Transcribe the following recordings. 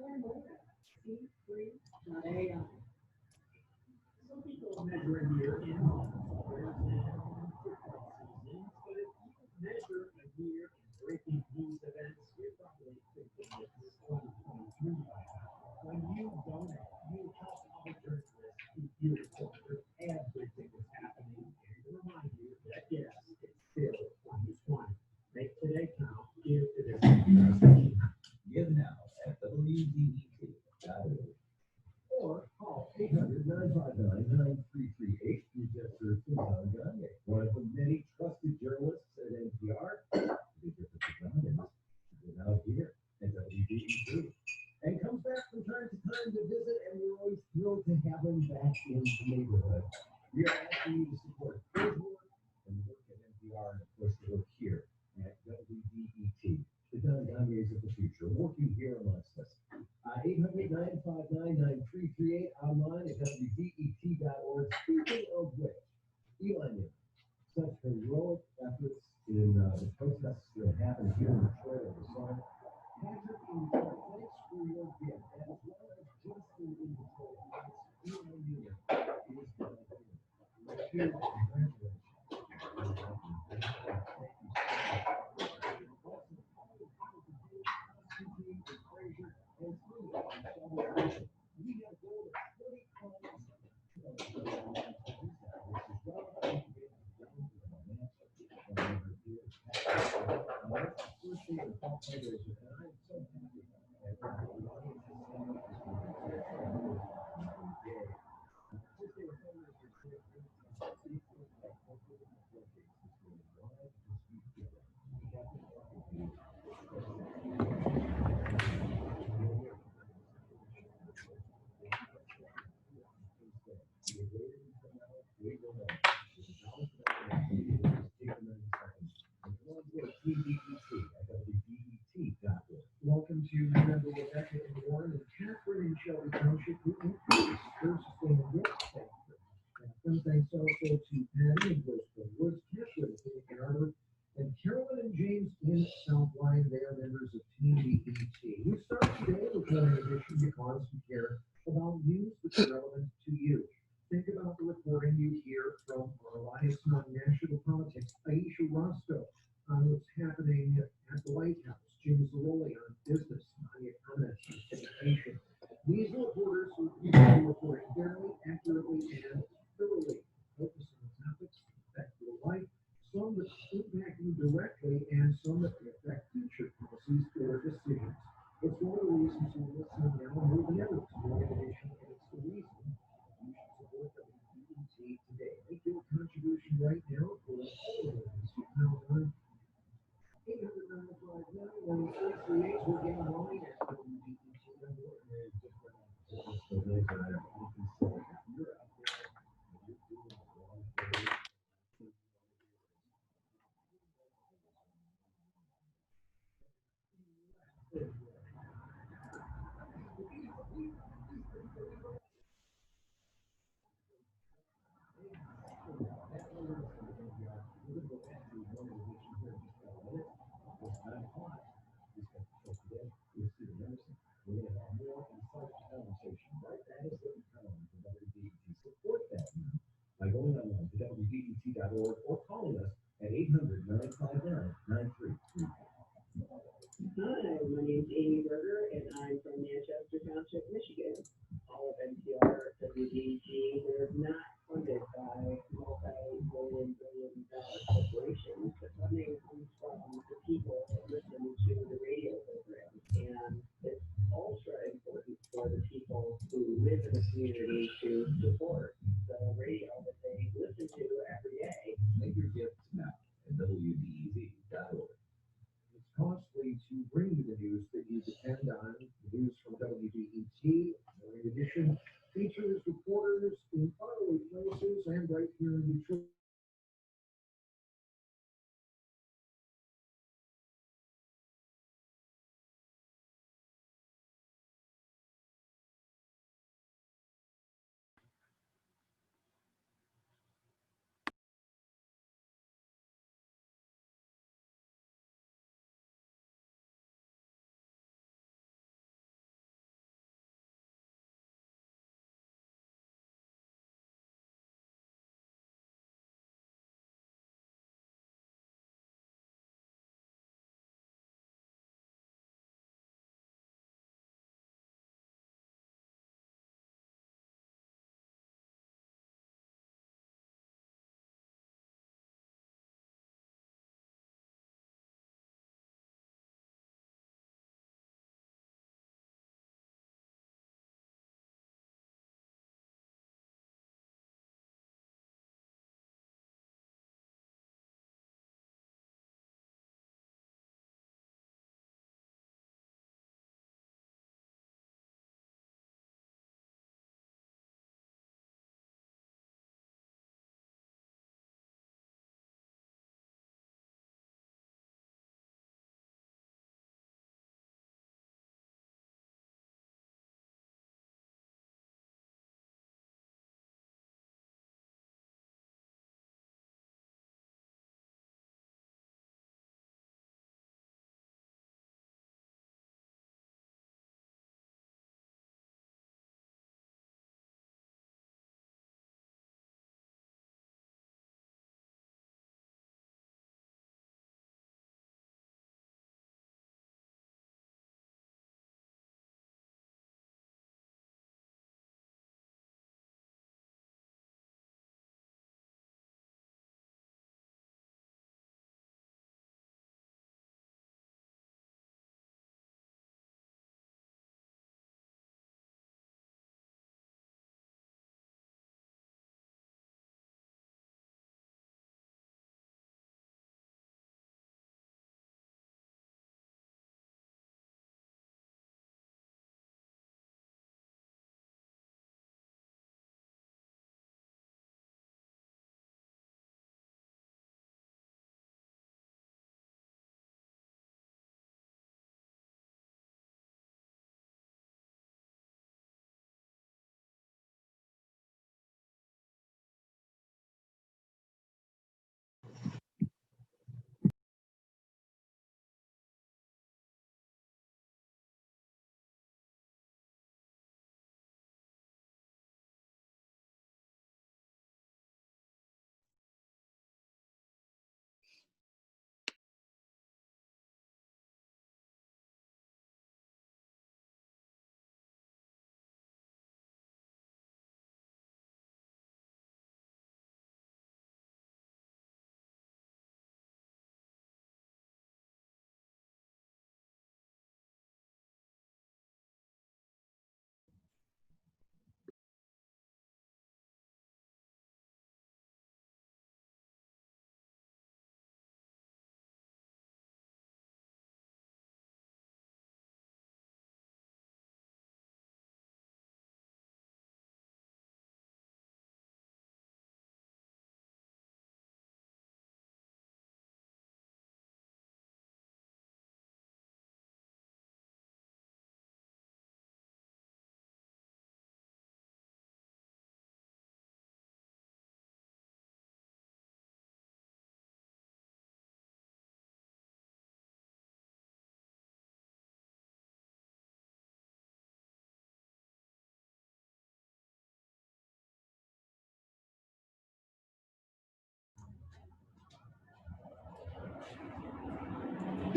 Some people measure a year in whereas football seasons, but if you measure a year in breaking news events, you're probably thinking it's 2023 by now. When you donate, you help other journalists keep you informed of everything that's happening and to remind you that yes, it's still 2020. Make today count. Give to this station. Give now at WDET.org or call 800-959-9338. You just heard from John Gagne, one of the many trusted journalists at NPR. The difference with John is out here at WDET. And comes back from time to time to visit, and we're always thrilled to have him back in the neighborhood. We are asking you to support his work and the work at NPR, and of course the work here at WDET. The Don Gagnes of the future, working here amongst us. 800-959-9338, online at WDET.org. Speaking of which, Eli Newman, such heroic efforts in the protests that happened here in Detroit over the summer. Patrick in Detroit, thanks for your gift, as well as Justin in Detroit. Eli Newman is down here. Congratulations. Welcome to Remember Rebecca and Warren and Catherine in Shelby Township, who increased her sustainable thank you. And thanks also to Patty in Grossville Woods, Catherine in Ann Arbor, and Carolyn and James in South Lyon. They are members of Team BET. We start today with an addition to cause some care about news that's relevant to you. Think about the reporting you hear from our liaison on national politics, Aisha Roscoe, on what's happening at the White House, Jim Zaroli on business, Nadia comments on education. These reporters will be reporting fairly, accurately, and thoroughly, focusing on topics that affect your life, some that impact you directly, and some that can affect future policies or decisions. It's one of the reasons you're listening now more than ever to Morning Edition, and it's the reason you should support WBET today. Make your contribution right now for all of those who count on 800-959-9338. We're getting online at WBET.org. So those that are looking for, you're out there and you're doing the wrong thing. By going online to WDET.org or calling us at 800-959-9338. Hi, my name's Amy Berger, and I'm from Manchester Township, Michigan. All of NPR, WDET, they're not funded by multi-million, billion-dollar corporations. The funding comes from the people that listen to the radio program, and it's ultra important for the people who live in the community to support the radio that they listen to every day. Make your gifts now at WDET.org. It's costly to bring you the news that you depend on. The news from WDET, Morning Edition, features reporters in faraway places and right here in Detroit.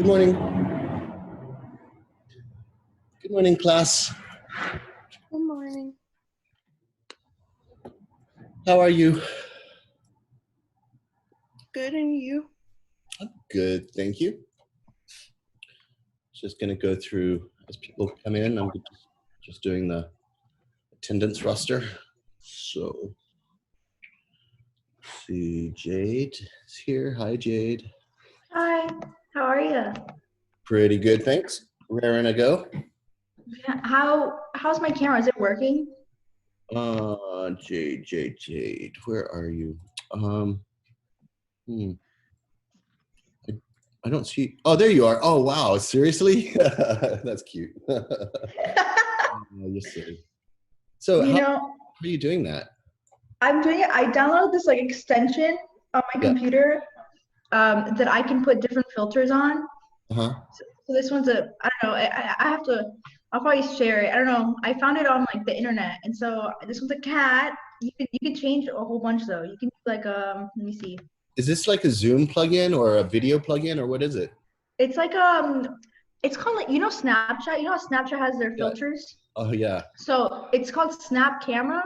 Good morning. Good morning, class. Good morning. How are you? Good, and you? I'm good, thank you. Just gonna go through as people come in. I'm just doing the attendance roster. So, let's see, Jade is here. Hi, Jade. Hi, how are you? Pretty good, thanks. Raring to go. Yeah, how's my camera? Is it working? Jade, where are you? Hmm. I don't see. Oh, there you are. Oh, wow. Seriously? That's cute. Oh, you're silly. So You how know, are you doing that? I'm doing it. I downloaded this like extension on my Yeah. computer that I can put different filters on. Uh-huh. So this one's I don't know. I have to. I'll probably share it. I don't know. I found it on like the internet, and so this one's a cat. You can change a whole bunch though. You can do like let me see. Is this like a Zoom plugin or a video plugin or what is it? It's like it's called like Snapchat. You know how Snapchat has their Yeah. filters. Oh, yeah. So it's called Snap Camera.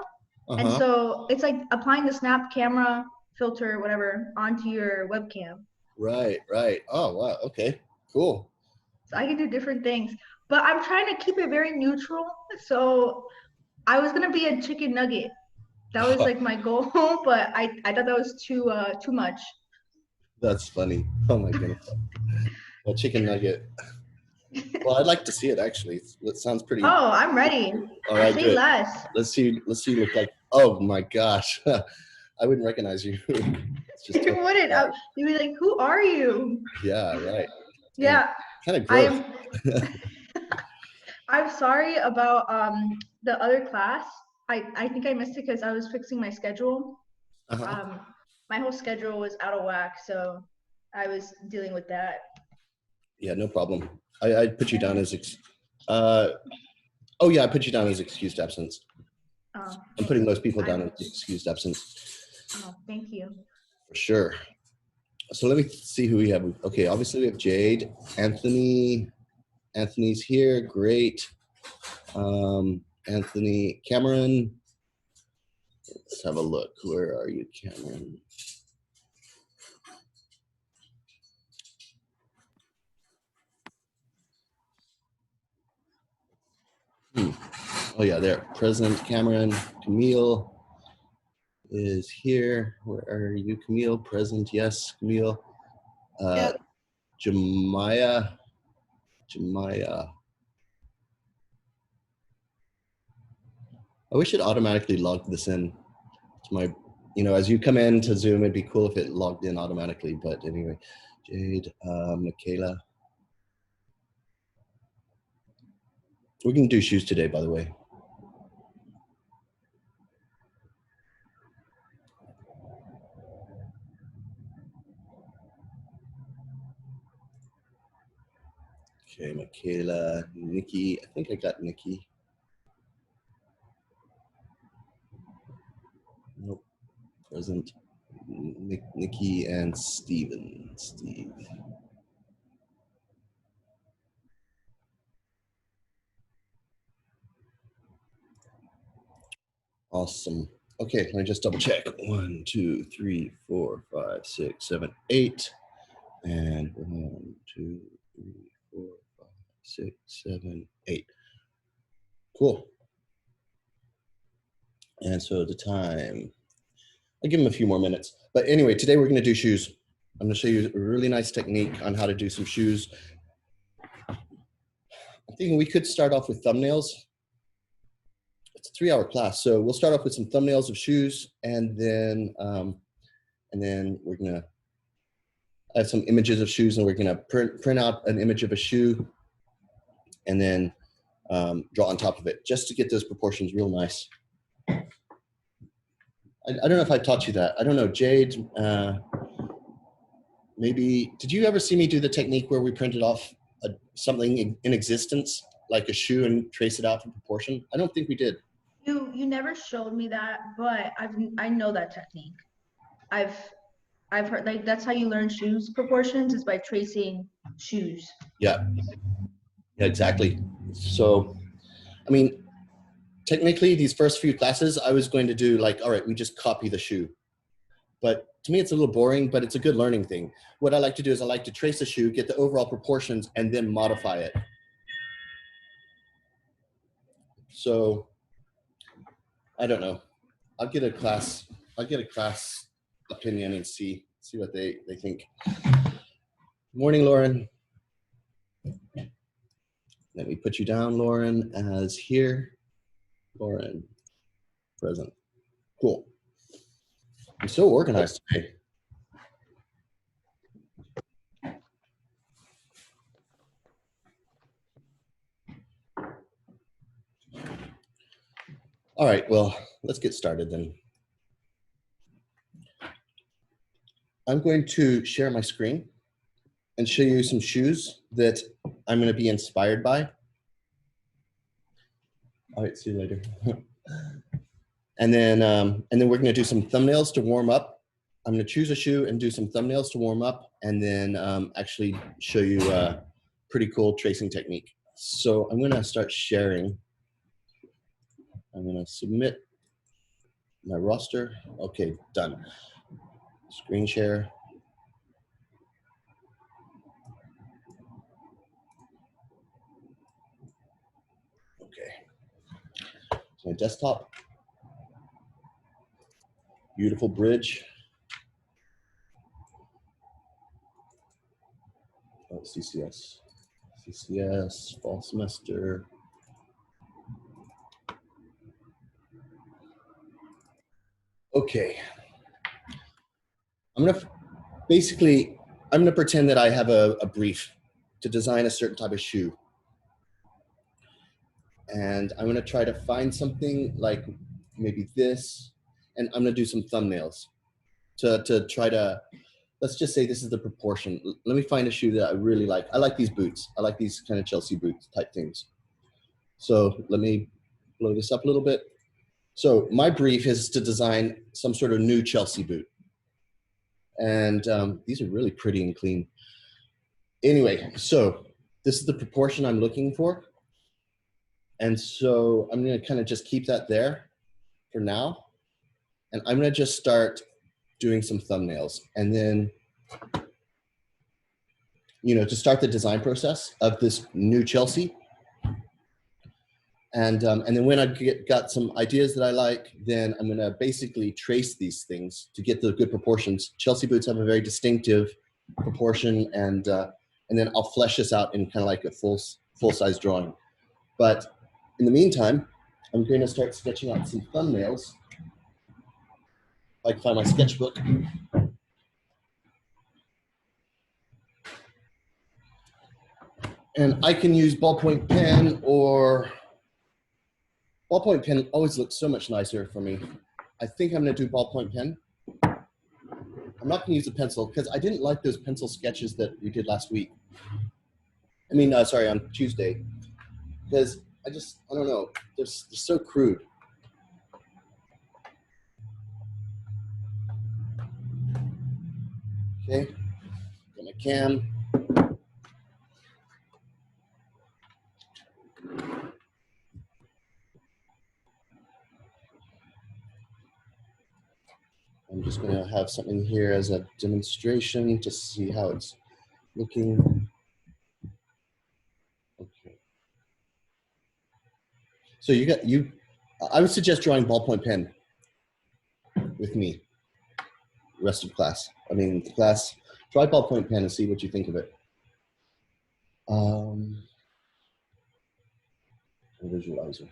And Uh-huh. so it's like applying the snap camera filter, whatever, onto your webcam. Right. Oh, wow. Okay, cool. So I can do different things, but I'm trying to keep it very neutral. So I was gonna be a chicken nugget. That was like my goal, but I thought that was too much. That's funny. Oh my goodness. A chicken nugget. Well, I'd like to see it actually. It sounds pretty. Oh, I'm ready. All right, Say good. less. Let's see you look like. Oh my gosh. I wouldn't recognize you. It's just You wouldn't. You'd be like, who are you? yeah, right. Yeah, Kind of I gross. am. I'm sorry about the other class. I think I missed it because I was fixing my schedule. Uh-huh. My whole schedule was out of whack, so I was dealing with that. Yeah, no problem. I put you down as oh yeah, I put you down as excused absence. Oh, I'm putting most people down as excused absence. oh, thank you. For sure. So let me see who we have. Okay, obviously we have Jade, Anthony. Anthony's here, great. Anthony, Cameron. Let's have a look. Where are you, Cameron? Oh yeah, there. President Cameron. Camille is here. Where are you, Camille? Present, yes, Camille. Yep. Jemiah. I wish it automatically logged this in to my, as you come in to Zoom, it'd be cool if it logged in automatically, but anyway. Jade, Michaela. We're gonna do shoes today, by the way. Okay, Michaela, Nikki. I think I got Nikki. Nope. Present. Nikki and Steven. Steve. Awesome. Okay, let me just double check. 1, 2, 3, 4, 5, 6, 7, 8. And 1, 2, 3, 4, 5, 6, 7, 8. Cool. And so the time, I'll give them a few more minutes. But anyway, today we're going to do shoes. I'm going to show you a really nice technique on how to do some shoes. I'm thinking we could start off with thumbnails. It's a 3-hour class, so we'll start off with some thumbnails of shoes, and then we're going to have some images of shoes, and we're going to print out an image of a shoe, and then draw on top of it, just to get those proportions real nice. I don't know if I taught you that. I don't know, Jade, maybe, did you ever see me do the technique where we printed off something in existence, like a shoe, and trace it out for proportion? I don't think we did. You never showed me that, but I know that technique. I've I've heard like that's how you learn shoes proportions is by tracing shoes. Yeah, yeah, exactly. So, I mean, technically these first few classes, I was going to do like, all right, we just copy the shoe. But to me, it's a little boring, but it's a good learning thing. What I like to do is I like to trace the shoe, get the overall proportions, and then modify it. So I don't know. I'll get a class opinion and see what they think. Morning, Lauren. Let me put you down, Lauren, as here. Lauren, present. Cool. I'm so organized today. All right, well, let's get started then. I'm going to share my screen and show you some shoes that I'm going to be inspired by. All right, see you later. And then we're going to do some thumbnails to warm up. I'm going to choose a shoe and do some thumbnails to warm up, and then actually show you a pretty cool tracing technique. So I'm going to start sharing. I'm going to submit my roster. Okay, done. Screen share. Okay. So my desktop. Beautiful bridge. Oh, CCS. CCS, fall semester. Okay. I'm gonna pretend that I have a brief to design a certain type of shoe. And I'm gonna try to find something like maybe this, and I'm gonna do some thumbnails to try to, let's just say this is the proportion. Let me find a shoe that I really like. I like these boots. I like these kind of Chelsea boots type things. So let me blow this up a little bit. So my brief is to design some sort of new Chelsea boot. And these are really pretty and clean. Anyway, so this is the proportion I'm looking for. And so I'm gonna kind of just keep that there for now. And I'm gonna just start doing some thumbnails. And then, to start the design process of this new Chelsea. And then when I got some ideas that I like, then I'm gonna basically trace these things to get the good proportions. Chelsea boots have a very distinctive proportion, and then I'll flesh this out in kind of like a full-size drawing. But in the meantime, I'm going to start sketching out some thumbnails. If I can find my sketchbook. And I can use ballpoint pen, or ballpoint pen always looks so much nicer for me. I think I'm going to do ballpoint pen. I'm not going to use a pencil because I didn't like those pencil sketches that we did last week. I mean, sorry, on Tuesday. Because I don't know, they're so crude. Okay, got my cam. I'm just going to have something here as a demonstration to see how it's looking. Okay. So I would suggest drawing ballpoint pen with me, rest of class. I mean, class, try ballpoint pen and see what you think of it. Visualizer.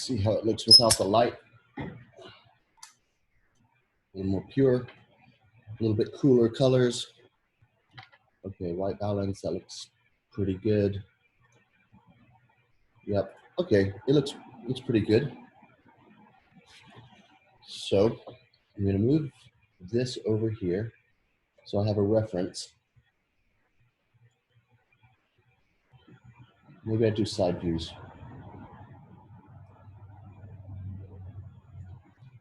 see how it looks without the light. A little more pure, a little bit cooler colors. Okay, white balance, that looks pretty good. Yep, okay, it looks pretty good. So I'm gonna move this over here so I have a reference. Maybe I do side views.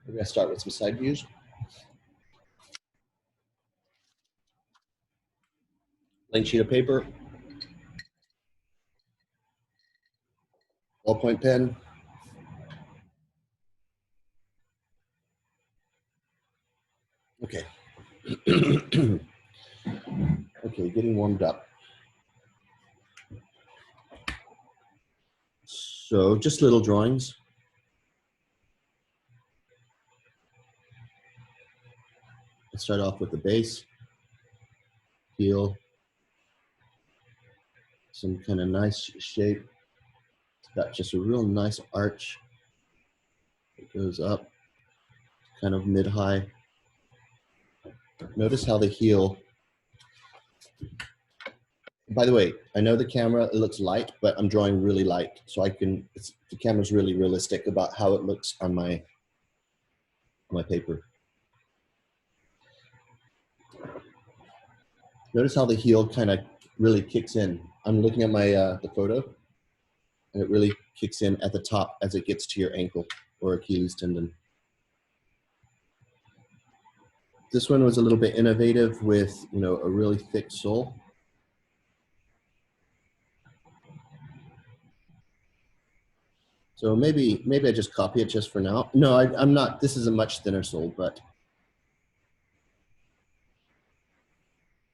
Maybe I start with some side views. Blank sheet of paper. Ballpoint pen. Okay. Okay, getting warmed up. So just little drawings. Let's start off with the base, heel, some kind of nice shape. It's got just a real nice arch. It goes up, kind of mid-high. Notice how the heel, by the way, I know the camera, it looks light, but I'm drawing really light. So I can, the camera's really realistic about how it looks on my paper. Notice how the heel kind of really kicks in. I'm looking at my the photo, and it really kicks in at the top as it gets to your ankle or Achilles tendon. This one was a little bit innovative with, you know, a really thick sole. So maybe I just copy it just for now. No, I'm not. This is a much thinner sole, but.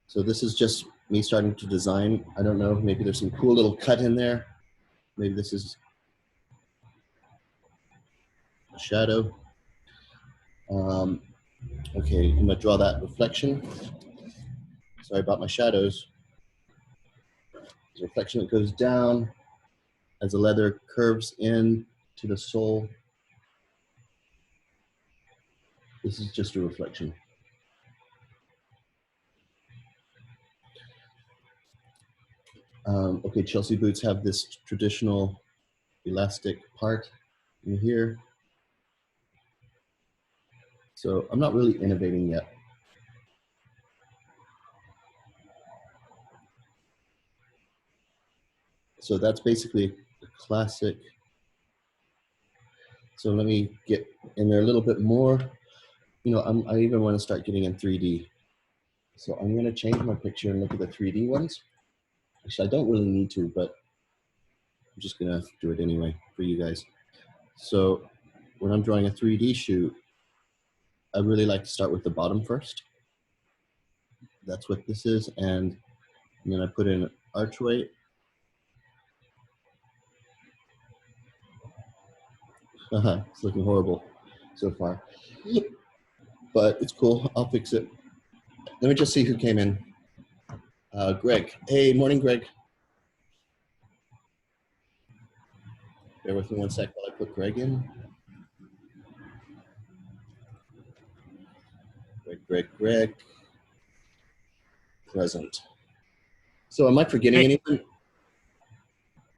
So this is just me starting to design. I don't know, maybe there's some cool little cut in there. Maybe this is a shadow. Okay, I'm gonna draw that reflection. Sorry about my shadows. There's a reflection that goes down as the leather curves in to the sole. This is just a reflection. Okay, Chelsea boots have this traditional elastic part in here. So I'm not really innovating yet. So that's basically a classic. So let me get in there a little bit more. You know, I even want to start getting in 3D. So I'm going to change my picture and look at the 3D ones. Actually, I don't really need to, but I'm just going to do it anyway for you guys. So when I'm drawing a 3D shoot, I really like to start with the bottom first. That's what this is. And then I put in an archway. It's looking horrible so far, but it's cool. I'll fix it. Let me just see who came in. Greg. Hey, morning, Greg. Bear with me one sec while I put Greg in. Greg. Present. So am I forgetting anyone?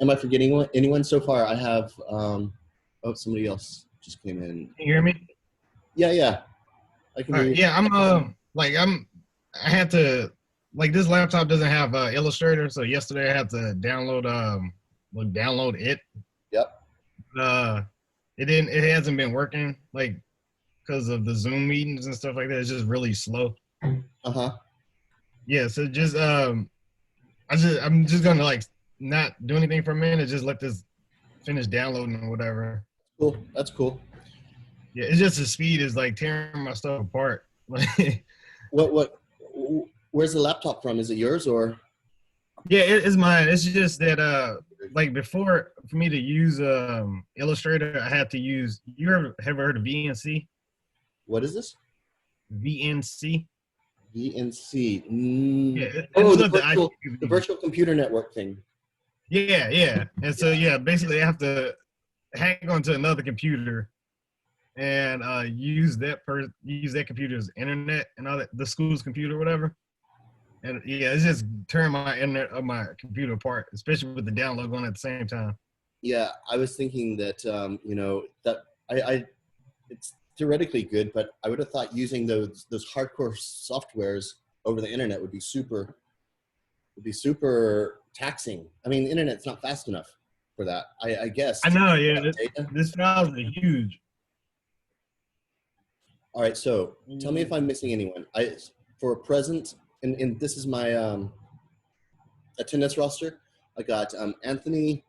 Am I forgetting anyone so far? I have, oh, somebody else just came in. Can you hear me? Yeah. I can hear you. Yeah, I had to, like, this laptop doesn't have Illustrator, so yesterday I had to download it. Yep. It hasn't been working, like, because of the Zoom meetings and stuff like that. It's just really slow. Yeah, so just I'm just gonna, like, not do anything for a minute, just let this finish downloading or whatever. Cool. That's cool. Yeah, it's just the speed is like tearing my stuff apart. Where's the laptop from? Is it yours or? Yeah, it's mine. It's just that like before, for me to use Illustrator, I had to use. You ever heard of VNC? What is this? VNC. VNC. Yeah. The virtual computer network thing. Yeah. And so yeah, basically I have to hack onto another computer and use that computer's internet and all that, the school's computer, whatever. And yeah, it's just tearing my internet of my computer apart, especially with the download going at the same time. Yeah, I was thinking that you know, that I it's theoretically good, but I would have thought using those hardcore softwares over the internet would be super taxing. I mean, the internet's not fast enough for that. I guess. I know, yeah. Data. This files are huge. All right, so tell me if I'm missing anyone. For a present, and this is my attendance roster. I got Anthony,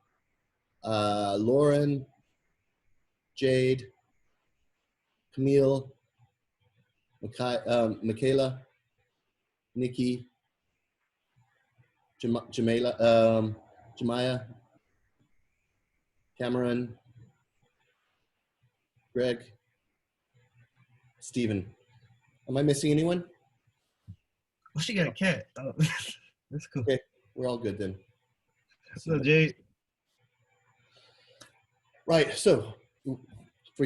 Lauren, Jade, Camille, Michaela, Nikki, Jemiah, Cameron, Greg, Steven. Am I missing anyone? Oh, she got a cat. Oh, that's cool. Okay, we're all good then. So, Jade. Right. So, for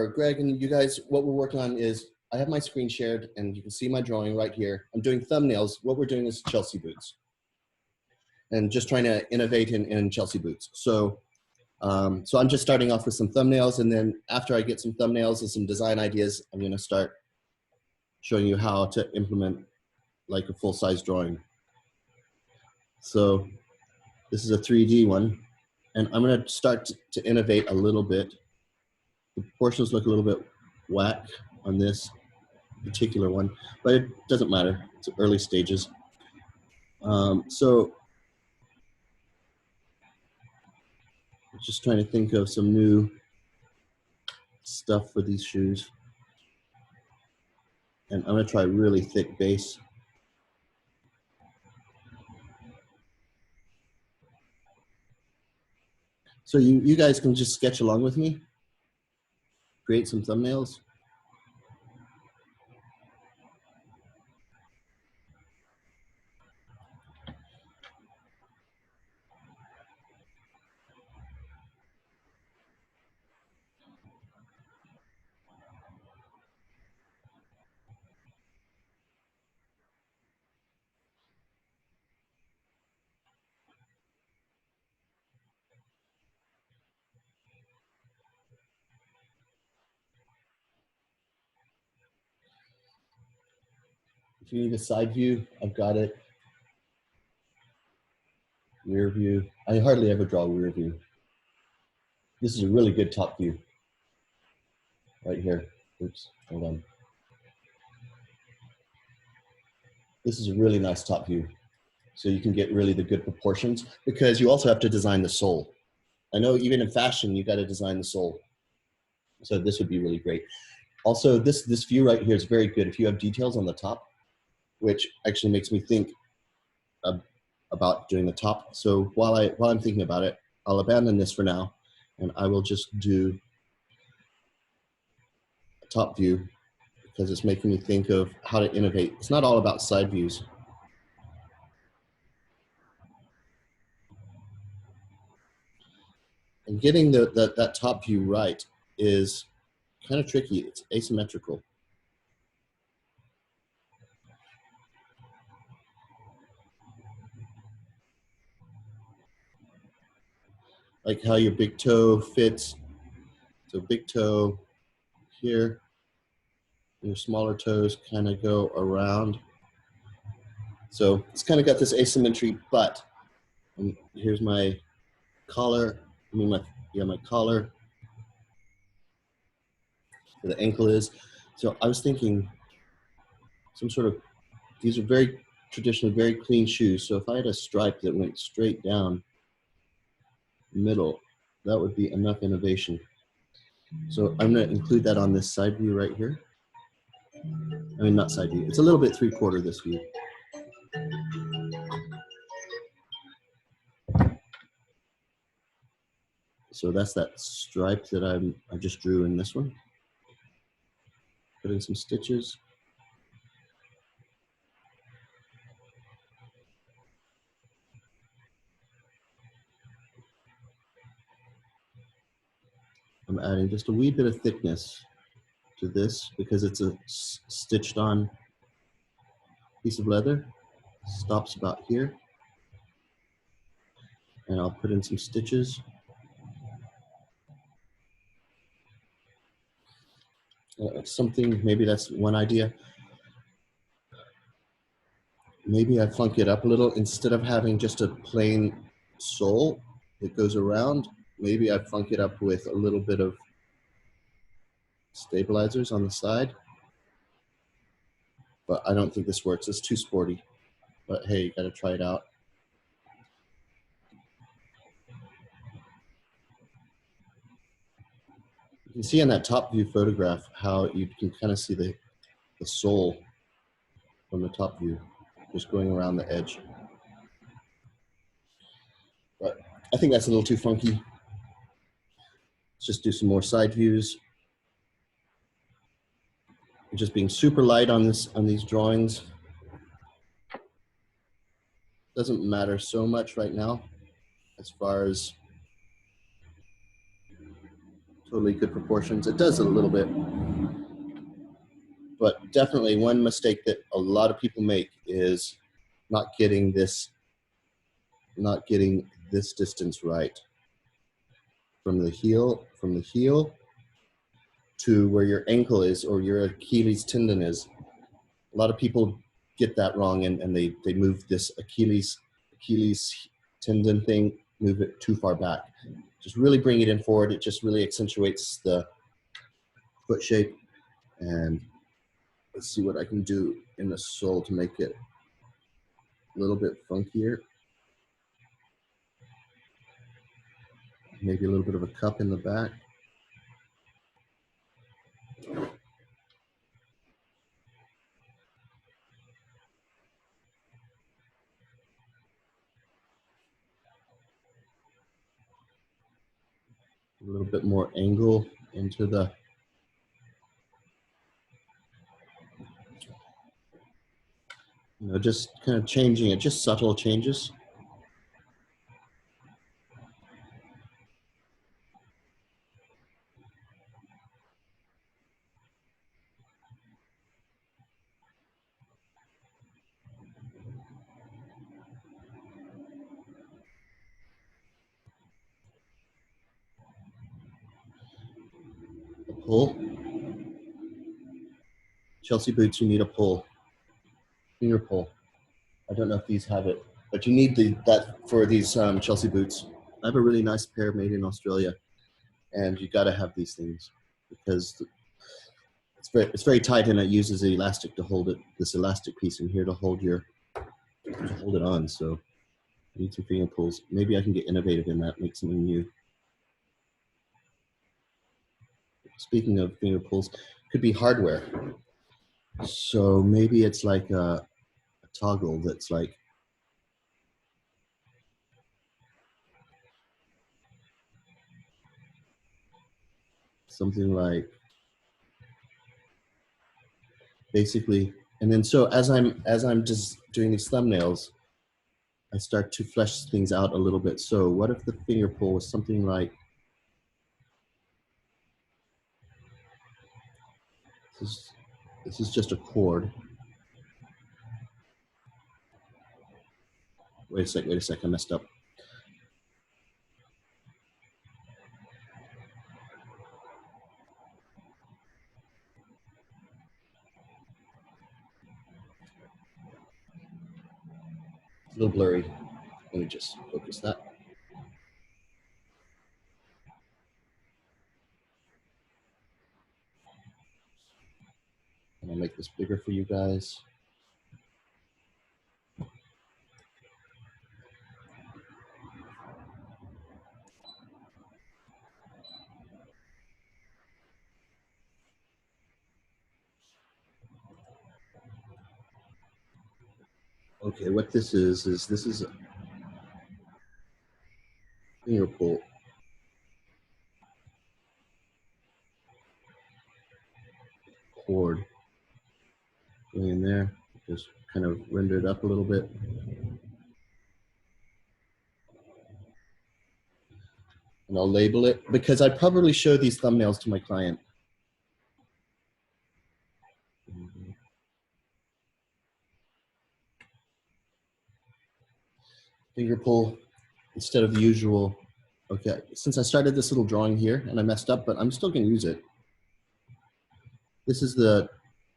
Greg and you guys, what we're working on is I have my screen shared, and you can see my drawing right here. I'm doing thumbnails. What we're doing is Chelsea boots, and just trying to innovate in Chelsea boots. So, so I'm just starting off with some thumbnails, and then after I get some thumbnails and some design ideas, I'm going to start showing you how to implement like a full-size drawing. So this is a 3D one, and I'm going to start to innovate a little bit. The proportions look a little bit whack on this particular one, but it doesn't matter. It's early stages. So just trying to think of some new stuff for these shoes. And I'm going to try really thick base. So you guys can just sketch along with me, create some thumbnails. If you need a side view, I've got it. Rear view. I hardly ever draw rear view. This is a really good top view. Right here. Oops, hold on. This is a really nice top view. So you can get really the good proportions, because you also have to design the sole. I know even in fashion, you got to design the sole. So this would be really great. Also, this view right here is very good if you have details on the top, which actually makes me think about doing the top. So while I'm thinking about it, I'll abandon this for now, and I will just do a top view, because it's making me think of how to innovate. It's not all about side views. And getting that top view right is kind of tricky. It's asymmetrical. Like how your big toe fits. So big toe here, and your smaller toes kind of go around. So it's kind of got this asymmetry, but here's my collar. I mean, my collar, where the ankle is. So I was thinking some sort of, these are very traditionally very clean shoes. So if I had a stripe that went straight down middle, that would be enough innovation. So I'm going to include that on this side view right here. I mean, not side view. It's a little bit 3/4 this view. So that's that stripe that I just drew in this one. Put in some stitches. I'm adding just a wee bit of thickness to this because it's a stitched on piece of leather. Stops about here. And I'll put in some stitches. Something, maybe that's one idea. Maybe I funk it up a little. Instead of having just a plain sole that goes around, maybe I funk it up with a little bit of stabilizers on the side. But I don't think this works. It's too sporty. But hey, you gotta try it out. You can see in that top view photograph how you can kind of see the sole from the top view, just going around the edge. But I think that's a little too funky. Let's just do some more side views. I'm just being super light on these drawings. Doesn't matter so much right now as far as totally good proportions. It does a little bit. But definitely one mistake that a lot of people make is not getting this distance right. From the heel to where your ankle is or your Achilles tendon is. A lot of people get that wrong and they move this Achilles tendon thing, move it too far back. Just really bring it in forward. It just really accentuates the foot shape. And let's see what I can do in the sole to make it a little bit funkier. Maybe a little bit of a cup in the back. A little bit more angle into the just kind of changing it, just subtle changes. A pull. Chelsea boots, you need a pull. Finger pull. I don't know if these have it, but you need that for these Chelsea boots. I have a really nice pair made in Australia, and you got to have these things because it's very tight and it uses the elastic to hold it. This elastic piece in here to hold it on. So I need some finger pulls. Maybe I can get innovative in that, make something new. Speaking of finger pulls, could be hardware. So maybe it's like a toggle that's like something like basically, and then so as I'm just doing these thumbnails, I start to flesh things out a little bit. So what if the finger pull was something like this is just a chord. Wait a sec, I messed up. A little blurry. Let me just focus that. And I'll make this bigger for you guys. Okay, what this is this is a finger pull. Chord going in there, just kind of render it up a little bit. and I'll label it because I probably show these thumbnails to my client. Finger pull instead of the usual. Okay, since I started this little drawing here and I messed up, but I'm still gonna use it. This is the,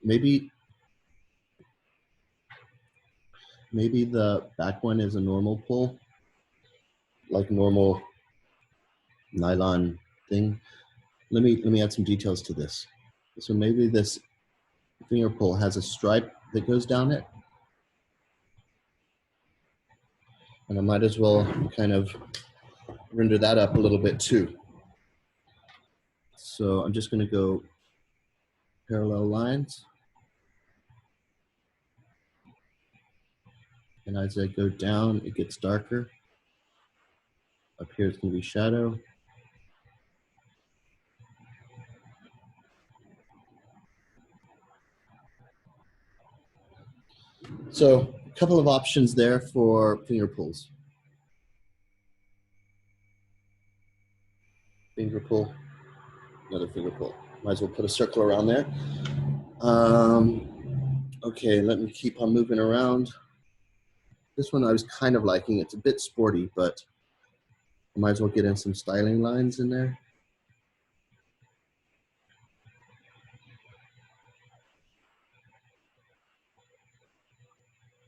maybe the back one is a normal pull, like normal nylon thing. Let me add some details to this. So maybe this finger pull has a stripe that goes down it. And I might as well kind of render that up a little bit too. So I'm just gonna go parallel lines. And as I go down, it gets darker. Up here, it's gonna be shadow. So a couple of options there for finger pulls. Finger pull, another finger pull. Might as well put a circle around there. Okay, let me keep on moving around. This one I was kind of liking. It's a bit sporty, but I might as well get in some styling lines in there.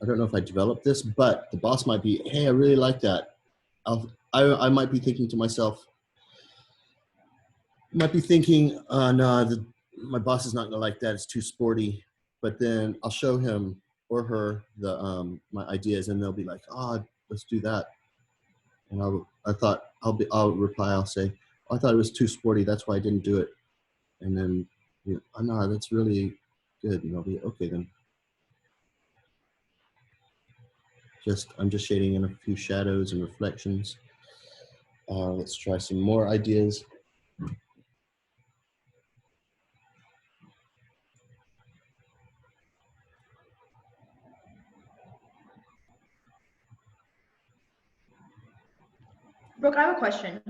I don't know if I developed this, but the boss might be, hey, I really like that. I might be thinking to myself, might be thinking, no, my boss is not gonna like that. It's too sporty. But then I'll show him or her the my ideas, and they'll be like, oh, let's do that. And I'll reply. I'll say, oh, I thought it was too sporty. That's why I didn't do it. And then, you know, oh, no, that's really good. And I'll be okay then. I'm just shading in a few shadows and reflections. Let's try some more ideas. Brooke, I have a question.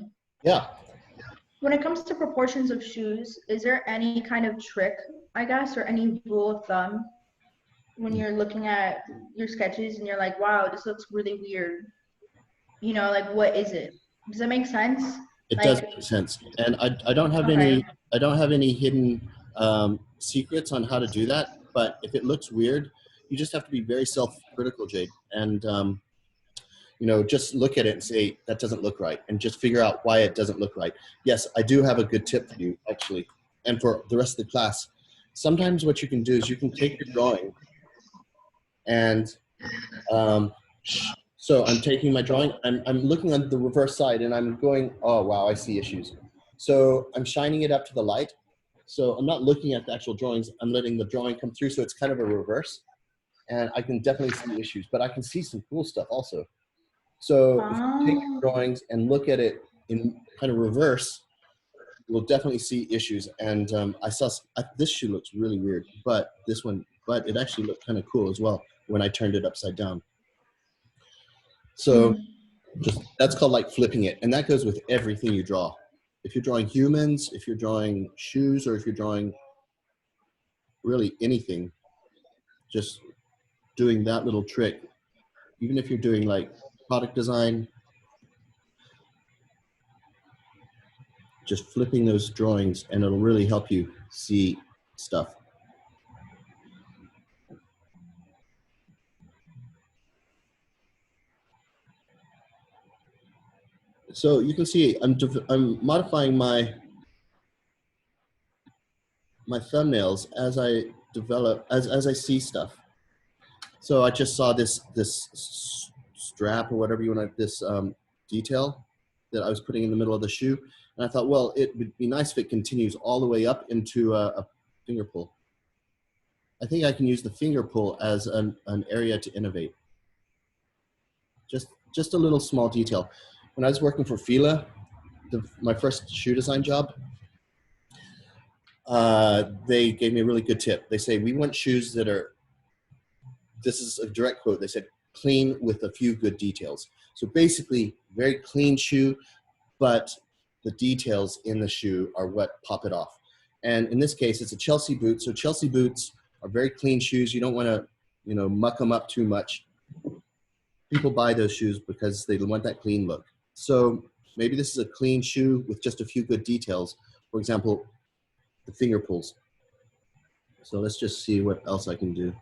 Yeah. When it comes to proportions of shoes, is there any kind of trick, I guess, or any rule of thumb when you're looking at your sketches and you're like, wow, this looks really weird? You know, like, what is it? Does that make sense? It Like, does make sense. And I don't have okay. any hidden secrets on how to do that. But if it looks weird, you just have to be very self-critical, Jade. And you know, just look at it and say, that doesn't look right, and just figure out why it doesn't look right. Yes, I do have a good tip for you, actually, and for the rest of the class. Sometimes what you can do is you can take your drawing and so I'm taking my drawing, I'm looking on the reverse side and I'm going, oh, wow, I see issues. So I'm shining it up to the light. So I'm not looking at the actual drawings, I'm letting the drawing come through, so it's kind of a reverse. And I can definitely see issues, but I can see some cool stuff also. So if you take your drawings and look at it in kind of reverse, you'll definitely see issues. And this shoe looks really weird, but it actually looked kind of cool as well when I turned it upside down. So that's called like flipping it. And that goes with everything you draw. If you're drawing humans, if you're drawing shoes, or if you're drawing really anything, just doing that little trick, even if you're doing like product design, just flipping those drawings and it'll really help you see stuff. So you can see I'm modifying my thumbnails as I develop, as I see stuff. So I just saw this strap or whatever you want to, this detail that I was putting in the middle of the shoe. And I thought, well, it would be nice if it continues all the way up into a finger pull. I think I can use the finger pull as an area to innovate. Just a little small detail. When I was working for Fila, my first shoe design job, they gave me a really good tip. They say, we want shoes that are, this is a direct quote, they said, clean with a few good details. So basically, very clean shoe, but the details in the shoe are what pop it off. And in this case, it's a Chelsea boot. So Chelsea boots are very clean shoes. You don't want to, you know, muck them up too much. People buy those shoes because they want that clean look. So maybe this is a clean shoe with just a few good details. For example, the finger pulls. So let's just see what else I can do.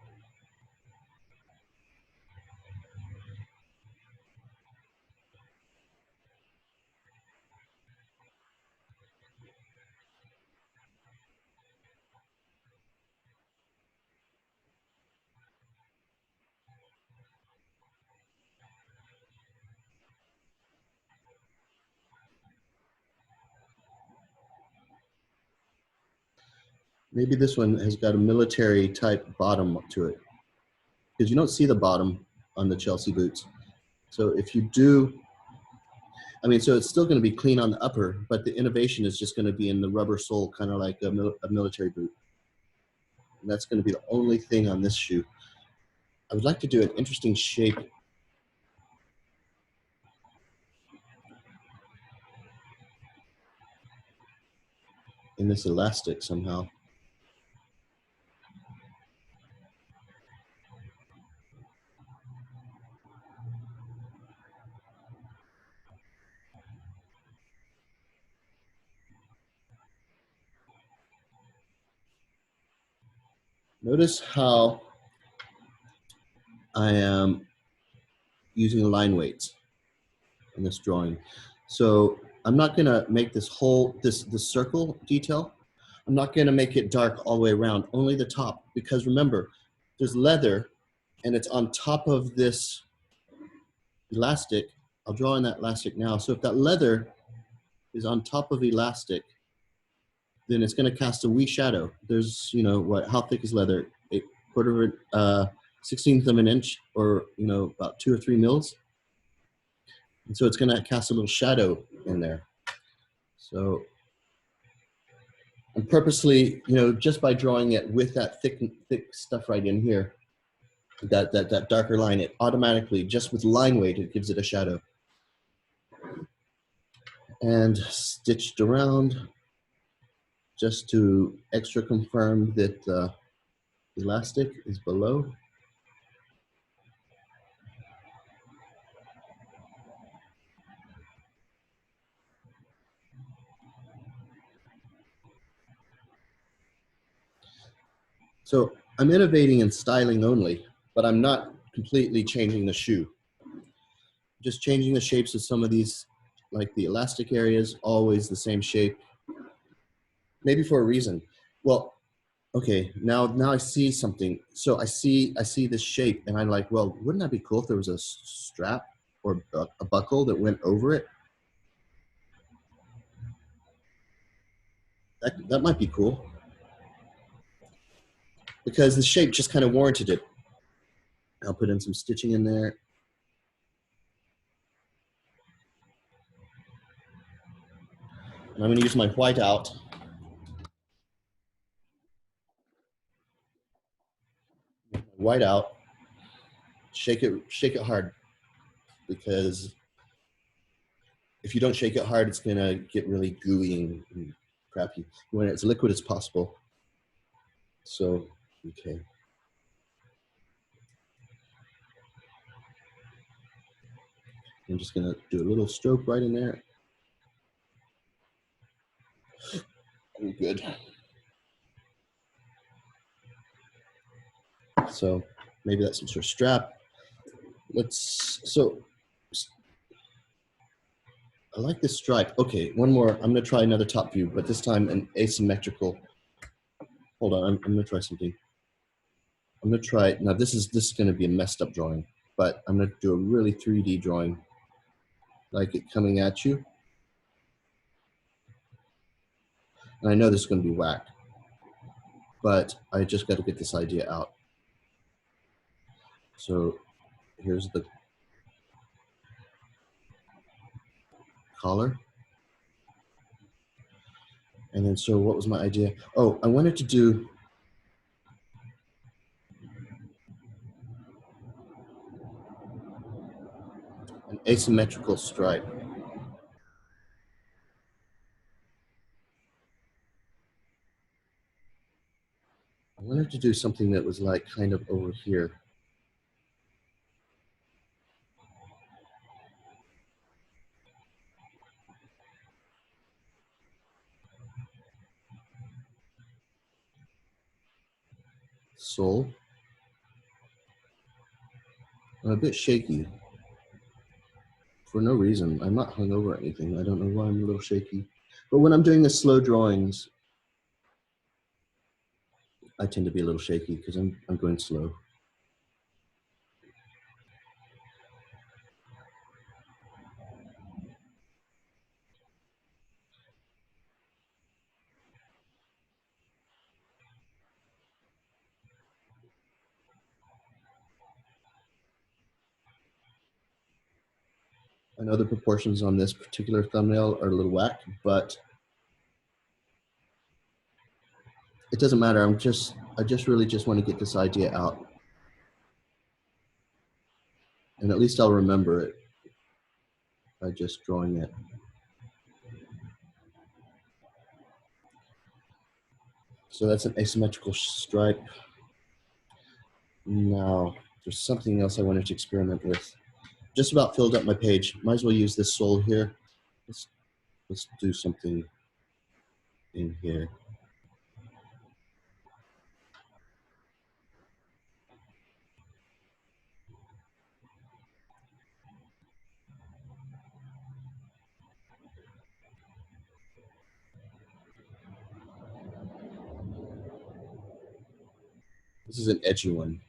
Maybe this one has got a military type bottom to it, because you don't see the bottom on the Chelsea boots. So if you do, I mean, so it's still going to be clean on the upper, but the innovation is just going to be in the rubber sole, kind of like a military boot. And that's going to be the only thing on this shoe. I would like to do an interesting shape in this elastic somehow. Notice how I am using line weights in this drawing. So I'm not gonna make this whole, this circle detail, I'm not gonna make it dark all the way around, only the top, because remember, there's leather and it's on top of this elastic. I'll draw in that elastic now. So if that leather is on top of elastic, then it's gonna cast a wee shadow. There's, you know, what, how thick is leather? A quarter of an, 16th of an inch, or, you know, about 2 or 3 mils. And so it's gonna cast a little shadow in there. So I'm purposely, you know, just by drawing it with that thick stuff right in here, that darker line, it automatically, just with line weight, it gives it a shadow. And stitched around just to extra confirm that the elastic is below. So I'm innovating in styling only, but I'm not completely changing the shoe. Just changing the shapes of some of these, like the elastic areas, always the same shape. Maybe for a reason. Well, okay, now I see something. So I see this shape, and I'm like, well, wouldn't that be cool if there was a strap or a buckle that went over it? That might be cool, because the shape just kind of warranted it. I'll put in some stitching in there. And I'm going to use my white out. White out. Shake it hard, because if you don't shake it hard, it's going to get really gooey and crappy. You want it as liquid as possible. So, okay. I'm just going to do a little stroke right in there. I'm good. So maybe that's some sort of strap. So I like this stripe. Okay, one more. I'm gonna try another top view, but this time an asymmetrical. Hold on, I'm gonna try something. I'm gonna try, now this is gonna be a messed up drawing, but I'm gonna do a really 3D drawing. Like it coming at you. And I know this is gonna be whack, but I just gotta get this idea out. So here's the collar. And then, so what was my idea? Oh, I wanted to do an asymmetrical stripe. wanted to do something that was like kind of over here. Sole. I'm a bit shaky for no reason. I'm not hungover or anything. I don't know why I'm a little shaky. But when I'm doing the slow drawings, I tend to be a little shaky because I'm going slow. I know the proportions on this particular thumbnail are a little whack, but it doesn't matter. I just really just want to get this idea out. And at least I'll remember it by just drawing it. So that's an asymmetrical stripe. Now, there's something else I wanted to experiment with. Just about filled up my page. Might as well use this sole here. Let's do something in here. This is an edgy one.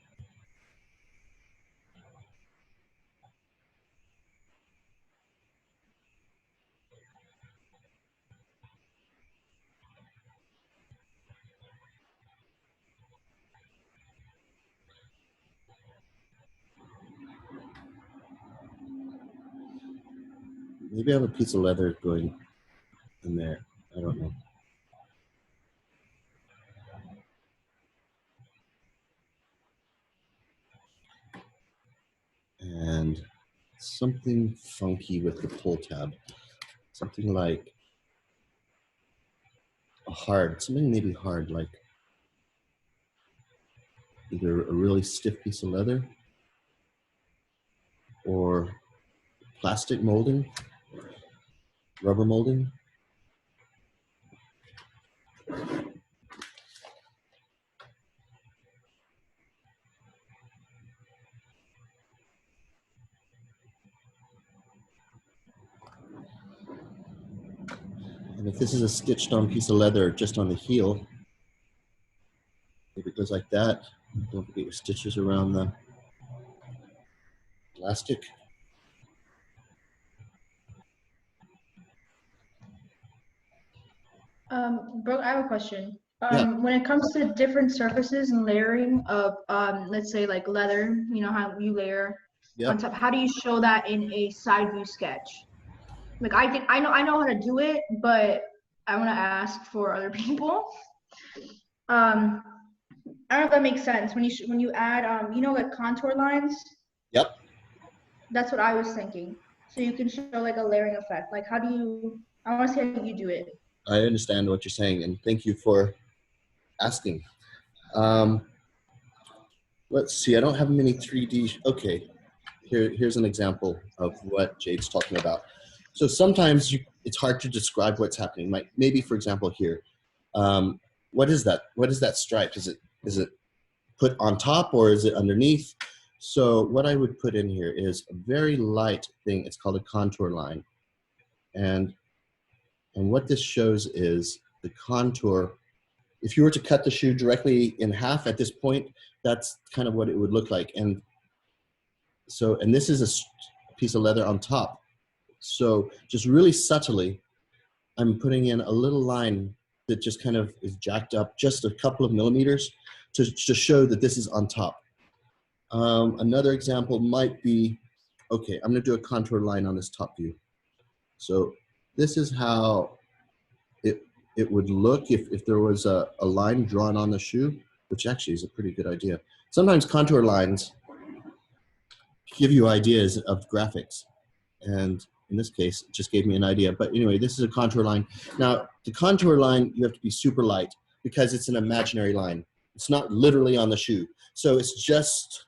Maybe I have a piece of leather going in there. I don't know. And something funky with the pull tab. Something like something maybe hard, like either a really stiff piece of leather or plastic molding, rubber molding. And if this is a stitched on piece of leather just on the heel, if it goes like that, don't forget your stitches around the elastic. Brooke, I have a question. Yeah. When it comes to different surfaces and layering of, let's say like leather, you know how you layer on top, how do you show that in a side view sketch? Like I know how to do it, but I want to ask for other people. I don't know if that makes sense. When you add, you know, like contour lines. Yep. That's what I was thinking. So you can show like a layering effect. Like how do you? I want to see how you do it. I understand what you're saying, and thank you for asking. Let's see, I don't have many 3D. Okay, here's an example of what Jade's talking about. So sometimes it's hard to describe what's happening. Like maybe, for example, here, what is that? What is that stripe? Is it put on top or is it underneath? So what I would put in here is a very light thing. It's called a contour line, and what this shows is the contour. If you were to cut the shoe directly in half at this point, that's kind of what it would look like. And so, and this is a piece of leather on top. So just really subtly, I'm putting in a little line that just kind of is jacked up just a couple of millimeters to show that this is on top. Another example might be, okay, I'm gonna do a contour line on this top view. So this is how it would look if there was a line drawn on the shoe, which actually is a pretty good idea. Sometimes contour lines give you ideas of graphics. And in this case, it just gave me an idea. But anyway, this is a contour line. Now, the contour line, you have to be super light because it's an imaginary line. It's not literally on the shoe. So it's just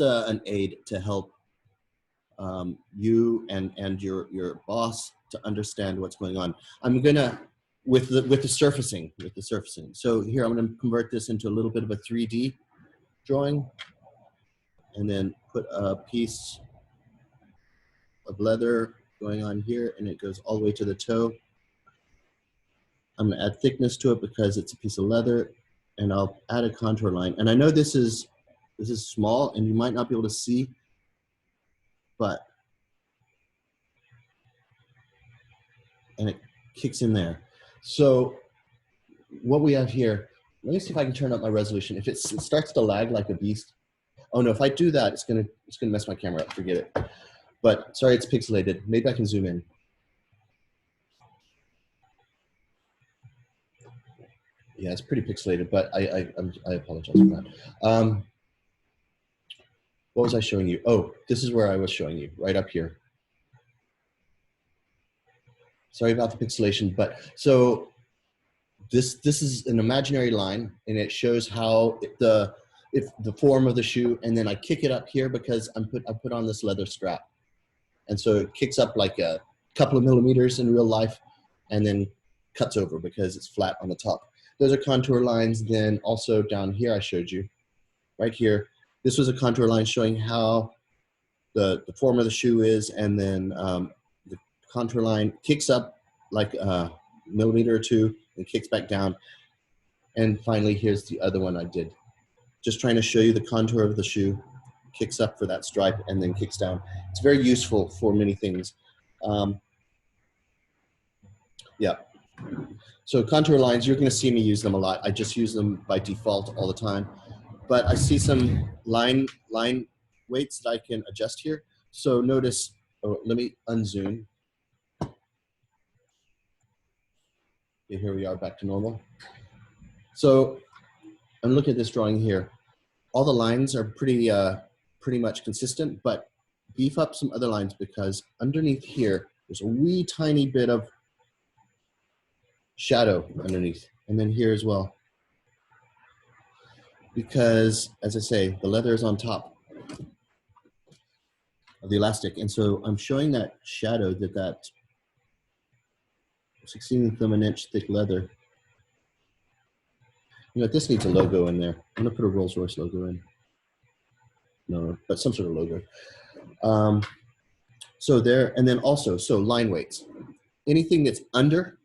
an aid to help you and your boss to understand what's going on. I'm gonna with the surfacing. So here I'm gonna convert this into a little bit of a 3D drawing, and then put a piece of leather going on here, and it goes all the way to the toe. I'm gonna add thickness to it because it's a piece of leather, and I'll add a contour line. And I know this is small, and you might not be able to see, but and it kicks in there. So what we have here, let me see if I can turn up my resolution. If it starts to lag like a beast. Oh no, if I do that, it's gonna mess my camera up, forget it. But sorry, it's pixelated. Maybe I can zoom in. Yeah, it's pretty pixelated, but I apologize for that. What was I showing you? Oh, this is where I was showing you, right up here. Sorry about the pixelation, but so this is an imaginary line, and it shows how the form of the shoe, and then I kick it up here because I put on this leather strap, and so it kicks up like a couple of millimeters in real life, and then cuts over because it's flat on the top. Those are contour lines. Then also down here I showed you, right here, this was a contour line showing how the form of the shoe is, and then the contour line kicks up like a millimeter or two and kicks back down. And finally, here's the other one I did. Just trying to show you the contour of the shoe, kicks up for that stripe and then kicks down. It's very useful for many things. Yeah. So contour lines, you're gonna see me use them a lot. I just use them by default all the time. But I see some line weights that I can adjust here. So notice, oh, let me unzoom. Okay, here we are back to normal. So I'm looking at this drawing here. All the lines are pretty much consistent, but beef up some other lines because underneath here, there's a wee tiny bit of shadow underneath. And then here as well. Because, as I say, the leather is on top of the elastic. And so I'm showing that shadow that 16th of an inch thick leather. You know, this needs a logo in there. I'm gonna put a Rolls Royce logo in. No, but some sort of logo. So there, and then also, so line weights. Anything that's under,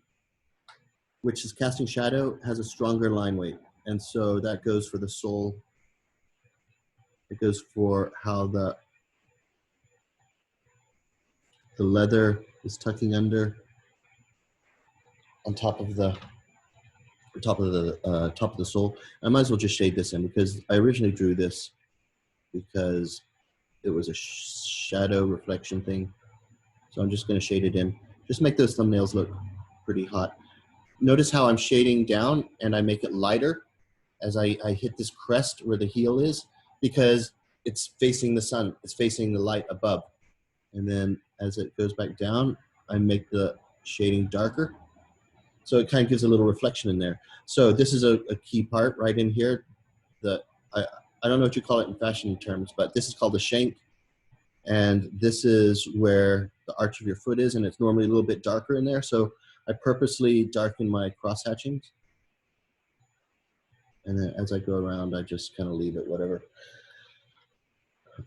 which is casting shadow, has a stronger line weight. And so that goes for the sole. It goes for how the leather is tucking under on top of the top of the sole. I might as well just shade this in because I originally drew this because it was a shadow reflection thing. So I'm just going to shade it in. Just make those thumbnails look pretty hot. Notice how I'm shading down and I make it lighter as I hit this crest where the heel is because it's facing the sun. It's facing the light above. And then as it goes back down, I make the shading darker. So it kind of gives a little reflection in there. So this is a key part right in here. I don't know what you call it in fashion terms, but this is called the shank. And this is where the arch of your foot is, and it's normally a little bit darker in there. So I purposely darken my cross hatchings. And then as I go around, I just kind of leave it whatever.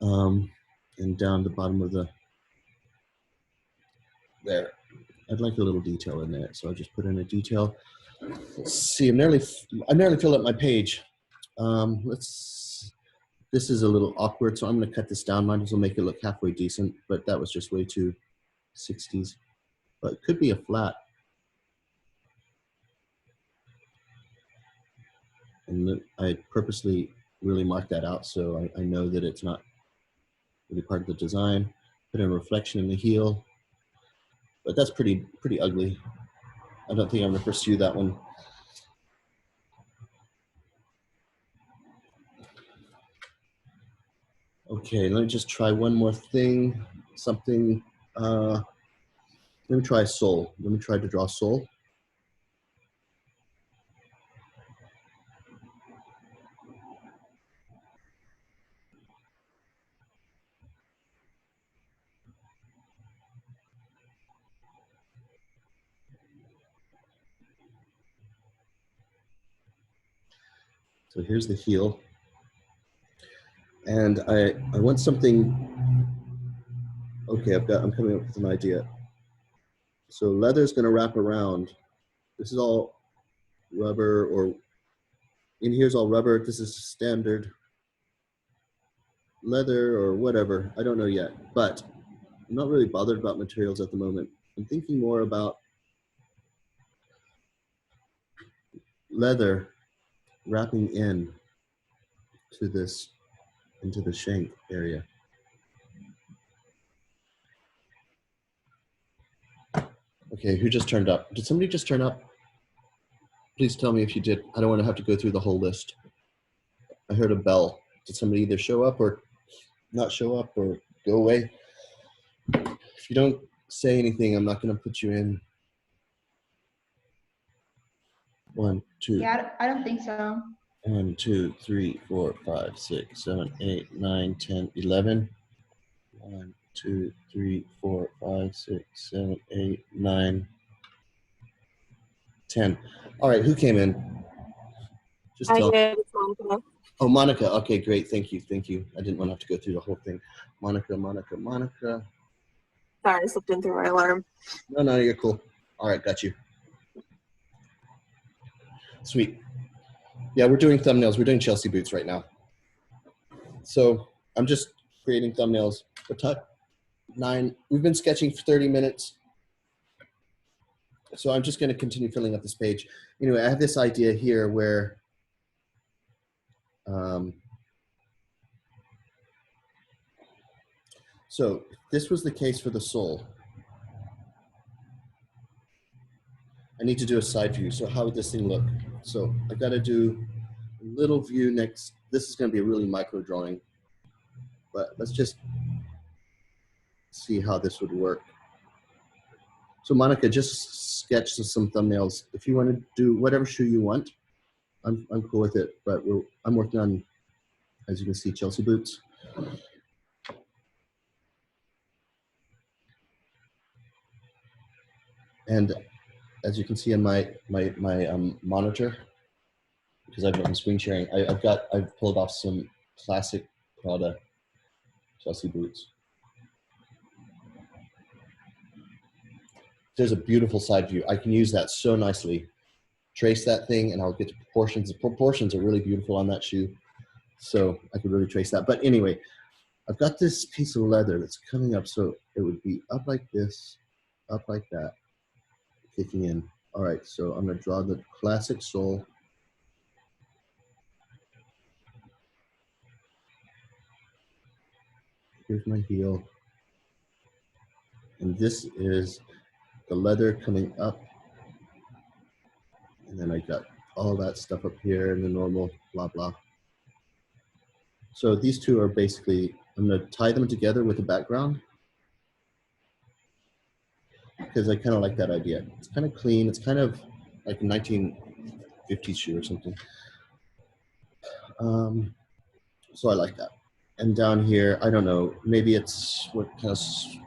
And down the bottom of there. I'd like a little detail in there, so I'll just put in a detail. Let's see, I nearly filled up my page. This is a little awkward, so I'm going to cut this down. Might as well make it look halfway decent, but that was just way too 60s. But it could be a flat. And I purposely really marked that out so I know that it's not really part of the design. Put in a reflection in the heel. But that's pretty ugly. I don't think I'm going to pursue that one. Okay, let me just try one more thing. Something, let me try sole. Let me try to draw sole. So here's the heel. And I want something, okay, I'm coming up with an idea. So leather's gonna wrap around. This is all rubber, or in here's all rubber. This is standard leather or whatever. I don't know yet, but I'm not really bothered about materials at the moment. I'm thinking more about leather wrapping in to this, into the shank area. Okay, who just turned up? Did somebody just turn up? Please tell me if you did. I don't want to have to go through the whole list. I heard a bell. Did somebody either show up or not show up or go away? If you don't say anything, I'm not going to put you in. 1, 2. Yeah, I don't think so. 1, 2, 3, 4, 5, 6, 7, 8, 9, 10, 11. 1, 2, 3, 4, 5, 6, 7, 8, 9, 10. All right, who came in? Just I tell. did. It's Monica. Oh, Monica. Okay, great. Thank you. Thank you. I didn't want to have to go through the whole thing. Monica. Sorry, I slipped in through my alarm. No, you're cool. All right, got you. Sweet. Yeah, we're doing thumbnails. We're doing Chelsea boots right now. So I'm just creating thumbnails. What time? 9. We've been sketching for 30 minutes. So I'm just going to continue filling up this page. Anyway, I have this idea here where so this was the case for the sole. I need to do a side view. So how would this thing look? So I've got to do a little view next. This is going to be a really micro drawing, but let's just see how this would work. So Monica, just sketch some thumbnails. If you want to do whatever shoe you want, I'm cool with it, but I'm working on, as you can see, Chelsea boots. And as you can see on my monitor, because I've been screen sharing, I've pulled off some classic Prada Chelsea boots. There's a beautiful side view. I can use that so nicely. Trace that thing and I'll get to proportions. The proportions are really beautiful on that shoe. So I could really trace that. But anyway, I've got this piece of leather that's coming up. So it would be up like this, up like that, kicking in. All right, so I'm gonna draw the classic sole. Here's my heel. And this is the leather coming up. And then I got all that stuff up here and the normal blah, blah. So these two are basically, I'm gonna tie them together with a background because I kind of like that idea. It's kind of clean. It's kind of like a 1950s shoe or something. So I like that. And down here, I don't know, maybe it's, what kind of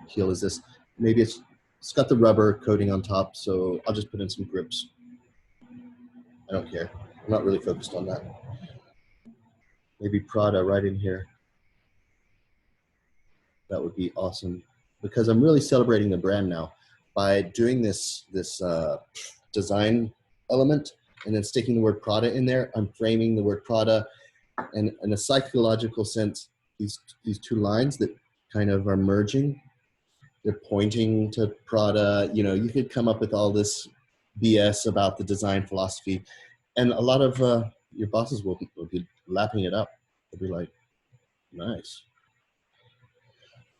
heel is this? Maybe it's got the rubber coating on top, so I'll just put in some grips. I don't care. I'm not really focused on that. Maybe Prada right in here. That would be awesome because I'm really celebrating the brand now by doing this design element and then sticking the word Prada in there. I'm framing the word Prada, and in a psychological sense, these two lines that kind of are merging, they're pointing to Prada. You know, you could come up with all this BS about the design philosophy, and a lot of your bosses will be lapping it up. They'll be like, nice.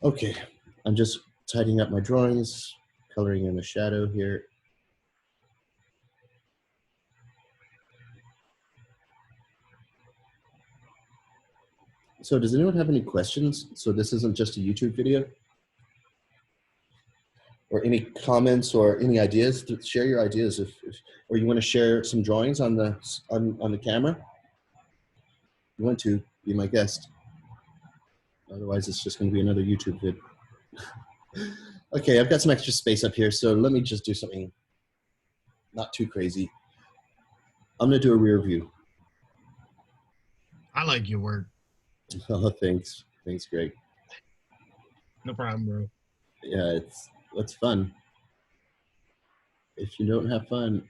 Okay, I'm just tidying up my drawings, coloring in a shadow here. So does anyone have any questions? So this isn't just a YouTube video? Or any comments or any ideas? Share your ideas or you want to share some drawings on the camera? If you want to, be my guest. Otherwise, it's just going to be another YouTube vid. Okay, I've got some extra space up here, so let me just do something not too crazy. I'm going to do a rear view. I like your work. Oh, thanks. Thanks, Greg. No problem, bro. Yeah, it's fun. If you don't have fun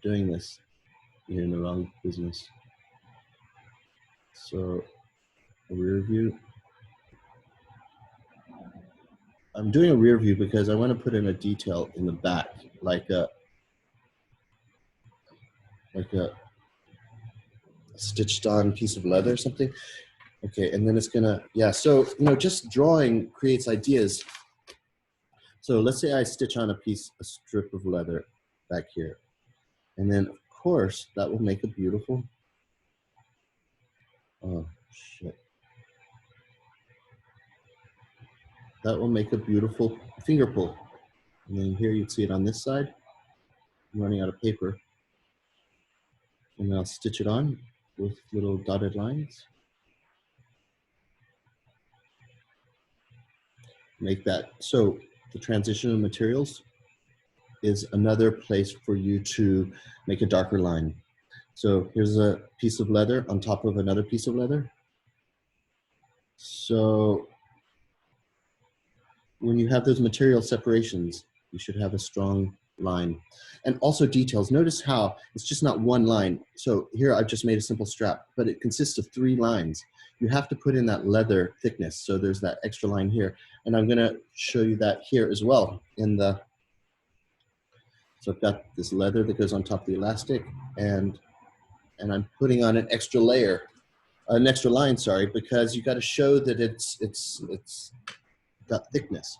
doing this, you're in the wrong business. So, a rear view. I'm doing a rear view because I want to put in a detail in the back, like a stitched on piece of leather or something. Okay, and then it's gonna, yeah, so, just drawing creates ideas. So let's say I stitch on a strip of leather back here. And then, of course, that will make a beautiful, oh, shit. That will make a beautiful finger pull. And then here you'd see it on this side. I'm running out of paper. And I'll stitch it on with little dotted lines. Make that, so the transition of materials is another place for you to make a darker line. So here's a piece of leather on top of another piece of leather. So when you have those material separations, you should have a strong line. And also details. Notice how it's just not one line. So here I've just made a simple strap, but it consists of 3 lines. You have to put in that leather thickness. So there's that extra line here. And I'm gonna show you that here as well. So I've got this leather that goes on top of the elastic, and I'm putting on an extra layer, an extra line, sorry, because you got to show that it's got thickness.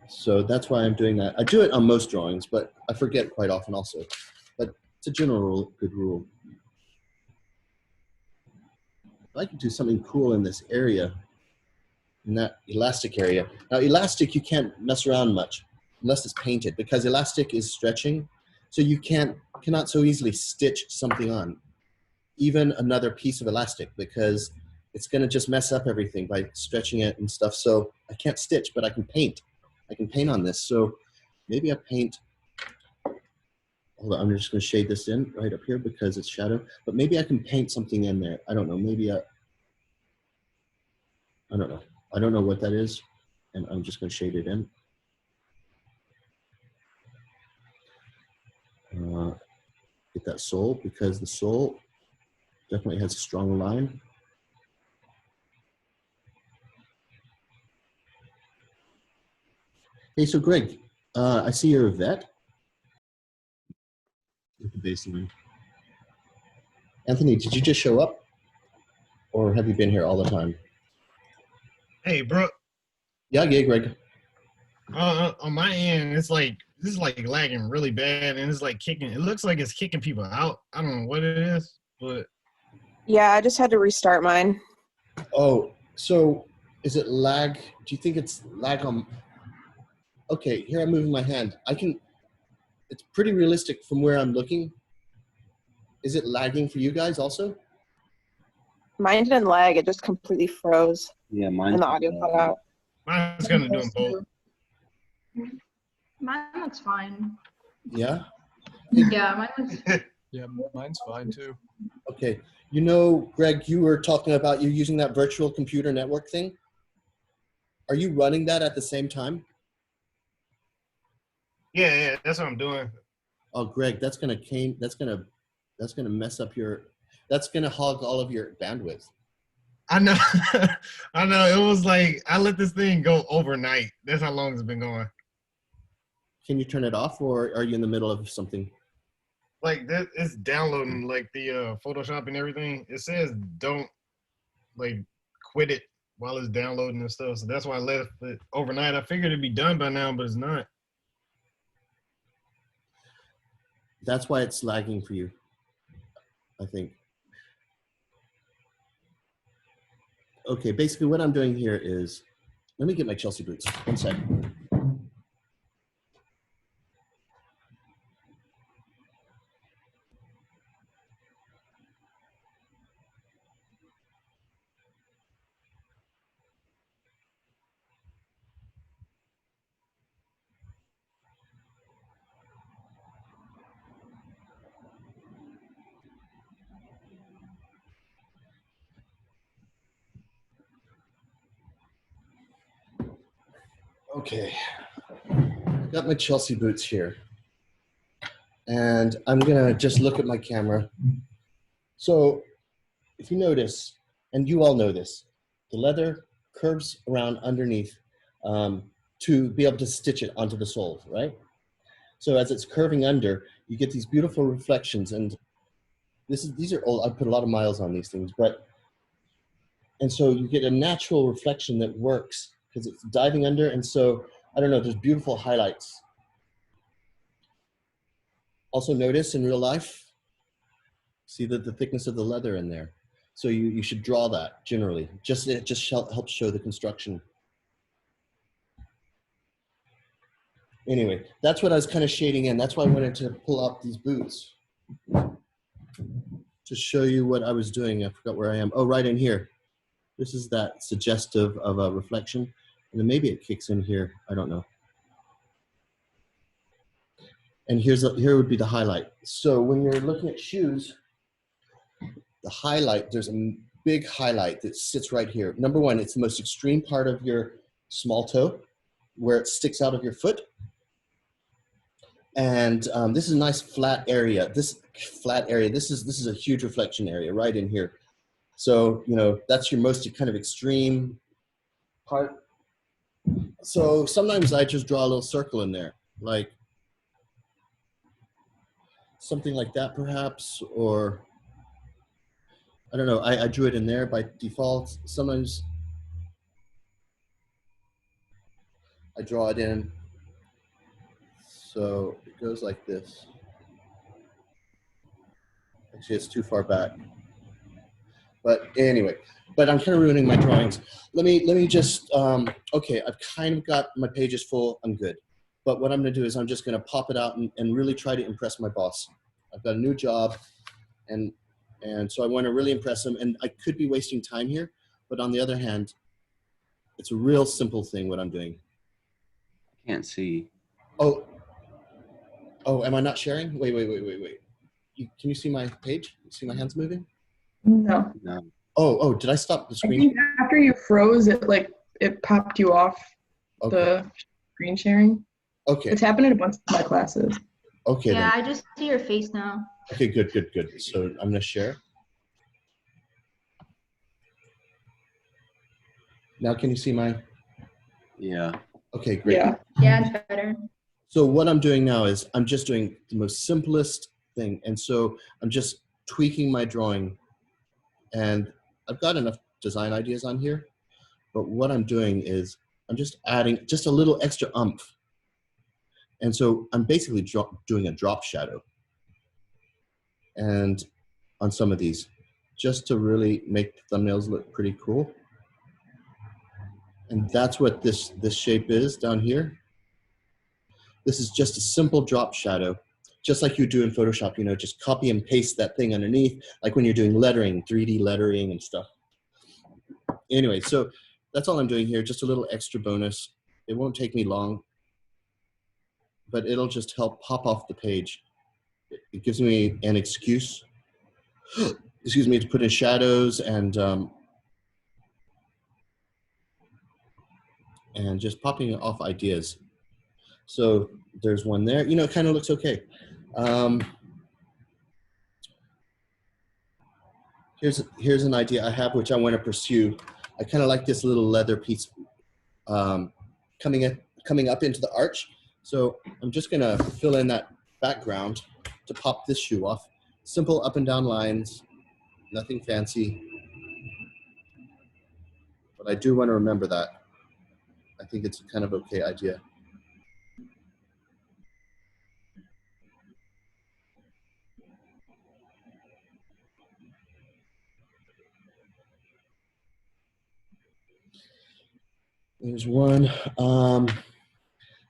So that's why I'm doing that. I do it on most drawings, but I forget quite often also. But it's a general good rule. If I could do something cool in this area, in that elastic area. Now elastic, you can't mess around much unless it's painted, because elastic is stretching. So you cannot so easily stitch something on, even another piece of elastic, because it's gonna just mess up everything by stretching it and stuff. So I can't stitch, but I can paint. I can paint on this. So maybe I paint, hold on, I'm just gonna shade this in right up here because it's shadow, but maybe I can paint something in there. I don't know, maybe I don't know. I don't know what that is, and I'm just gonna shade it in. Get that sole, because the sole definitely has a strong line. Hey, so Greg, I see you're a vet. With the baseline. Anthony, did you just show up? Or have you been here all the time? Hey, Brook. Yeah, Greg. On my end, it's like this is like lagging really bad, and it's like kicking. It looks like it's kicking people out. I don't know what it is, but Yeah, I just had to restart mine. Oh, so is it lag? Do you think it's lag on? Okay, here I'm moving my hand. It's pretty realistic from where I'm looking. Is it lagging for you guys also? Mine didn't lag, it just completely froze. Yeah, mine. And the audio cut out. mine's gonna do them both. Mine looks fine. Yeah? Yeah, mine looks. Yeah, mine's fine too. Okay. Greg, you were talking about you using that virtual computer network thing. Are you running that at the same time? Yeah, that's what I'm doing. Oh, Greg, that's gonna mess up that's gonna hog all of your bandwidth. I know. I know. It was like I let this thing go overnight. That's how long it's been going. Can you turn it off, or are you in the middle of something? Like that, it's downloading like the Photoshop and everything. It says don't like quit it while it's downloading and stuff. So that's why I left it overnight. I figured it'd be done by now, but it's not. That's why it's lagging for you, I think. Okay, basically what I'm doing here is, let me get my Chelsea boots. One second. Okay, I got my Chelsea boots here. And I'm gonna just look at my camera. So if you notice, and you all know this, the leather curves around underneath to be able to stitch it onto the sole, right? So as it's curving under, you get these beautiful reflections. And these are old, I put a lot of miles on these things, and so you get a natural reflection that works because it's diving under. And so, I don't know, there's beautiful highlights. Also notice in real life, see the thickness of the leather in there. So you should draw that generally. It just helps show the construction. Anyway, that's what I was kind of shading in. That's why I wanted to pull out these boots to show you what I was doing. I forgot where I am. Oh, right in here. This is that suggestive of a reflection. And then maybe it kicks in here. I don't know. And here would be the highlight. So when you're looking at shoes, the highlight, there's a big highlight that sits right here. Number one, it's the most extreme part of your small toe where it sticks out of your foot. And this is a nice flat area. This is a huge reflection area right in here. So, you know, that's your most kind of extreme part. So sometimes I just draw a little circle in there, like something like that perhaps, or I don't know, I drew it in there by default. Sometimes I draw it in. So it goes like this. Actually, it's too far back. But anyway, but I'm kind of ruining my drawings. Let me just, okay, I've kind of got my pages full, I'm good. But what I'm gonna do is I'm just gonna pop it out and really try to impress my boss. I've got a new job and so I wanna really impress him, and I could be wasting time here, but on the other hand, it's a real simple thing what I'm doing. Can't see. Oh, am I not sharing? Wait. Can you see my page? You see my hands moving? No. No. Oh, did I stop the I screen? think after you froze, it popped you off Okay. the screen sharing. Okay. It's happened in a bunch of my classes. Okay. Yeah, then. I just see your face now. Okay, good. So I'm gonna share. Now can you see my? Yeah. Okay, great. Yeah. Yeah, it's better. So what I'm doing now is I'm just doing the most simplest thing. And so I'm just tweaking my drawing, and I've got enough design ideas on here, but what I'm doing is I'm just adding just a little extra oomph. And so I'm basically doing a drop shadow and on some of these, just to really make the thumbnails look pretty cool. And that's what this shape is down here. This is just a simple drop shadow, just like you do in Photoshop, you know, just copy and paste that thing underneath, like when you're doing lettering, 3D lettering and stuff. Anyway, so that's all I'm doing here, just a little extra bonus. It won't take me long, but it'll just help pop off the page. It gives me an excuse, excuse me, to put in shadows and just popping off ideas. So there's one there. You know, it kind of looks okay. Here's an idea I have, which I want to pursue. I kind of like this little leather piece coming up into the arch. So I'm just gonna fill in that background to pop this shoe off. Simple up and down lines, nothing fancy. But I do want to remember that. I think it's a kind of okay idea. There's one.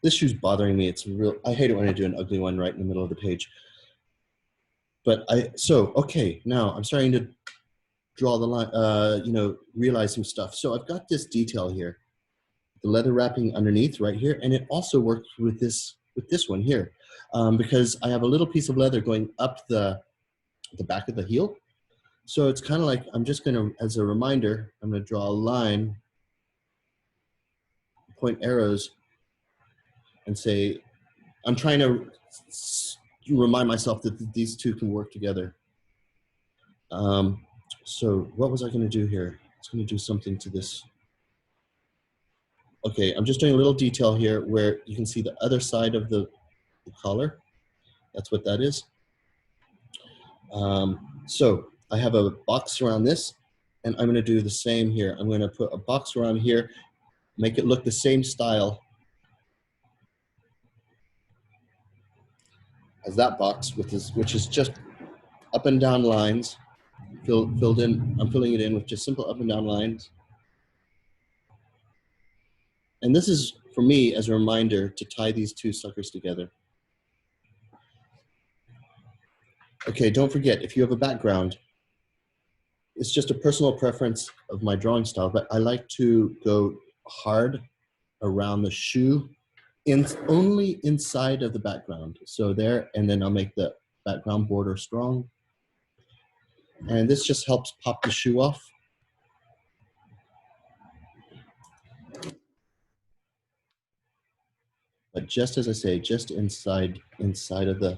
This shoe's bothering me. It's real. I hate it when I do an ugly one right in the middle of the page. But okay, now I'm starting to draw the line, you know, realize some stuff. So I've got this detail here, the leather wrapping underneath right here, and it also works with this one here, because I have a little piece of leather going up the back of the heel. So it's kind of like, I'm just gonna, as a reminder, I'm gonna draw a line, point arrows and say, I'm trying to remind myself that these two can work together. So what was I going to do here? I was going to do something to this. Okay, I'm just doing a little detail here where you can see the other side of the collar. That's what that is. So I have a box around this, and I'm going to do the same here. I'm going to put a box around here, make it look the same style as that box, with this, which is just up and down lines, filled in. I'm filling it in with just simple up and down lines. And this is, for me, as a reminder to tie these two suckers together. Okay, don't forget, if you have a background, it's just a personal preference of my drawing style, but I like to go hard around the shoe, only inside of the background. So there, and then I'll make the background border strong. And this just helps pop the shoe off. But just as I say, just inside of the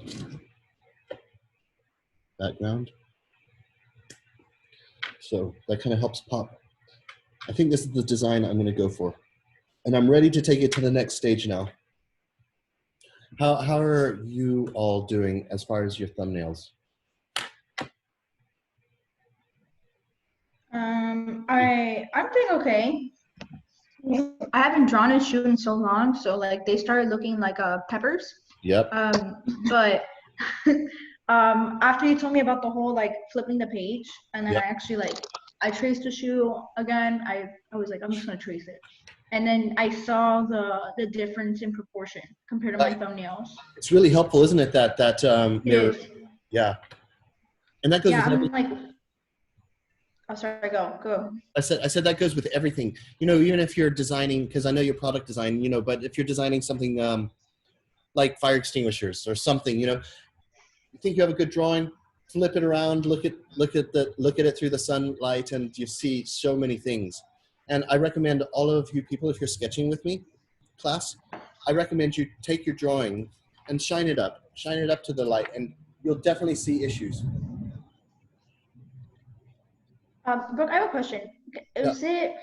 background. So that kind of helps pop. I think this is the design I'm going to go for. And I'm ready to take it to the next stage now. How are you all doing as far as your thumbnails? I'm doing okay. I haven't drawn a shoe in so long, so like they started looking like peppers. Yep. But after you told me about the whole like flipping the page, and then Yep. I actually I traced the shoe again. I was like, I'm just gonna trace it, and then I saw the difference in proportion compared to my thumbnails. It's really helpful, isn't it? That mirror. It is. Yeah. And that goes Yeah, with I'm like, oh, sorry, go. I said that goes with everything. You know, even if you're designing, because I know your product design, you know, but if you're designing something like fire extinguishers or something, you know, you think you have a good drawing, flip it around, look at it through the sunlight, and you see so many things. And I recommend all of you people, if you're sketching with me, class, I recommend you take your drawing and shine it up to the light, and you'll definitely see issues. Brooke, I have a question. Is it,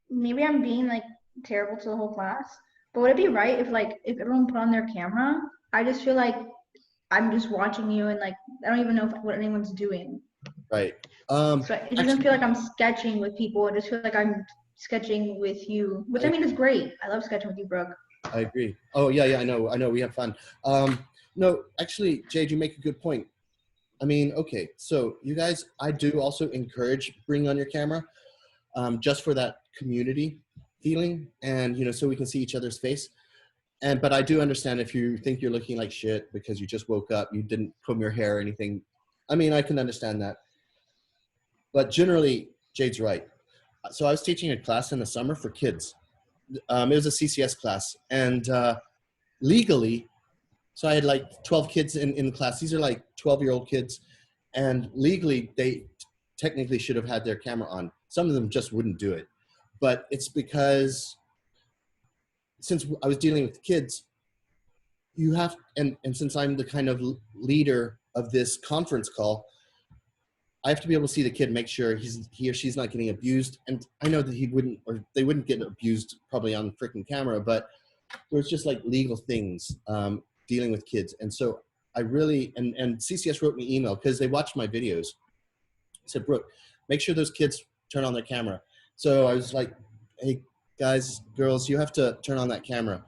maybe I'm being like terrible to the whole class, but would it be right if everyone put on their camera? I just feel like I'm just watching you, and like I don't even know what anyone's doing. Right. So it doesn't feel like I'm sketching with people. I just feel like I'm sketching with you, which I mean is great. I love sketching with you, Brooke. I agree. Oh yeah, I know. We have fun. No, actually, Jade, you make a good point. I mean, okay, so you guys, I do also encourage bringing on your camera, just for that community feeling, and you know, so we can see each other's face. But I do understand if you think you're looking like shit because you just woke up, you didn't comb your hair or anything. I mean, I can understand that. But generally, Jade's right. So I was teaching a class in the summer for kids. It was a CCS class, and legally, so I had like 12 kids in class. These are like 12-year-old kids, and legally, they technically should have had their camera on. Some of them just wouldn't do it. But it's because since I was dealing with kids, you have, and since I'm the kind of leader of this conference call, I have to be able to see the kid, make sure he or she's not getting abused. And I know that he wouldn't, or they wouldn't get abused probably on freaking camera, but there's just like legal things dealing with kids. And so I really, and CCS wrote me an email because they watched my videos. I said, Brooke, make sure those kids turn on their camera. So I was like, hey, guys, girls, you have to turn on that camera.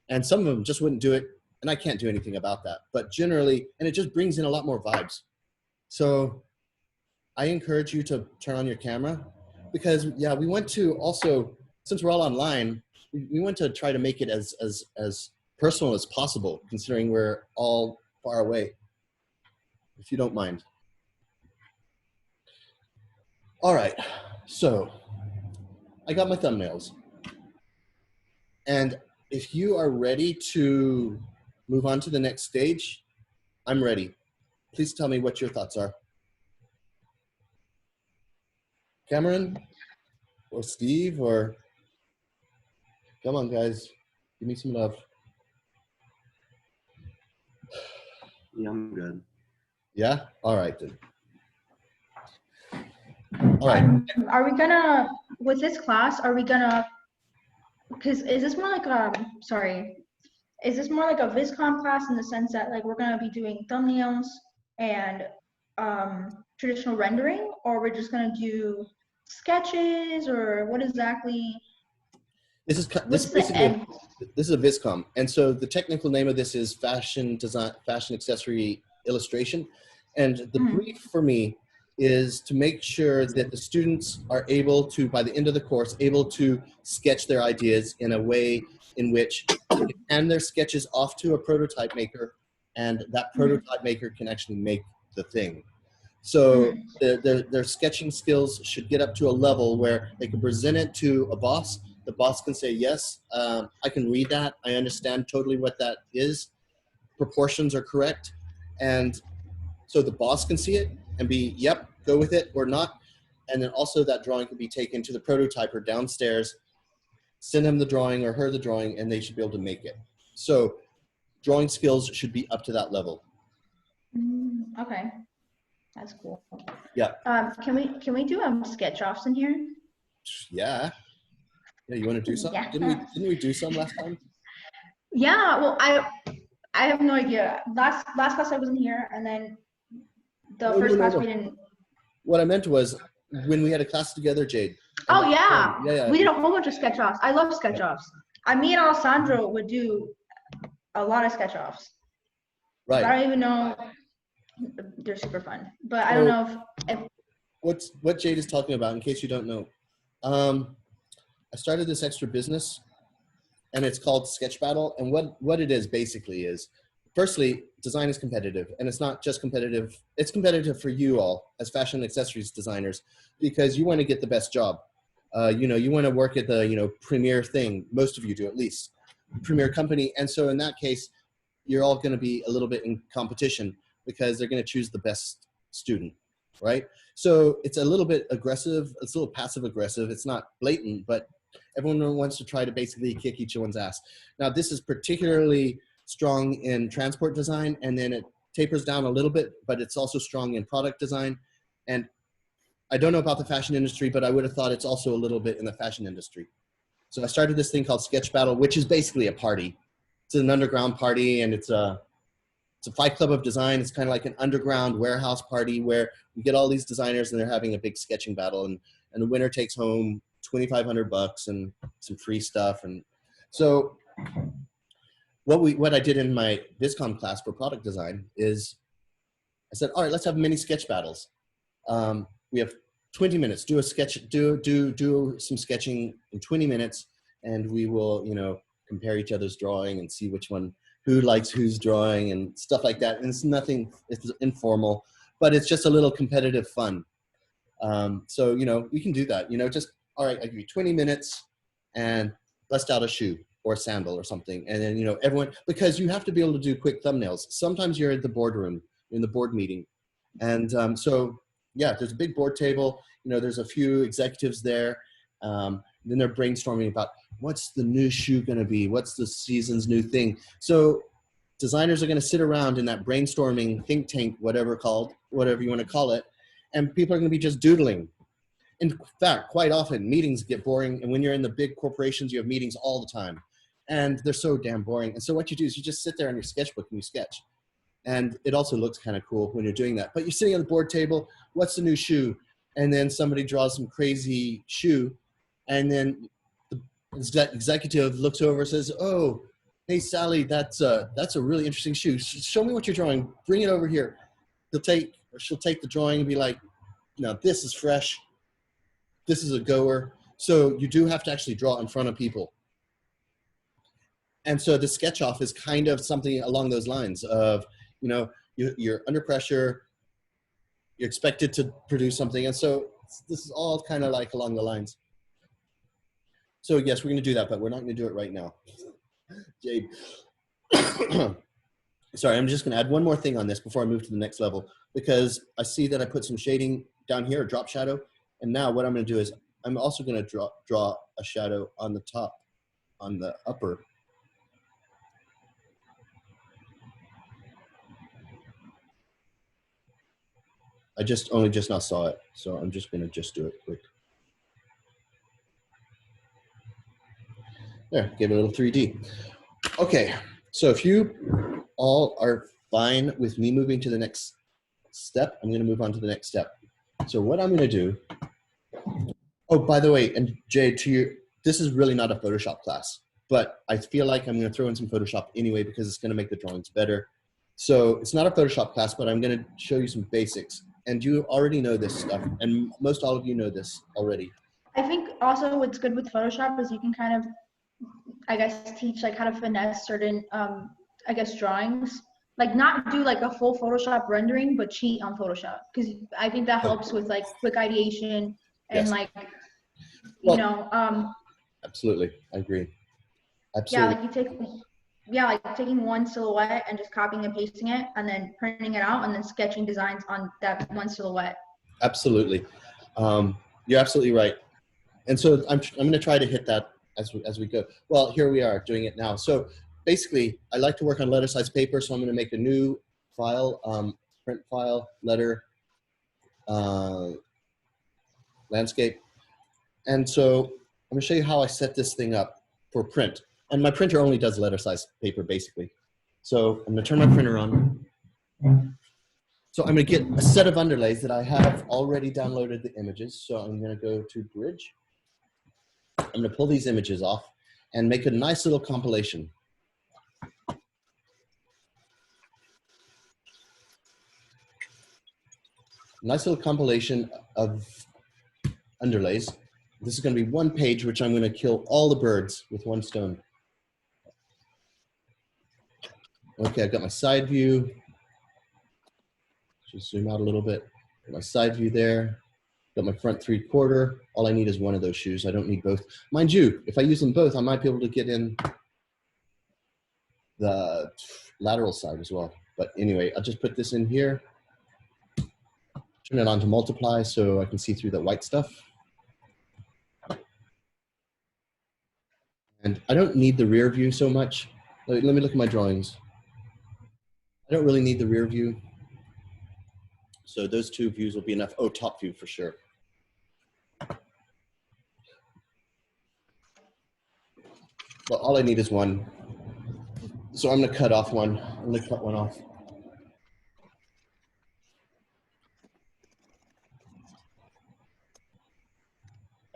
And some of them just wouldn't do it. And I can't do anything about that. But generally, and it just brings in a lot more vibes. So I encourage you to turn on your camera because, yeah, we went to also, since we're all online, we went to try to make it as personal as possible, considering we're all far away, if you don't mind. All right, so I got my thumbnails. And if you are ready to move on to the next stage, I'm ready. Please tell me what your thoughts are. Cameron or Steve, or come on guys, give me some love. Yeah, I'm good. Yeah? All right then. All right. Are we gonna, with this class, are we gonna, because is this more like sorry, is this more like a viscom class in the sense that like we're gonna be doing thumbnails and traditional rendering, or we're just gonna do sketches, or what exactly? This is What's the basically end? this is a viscom, and so the technical name of this is fashion design, fashion accessory illustration, and the brief for me is to make sure that the students are able to, by the end of the course, able to sketch their ideas in a way in which they can hand their sketches off to a prototype maker, and that prototype maker can actually make the thing. So their sketching skills should get up to a level where they can present it to a boss. The boss can say, yes, I can read that. I understand totally what that is. Proportions are correct. And so the boss can see it and be, yep, go with it or not. And then also that drawing can be taken to the prototyper downstairs, send him the drawing or her the drawing, and they should be able to make it. So drawing skills should be up to that level. Okay, that's cool. Yeah. Can we do sketch offs in here? Yeah. Yeah, you want to do some? Yeah. Didn't we do some last time? Yeah, well, I have no idea. Last class I wasn't here, and then the No, first no, no, class no. we didn't. What I meant was when we had a class together, Jade. Oh yeah. Yeah. We did a whole bunch of sketch offs. I love sketch offs. Me and Alessandro would do a lot of sketch offs. Right. I don't even know. They're super fun, but I don't know if what Jade is talking about, in case you don't know. I started this extra business, and it's called Sketch Battle. And what it is basically is, firstly, design is competitive, and it's not just competitive. It's competitive for you all as fashion accessories designers because you want to get the best job. You want to work at the premier thing. Most of you do, at least premier company. And so in that case, you're all going to be a little bit in competition because they're going to choose the best student, right? So it's a little bit aggressive. It's a little passive aggressive. It's not blatant, but everyone wants to try to basically kick each one's ass. Now, this is particularly strong in transport design, and then it tapers down a little bit, but it's also strong in product design. And I don't know about the fashion industry, but I would have thought it's also a little bit in the fashion industry. So I started this thing called Sketch Battle, which is basically a party. It's an underground party, and it's a Fight Club of Design. It's kind of like an underground warehouse party where we get all these designers and they're having a big sketching battle, and the winner takes home $2,500 and some free stuff. And so what I did in my Viscom class for product design is I said, all right, let's have mini sketch battles. We have 20 minutes. Do a sketch. Do some sketching in 20 minutes, and we will compare each other's drawing and see who likes whose drawing and stuff like that. And it's nothing. It's informal, but it's just a little competitive fun. So we can do that. Just all right. I give you 20 minutes and bust out a shoe or a sandal or something, and then everyone, because you have to be able to do quick thumbnails. Sometimes you're at the boardroom, in the board meeting, and so yeah, there's a big board table. There's a few executives there. Then they're brainstorming about what's the new shoe going to be, what's the season's new thing. So designers are going to sit around in that brainstorming think tank, whatever you want to call it, and people are going to be just doodling. In fact, quite often meetings get boring, and when you're in the big corporations, you have meetings all the time, and they're so damn boring. And so what you do is you just sit there on your sketchbook and you sketch. And it also looks kind of cool when you're doing that. But you're sitting at the board table, what's the new shoe? And then somebody draws some crazy shoe, and then the executive looks over and says, oh, hey, Sally, that's a really interesting shoe. Show me what you're drawing. Bring it over here. She'll take the drawing and be like, no, this is fresh. This is a goer. So you do have to actually draw in front of people. And so the sketch off is kind of something along those lines of, you're under pressure, you're expected to produce something. And so this is all kind of like along the lines. So yes, we're going to do that, but we're not going to do it right now. Jade. Sorry, I'm just going to add one more thing on this before I move to the next level, because I see that I put some shading down here, a drop shadow. And now what I'm going to do is I'm also going to draw a shadow on the top, on the upper. I just only just now saw it, so I'm just gonna just do it quick. There, give it a little 3D. Okay, so if you all are fine with me moving to the next step, I'm gonna move on to the next step. So what I'm gonna do, oh, by the way, and Jay, to you, this is really not a Photoshop class, but I feel like I'm gonna throw in some Photoshop anyway because it's gonna make the drawings better. So it's not a Photoshop class, but I'm gonna show you some basics. And you already know this stuff, and most all of you know this already. I think also what's good with Photoshop is you can kind of, I guess, teach like how to finesse certain, I guess, drawings. Like not do like a full Photoshop rendering, but cheat on Photoshop. Because I think that helps with like quick ideation and Yes. like, Well, you know, absolutely, I agree. yeah, Absolutely. like you take, yeah, like taking one silhouette and just copying and pasting it and then printing it out and then sketching designs on that one silhouette. Absolutely. You're absolutely right. And so I'm going to try to hit that as we go. Well, here we are doing it now. So basically, I like to work on letter size paper, so I'm going to make a new file, print file, letter, landscape. And so I'm going to show you how I set this thing up for print. And my printer only does letter size paper, basically. So I'm going to turn my printer on. So I'm going to get a set of underlays that I have already downloaded the images. So I'm going to go to Bridge. I'm going to pull these images off and make a nice little compilation. Nice little compilation of underlays. This is going to be one page, which I'm going to kill all the birds with one stone. Okay, I've got my side view. Just zoom out a little bit. Got my side view there. Got my front 3/4. All I need is one of those shoes. I don't need both. Mind you, if I use them both, I might be able to get in the lateral side as well. But anyway, I'll just put this in here. Turn it on to multiply so I can see through the white stuff. And I don't need the rear view so much. Let me look at my drawings. I don't really need the rear view. So those two views will be enough. Oh, top view for sure. Well, all I need is one. So I'm going to cut off one. I'm going to cut one off.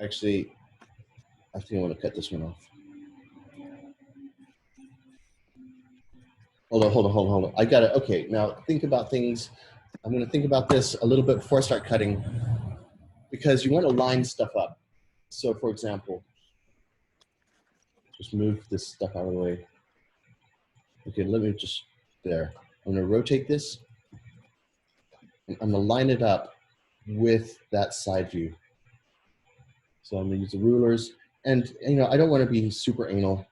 Actually, I think I want to cut this one off. Hold on. I got it. Okay, now think about things. I'm going to think about this a little bit before I start cutting because you want to line stuff up. So for example, just move this stuff out of the way. Okay, let me just, there. I'm going to rotate this. And I'm going to line it up with that side view. So I'm going to use the rulers. And, you know, I don't want to be super anal,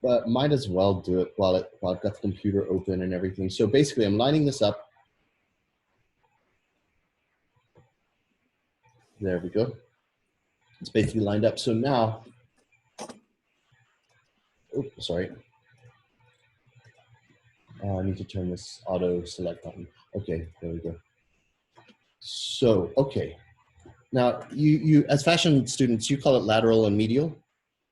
but might as well do it while I've got the computer open and everything. So basically, I'm lining this up. There we go. It's basically lined up. So now, oh, sorry. I need to turn this auto select button. Okay, there we go. So, okay. Now, you as fashion students, you call it lateral and medial,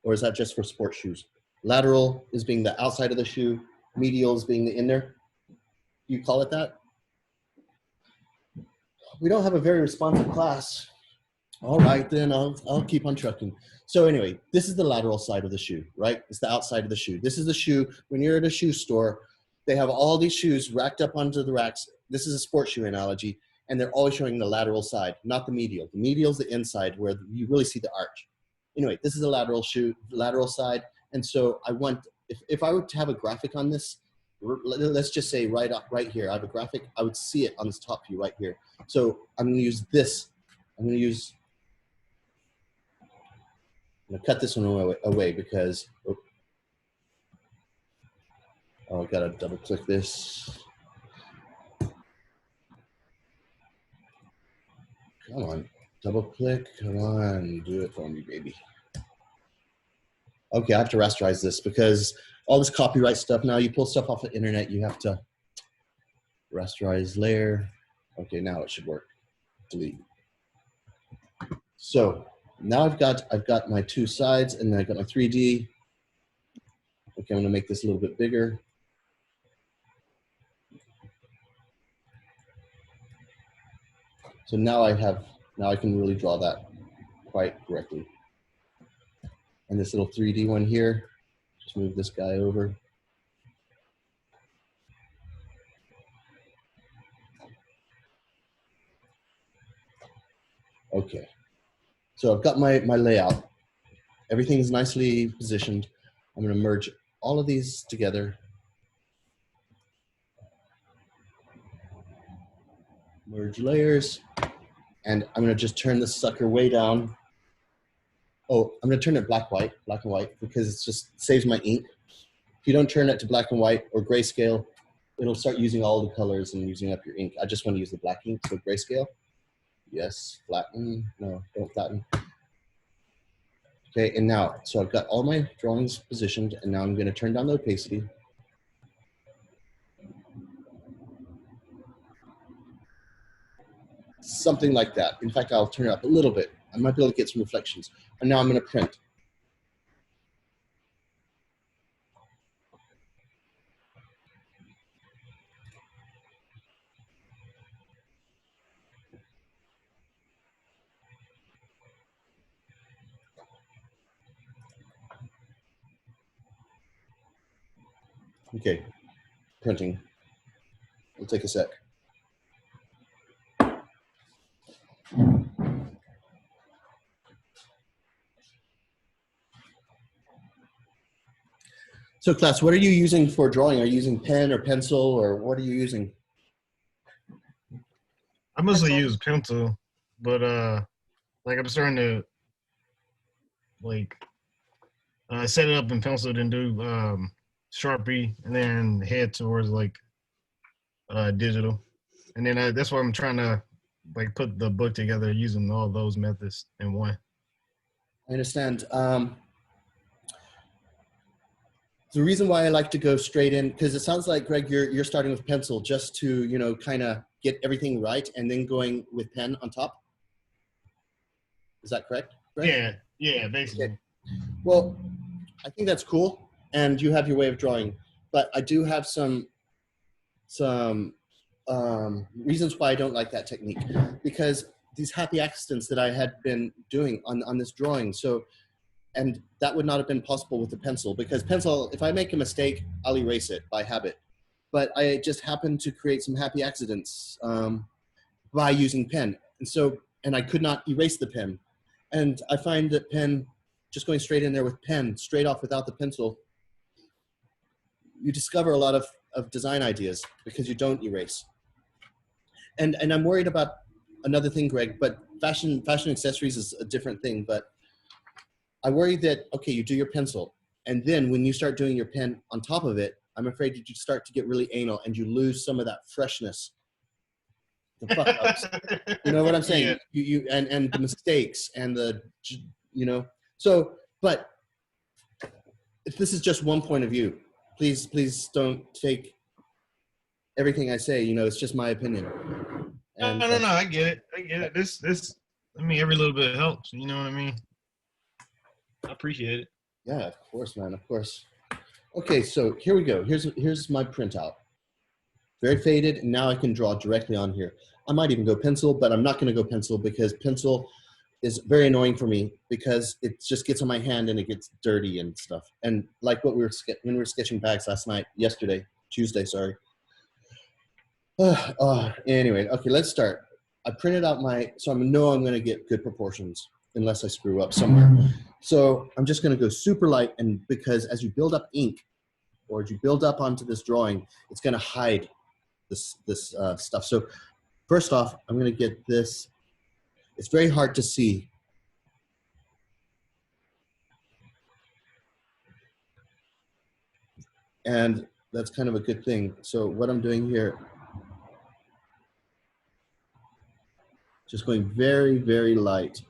or is that just for sports shoes? Lateral is being the outside of the shoe, medial is being the inner. You call it that? We don't have a very responsive class. All right, then I'll keep on trucking. So anyway, this is the lateral side of the shoe, right? It's the outside of the shoe. This is the shoe. When you're at a shoe store, they have all these shoes racked up onto the racks. This is a sports shoe analogy, and they're always showing the lateral side, not the medial. The medial is the inside where you really see the arch. Anyway, this is the lateral shoe, lateral side. And so I want, if I were to have a graphic on this, let's just say right here, I have a graphic, I would see it on this top view right here. So I'm gonna use this. I'm gonna cut this one away because, oh, I gotta double click this. Come on, double click, come on, do it for me, baby. Okay, I have to rasterize this because all this copyright stuff, now you pull stuff off the internet, you have to rasterize layer. Okay, now it should work. Delete. So now I've got my two sides, and then I've got my 3D. Okay, I'm gonna make this a little bit bigger. So now I can really draw that quite correctly. And this little 3D one here, just move this guy over. Okay, so I've got my layout. Everything is nicely positioned. I'm gonna merge all of these together. Merge layers. And I'm gonna just turn this sucker way down. Oh, I'm gonna turn it black and white, because it just saves my ink. If you don't turn it to black and white or grayscale, it'll start using all the colors and using up your ink. I just wanna use the black ink, so grayscale. Yes, flatten, no, don't flatten. Okay, and now, so I've got all my drawings positioned, and now I'm gonna turn down the opacity. Something like that. In fact, I'll turn it up a little bit. I might be able to get some reflections. And now I'm gonna print. Okay, printing. It'll take a sec. So class, what are you using for drawing? Are you using pen or pencil, or what are you using? I mostly use pencil, but like I'm starting to like set it up in pencil, then do Sharpie, and then head towards like digital, and then that's why I'm trying to like put the book together using all those methods in one. I understand. The reason why I like to go straight in, because it sounds like, Greg, you're starting with pencil just to, you know, kind of get everything right, and then going with pen on top. Is that correct? Greg? Yeah, basically. Okay. Well, I think that's cool, and you have your way of drawing, but I do have some reasons why I don't like that technique, because these happy accidents that I had been doing on this drawing. So, and that would not have been possible with the pencil, because pencil, if I make a mistake, I'll erase it by habit. But I just happened to create some happy accidents by using pen. And so, and I could not erase the pen. And I find that pen, just going straight in there with pen, straight off without the pencil, you discover a lot of design ideas because you don't erase. And I'm worried about another thing, Greg, but fashion accessories is a different thing. But I worry that, okay, you do your pencil, and then when you start doing your pen on top of it, I'm afraid you start to get really anal and you lose some of that freshness. The fuck ups. You know what I'm saying? Yeah. And the mistakes and the, you know. So, but if this is just one point of view, please don't take everything I say. You know, it's just my opinion. And, no, I get it. This, I mean, every little bit helps. You know what I mean? I appreciate it. Yeah, of course, man, of course. Okay, so here we go. Here's my printout. Very faded, and now I can draw directly on here. I might even go pencil, but I'm not going to go pencil because pencil is very annoying for me because it just gets on my hand and it gets dirty and stuff. And like what when we were sketching bags Tuesday, sorry. Anyway, okay, let's start. I printed out so I know I'm going to get good proportions unless I screw up somewhere. So I'm just going to go super light, and because as you build up ink, or as you build up onto this drawing, it's going to hide this stuff. So first off, I'm going to get this. It's very hard to see. And that's kind of a good thing. So what I'm doing here, just going very, very light.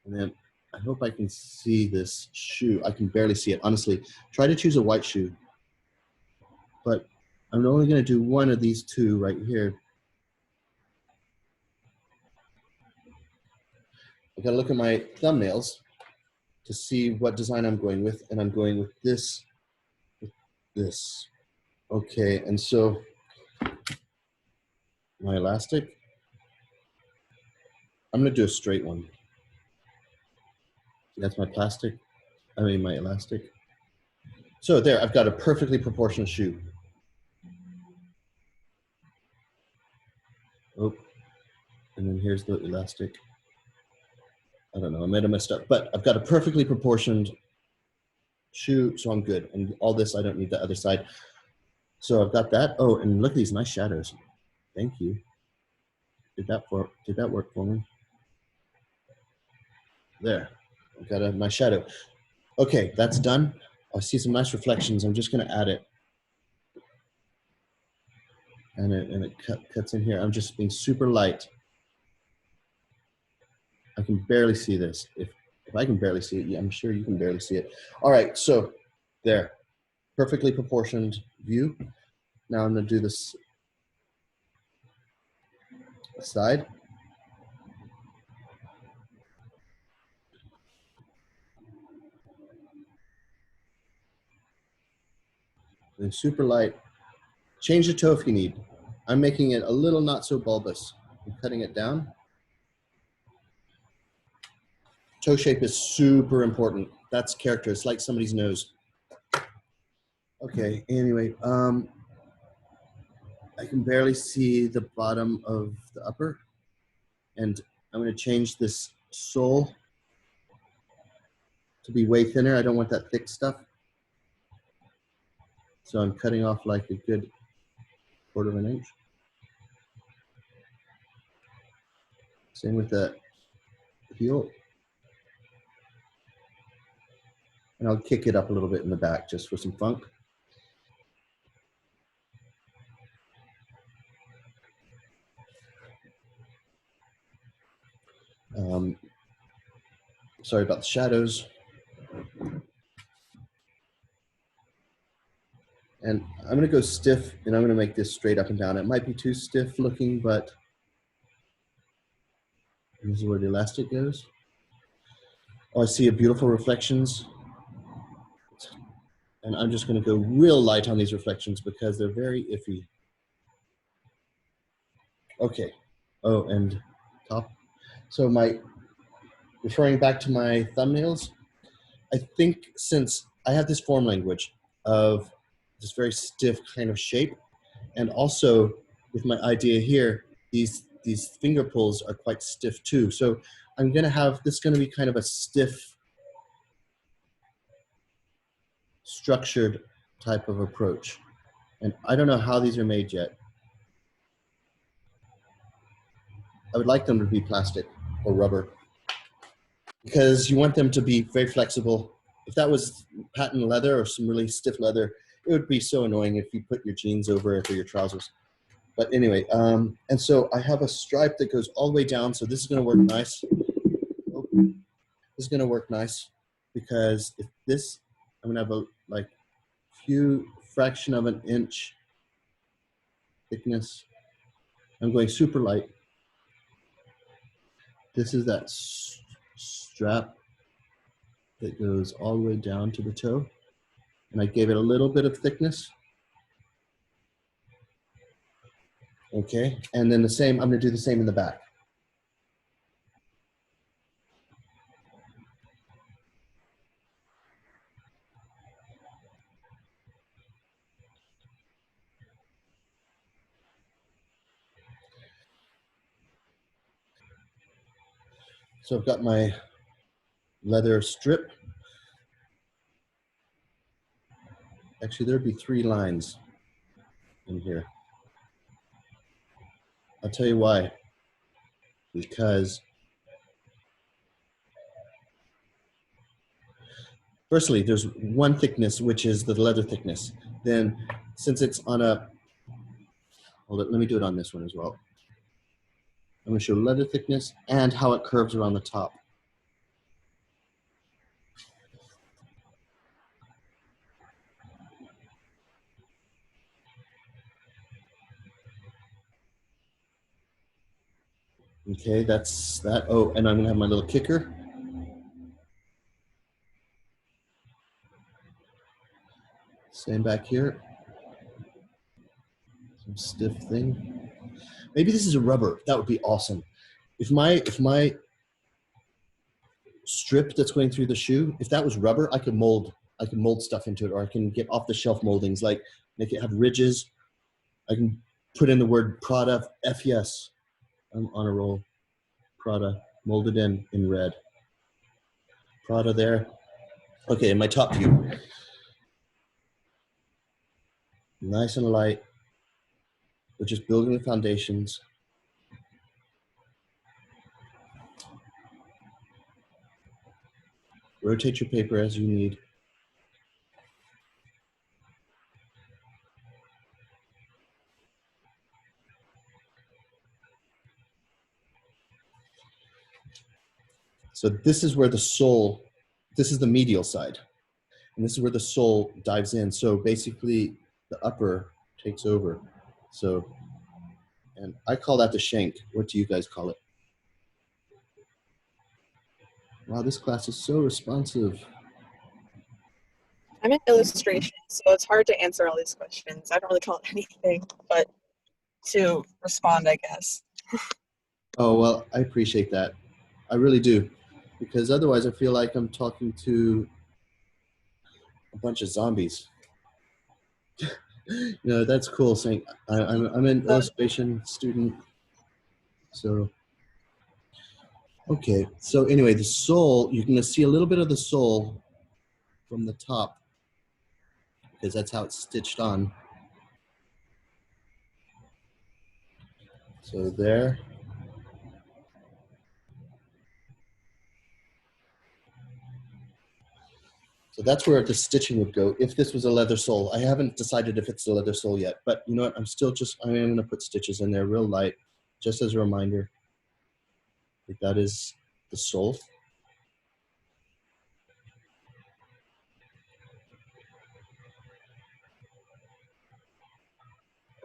And then I hope I can see this shoe. I can barely see it, honestly. Try to choose a white shoe. But I'm only going to do one of these two right here. I got to look at my thumbnails to see what design I'm going with, and I'm going with this, this. Okay, and so my elastic, I'm going to do a straight one. That's my plastic, my elastic. So there, I've got a perfectly proportioned shoe. Oh, and then here's the elastic. I don't know, I might have messed up, but I've got a perfectly proportioned shoe, so I'm good. And all this, I don't need the other side. So I've got that. Oh, and look at these nice shadows. Thank you. Did that work for me? There, I've got a nice shadow. Okay, that's done. I see some nice reflections. I'm just gonna add it. And it cuts in here. I'm just being super light. I can barely see this. If I can barely see it, yeah, I'm sure you can barely see it. All right, so there, perfectly proportioned view. Now I'm gonna do this side. And super light. Change the toe if you need. I'm making it a little not so bulbous. I'm cutting it down. Toe shape is super important. That's character. It's like somebody's nose. Okay, anyway, I can barely see the bottom of the upper, and I'm gonna change this sole to be way thinner. I don't want that thick stuff. So I'm cutting off like a good 1/4 inch. Same with the heel. And I'll kick it up a little bit in the back just for some funk. Sorry about the shadows. And I'm gonna go stiff, and I'm gonna make this straight up and down. It might be too stiff looking, but this is where the elastic goes. Oh, I see a beautiful reflections. And I'm just gonna go real light on these reflections because they're very iffy. Okay, oh, and top. So referring back to my thumbnails, I think since I have this form language of this very stiff kind of shape, and also with my idea here, these finger pulls are quite stiff too. So I'm gonna have, this is gonna be kind of a stiff, structured type of approach. And I don't know how these are made yet. I would like them to be plastic or rubber because you want them to be very flexible. If that was patent leather or some really stiff leather, it would be so annoying if you put your jeans over it or your trousers. But anyway, and so I have a stripe that goes all the way down. So this is gonna work nice. Oh, this is gonna work nice because if this, I'm gonna have a like few fraction of an inch thickness. I'm going super light. This is that strap that goes all the way down to the toe. And I gave it a little bit of thickness. Okay, and then the same, I'm gonna do the same in the back. So I've got my leather strip. Actually, there'd be 3 lines in here. I'll tell you why. Because firstly, there's one thickness, which is the leather thickness. Then since it's on a, hold it, let me do it on this one as well. I'm gonna show leather thickness and how it curves around the top. Okay, that's that. Oh, and I'm gonna have my little kicker. Same back here. Some stiff thing. Maybe this is a rubber. That would be awesome. If my strip that's going through the shoe, if that was rubber, I could mold stuff into it, or I can get off the shelf moldings, like make it have ridges. I can put in the word Prada FES. I'm on a roll. Prada, molded in red. Prada there. Okay, and my top view. Nice and light. We're just building the foundations. Rotate your paper as you need. So this is where the sole, this is the medial side. And this is where the sole dives in. So basically the upper takes over. So, and I call that the shank. What do you guys call it? Wow, this class is so responsive. I'm in illustration, so it's hard to answer all these questions. I don't really call it anything, but to respond, I guess. Oh, well, I appreciate that. I really do. Because otherwise I feel like I'm talking to a bunch of zombies. You know, that's cool saying I'm an illustration student. So, okay. So anyway, the sole, you're going to see a little bit of the sole from the top because that's how it's stitched on. So there. So that's where the stitching would go if this was a leather sole. I haven't decided if it's a leather sole yet, but you know what? I am going to put stitches in there real light, just as a reminder that is the sole.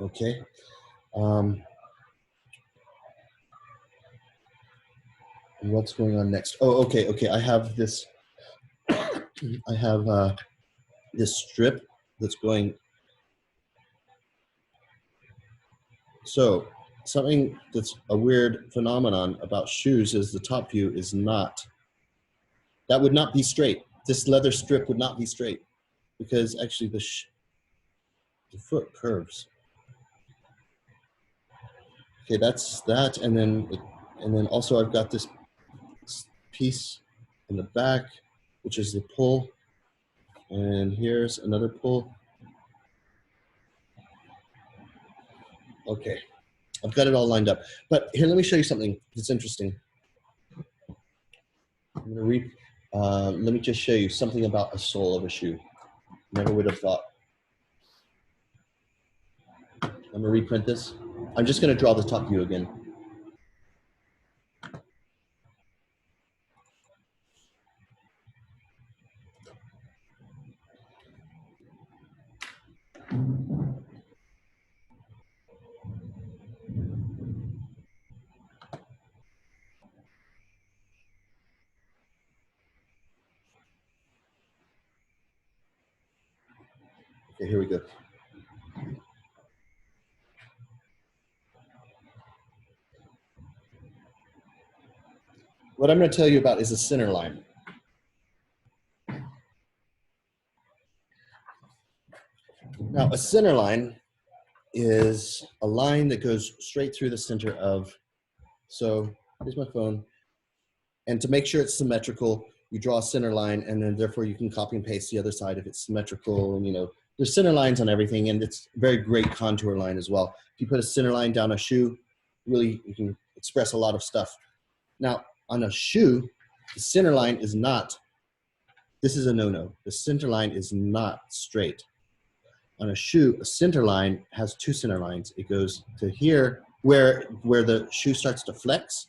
Okay. And what's going on next? Oh, okay, okay. I have this. I have this strip that's going. So something that's a weird phenomenon about shoes is the top view is not. That would not be straight. This leather strip would not be straight because actually the foot curves. Okay, that's that, and then also I've got this piece in the back, which is the pull, and here's another pull. Okay, I've got it all lined up. But here, let me show you something that's interesting. I'm gonna let me just show you something about a sole of a shoe. Never would have thought. I'm gonna reprint this. I'm just gonna draw the top view again. Okay, here we go. What I'm going to tell you about is a center line. Now, a center line is a line that goes straight through the center of, so here's my phone. And to make sure it's symmetrical, you draw a center line, and then therefore you can copy and paste the other side if it's symmetrical. And, you know, there's center lines on everything, and it's a very great contour line as well. If you put a center line down a shoe, really you can express a lot of stuff. Now, on a shoe, the center line is not, this is a no-no. The center line is not straight. On a shoe, a center line has two center lines. It goes to here where the shoe starts to flex,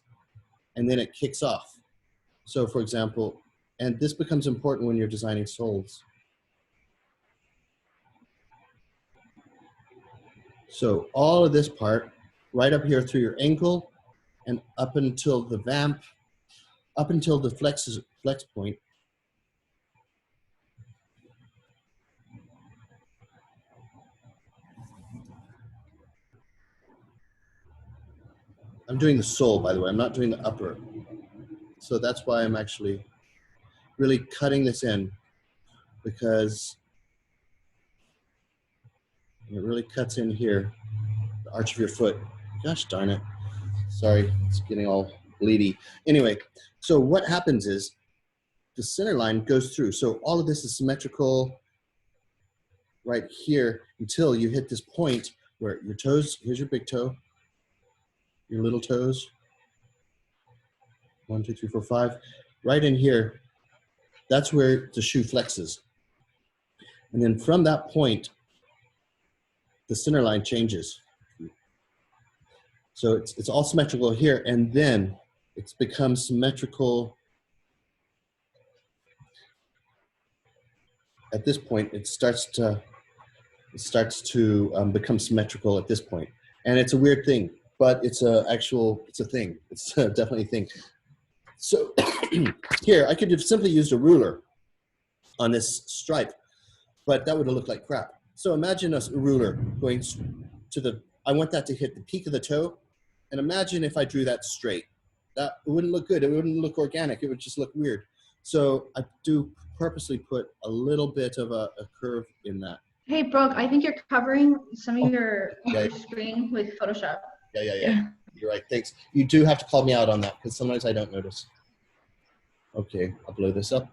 and then it kicks off. So for example, and this becomes important when you're designing soles. So all of this part, right up here through your ankle and up until the vamp, up until the flex point. I'm doing the sole, by the way. I'm not doing the upper. So that's why I'm actually really cutting this in, because it really cuts in here, the arch of your foot. Gosh darn it. Sorry, it's getting all bleedy. Anyway, so what happens is the center line goes through. So all of this is symmetrical right here until you hit this point where your toes, here's your big toe, your little toes, 1, 2, 3, 4, 5, right in here, that's where the shoe flexes. And then from that point, the center line changes. So it's all symmetrical here, and then it's become symmetrical. At this point, it starts to become symmetrical at this point. And it's a weird thing, but it's a thing. It's definitely a thing. So here, I could have simply used a ruler on this stripe, but that would have looked like crap. So imagine a ruler going to the, I want that to hit the peak of the toe. And imagine if I drew that straight. That wouldn't look good. It wouldn't look organic. It would just look weird. So I do purposely put a little bit of a curve in that. Hey, Brooke, I think you're covering some of your screen with Photoshop. Yeah. You're right. Thanks. You do have to call me out on that because sometimes I don't notice. Okay, I'll blow this up.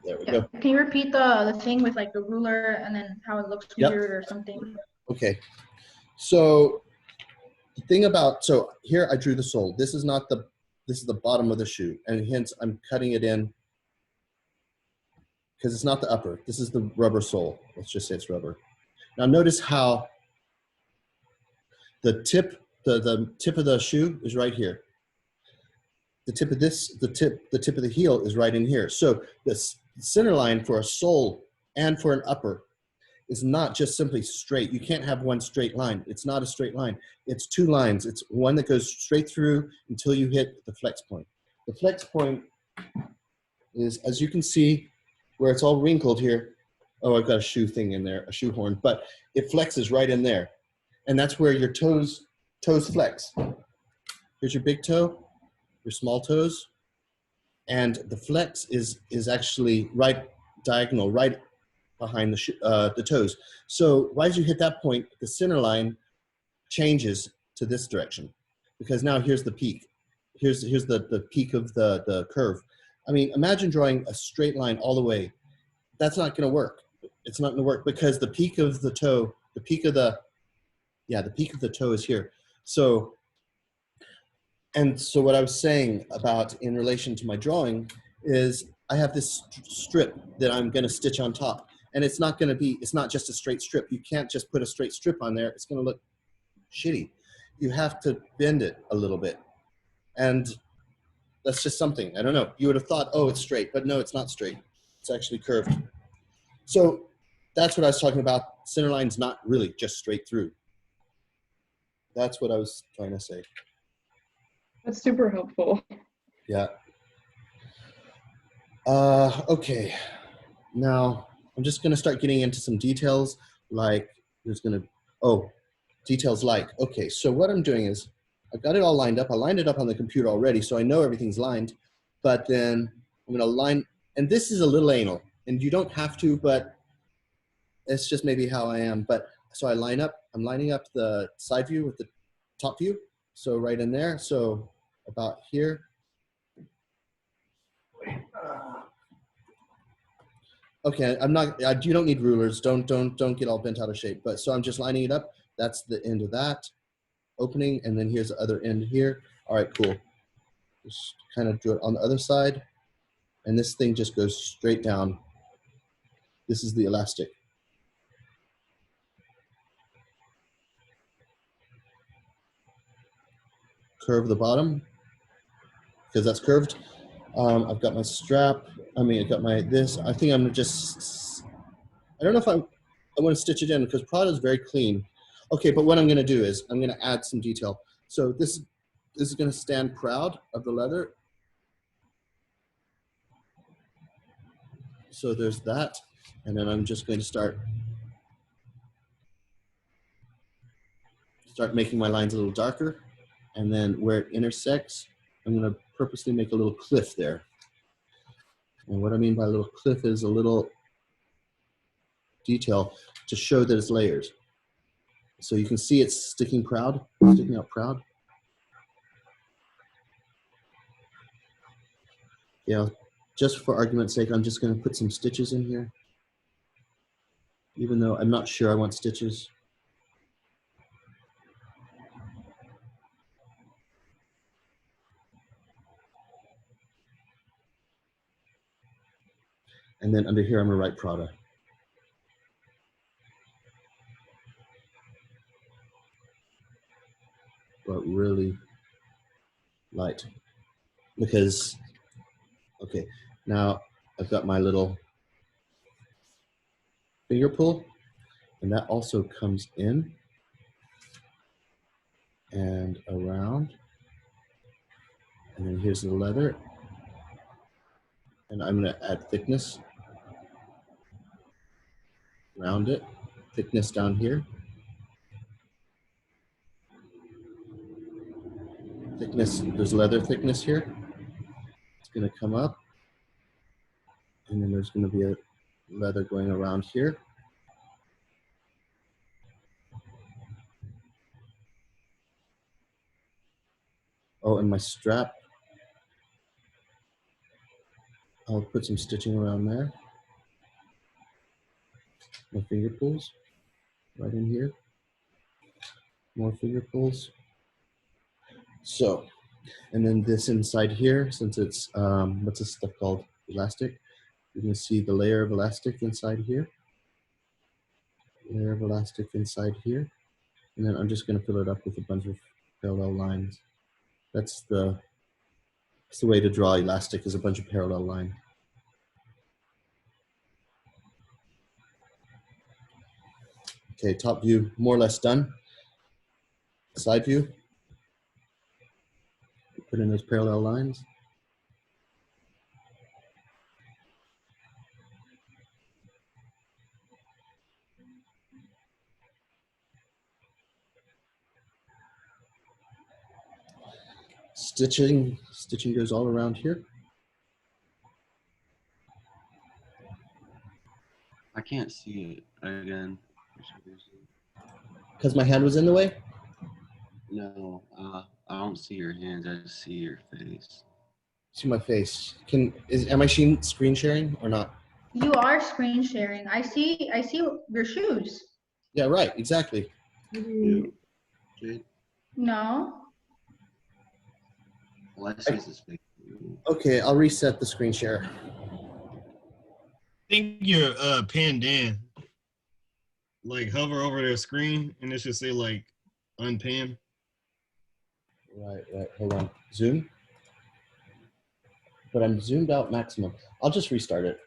There we go. Can you repeat the thing with like the ruler and then how it looks weird or something? Okay. So the thing about, so here I drew the sole. This is not the, this is the bottom of the shoe, and hence I'm cutting it in because it's not the upper. This is the rubber sole. Let's just say it's rubber. Now notice how the tip, the tip of the shoe is right here. The tip of this, the tip of the heel is right in here. So this center line for a sole and for an upper is not just simply straight. You can't have one straight line. It's not a straight line. It's two lines. It's one that goes straight through until you hit the flex point. The flex point is, as you can see, where it's all wrinkled here. Oh, I've got a shoe thing in there, a shoe horn, but it flexes right in there. And that's where your toes flex. Here's your big toe, your small toes, and the flex is actually right diagonal, right behind the toes. So right as you hit that point, the center line changes to this direction, because now here's the peak. Here's the peak of the curve. I mean, imagine drawing a straight line all the way. That's not going to work. It's not going to work because the peak of the toe, the peak of the toe is here. So, and so what I was saying about in relation to my drawing is I have this strip that I'm going to stitch on top, and it's not going to be, it's not just a straight strip. You can't just put a straight strip on there. It's going to look shitty. You have to bend it a little bit. And that's just something, I don't know. You would have thought, oh, it's straight, but no, it's not straight. It's actually curved. So that's what I was talking about. Center line's not really just straight through. That's what I was trying to say. That's super helpful. Yeah. Okay. Now I'm just going to start getting into some details. Like details like, okay, so what I'm doing is I've got it all lined up. I lined it up on the computer already, so I know everything's lined. But then I'm going to line, and this is a little anal, and you don't have to, but it's just maybe how I am. But so I'm lining up the side view with the top view. So right in there, so about here. Okay, you don't need rulers. Don't get all bent out of shape. But so I'm just lining it up. That's the end of that opening, and then here's the other end here. All right, cool. Just kind of do it on the other side, and this thing just goes straight down. This is the elastic. Curve the bottom, because that's curved. I've got my strap. I've got my this. I think I'm just, I don't know if I want to stitch it in because Prada is very clean. Okay, but what I'm going to do is I'm going to add some detail. So this this is going to stand proud of the leather. So there's that. And then I'm just going to start making my lines a little darker. And then where it intersects, I'm going to purposely make a little cliff there. And what I mean by a little cliff is a little detail to show that it's layers. So you can see it's sticking out proud. Yeah, just for argument's sake, I'm just going to put some stitches in here, even though I'm not sure I want stitches. And then under here, I'm going to write Prada. But really light. Because, okay, now I've got my little finger pull, and that also comes in and around. And then here's the leather. And I'm going to add thickness around it, thickness down here. Thickness, there's leather thickness here. It's going to come up. And then there's going to be a leather going around here. Oh, and my strap, I'll put some stitching around there. My finger pulls right in here. More finger pulls. So, and then this inside here, since it's, what's this stuff called? Elastic. You can see the layer of elastic inside here. Layer of elastic inside here. And then I'm just going to fill it up with a bunch of parallel lines. That's the way to draw elastic, is a bunch of parallel lines. Okay, top view, more or less done. Side view. Put in those parallel lines. Stitching goes all around here. I can't see it again. Because my hand was in the way? No, I don't see your hands. I just see your face. See my face. Am I screen sharing or not? You are screen sharing. I see your shoes. Yeah, right, exactly. You, Jade? No. Well, I see his face. Okay, I'll reset the screen share. I think you're pinned in. Like hover over their screen and it should say like unpin. Right, hold on. Zoom. But I'm zoomed out maximum. I'll just restart it.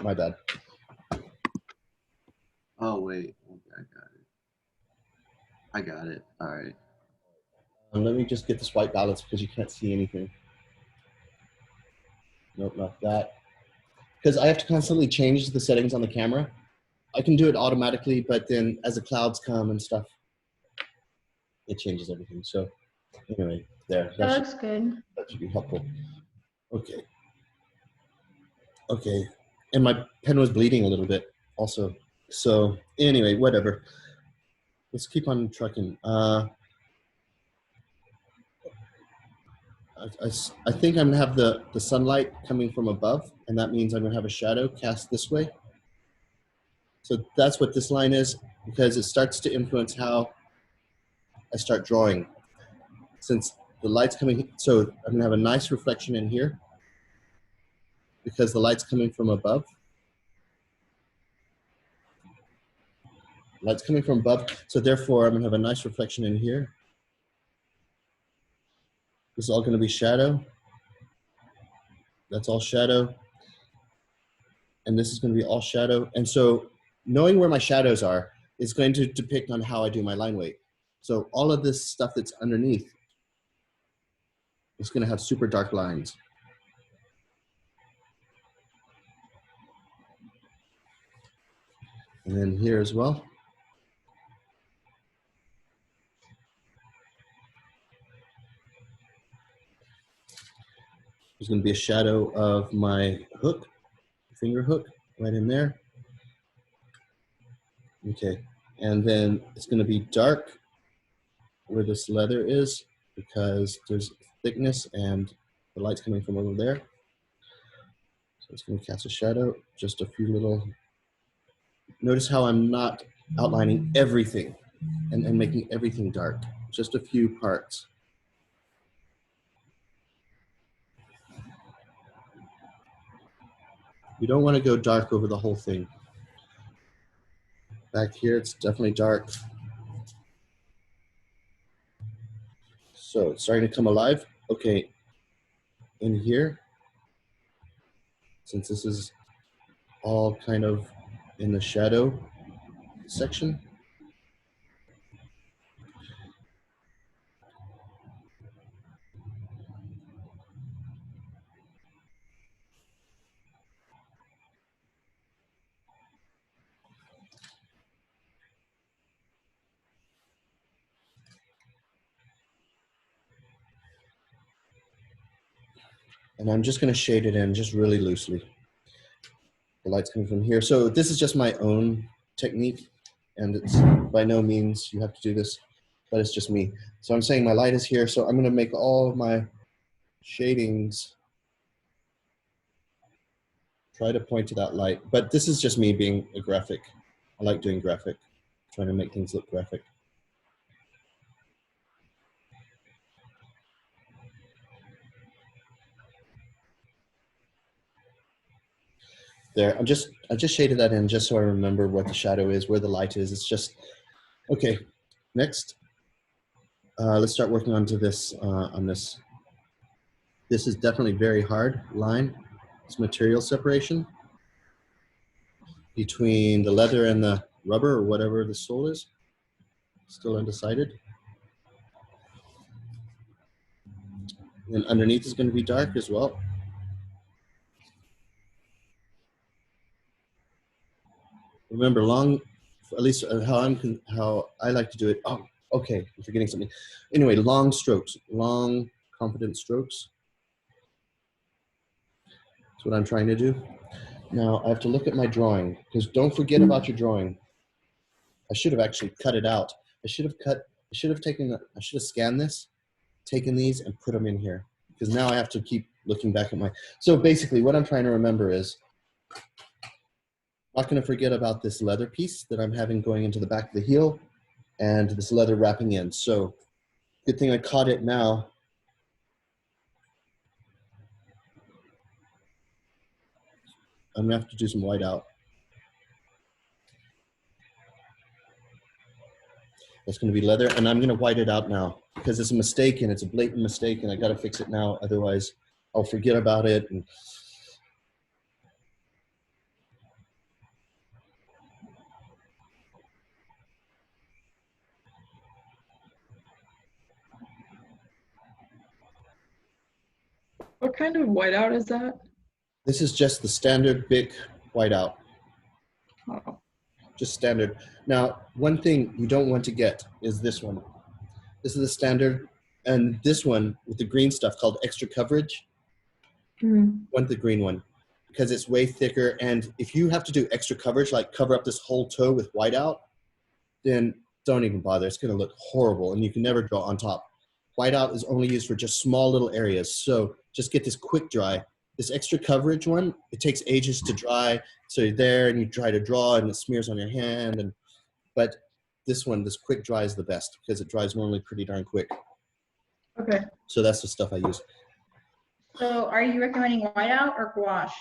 My bad. Oh, wait. Okay, I got it. All right. Let me just get this white balance because you can't see anything. Nope, not that. Because I have to constantly change the settings on the camera. I can do it automatically, but then as the clouds come and stuff, it changes everything. So anyway, there. That looks good. That should be helpful. Okay. Okay. And my pen was bleeding a little bit also. So anyway, whatever. Let's keep on trucking. I think I'm gonna have the sunlight coming from above, and that means I'm gonna have a shadow cast this way. So that's what this line is, because it starts to influence how I start drawing. Since the light's coming, so I'm gonna have a nice reflection in here because the light's coming from above. Light's coming from above, so therefore I'm gonna have a nice reflection in here. This is all gonna be shadow. That's all shadow. And this is gonna be all shadow. And so knowing where my shadows are is going to depict on how I do my line weight. So all of this stuff that's underneath it's going to have super dark lines. And then here as well. There's going to be a shadow of my hook, finger hook, right in there. Okay, and then it's going to be dark where this leather is because there's thickness and the light's coming from over there. So it's going to cast a shadow, just a few little. Notice how I'm not outlining everything and making everything dark, just a few parts. You don't want to go dark over the whole thing. Back here, it's definitely dark. So it's starting to come alive. Okay, in here, since this is all kind of in the shadow section, and I'm just going to shade it in just really loosely. The light's coming from here. So this is just my own technique, and it's by no means you have to do this, but it's just me. So I'm saying my light is here, so I'm going to make all of my shadings try to point to that light. But this is just me being a graphic. I like doing graphic, trying to make things look graphic. There, I just shaded that in just so I remember what the shadow is, where the light is. It's just, okay, next, let's start working onto this, on this. This is definitely very hard line. It's material separation between the leather and the rubber or whatever the sole is. Still undecided. And underneath is going to be dark as well. Remember, long, at least how I like to do it. Oh, okay, I'm forgetting something. Anyway, long strokes, long, confident strokes. That's what I'm trying to do. Now I have to look at my drawing, because don't forget about your drawing. I should have actually cut it out. I should have scanned this, taken these and put them in here, because now I have to keep looking back at my, so basically what I'm trying to remember is, not going to forget about this leather piece that I'm having going into the back of the heel and this leather wrapping in. So good thing I caught it now. I'm going to have to do some white out. That's going to be leather, and I'm going to white it out now because it's a mistake, and it's a blatant mistake, and I got to fix it now. Otherwise, I'll forget about it. And What kind of whiteout is that? this is just the standard Bic whiteout. Oh. Just standard. Now, one thing you don't want to get is this one. This is the standard, and this one with the green stuff called extra coverage. Want the green one because it's way thicker, and if you have to do extra coverage, like cover up this whole toe with whiteout, then don't even bother. It's going to look horrible, and you can never draw on top. Whiteout is only used for just small little areas, so just get this quick dry. This extra coverage one, it takes ages to dry, so you're there and you try to draw and it smears on your hand, but this one, this quick dry is the best because it dries normally pretty darn quick. Okay. So that's the stuff I use. So are you recommending whiteout or gouache?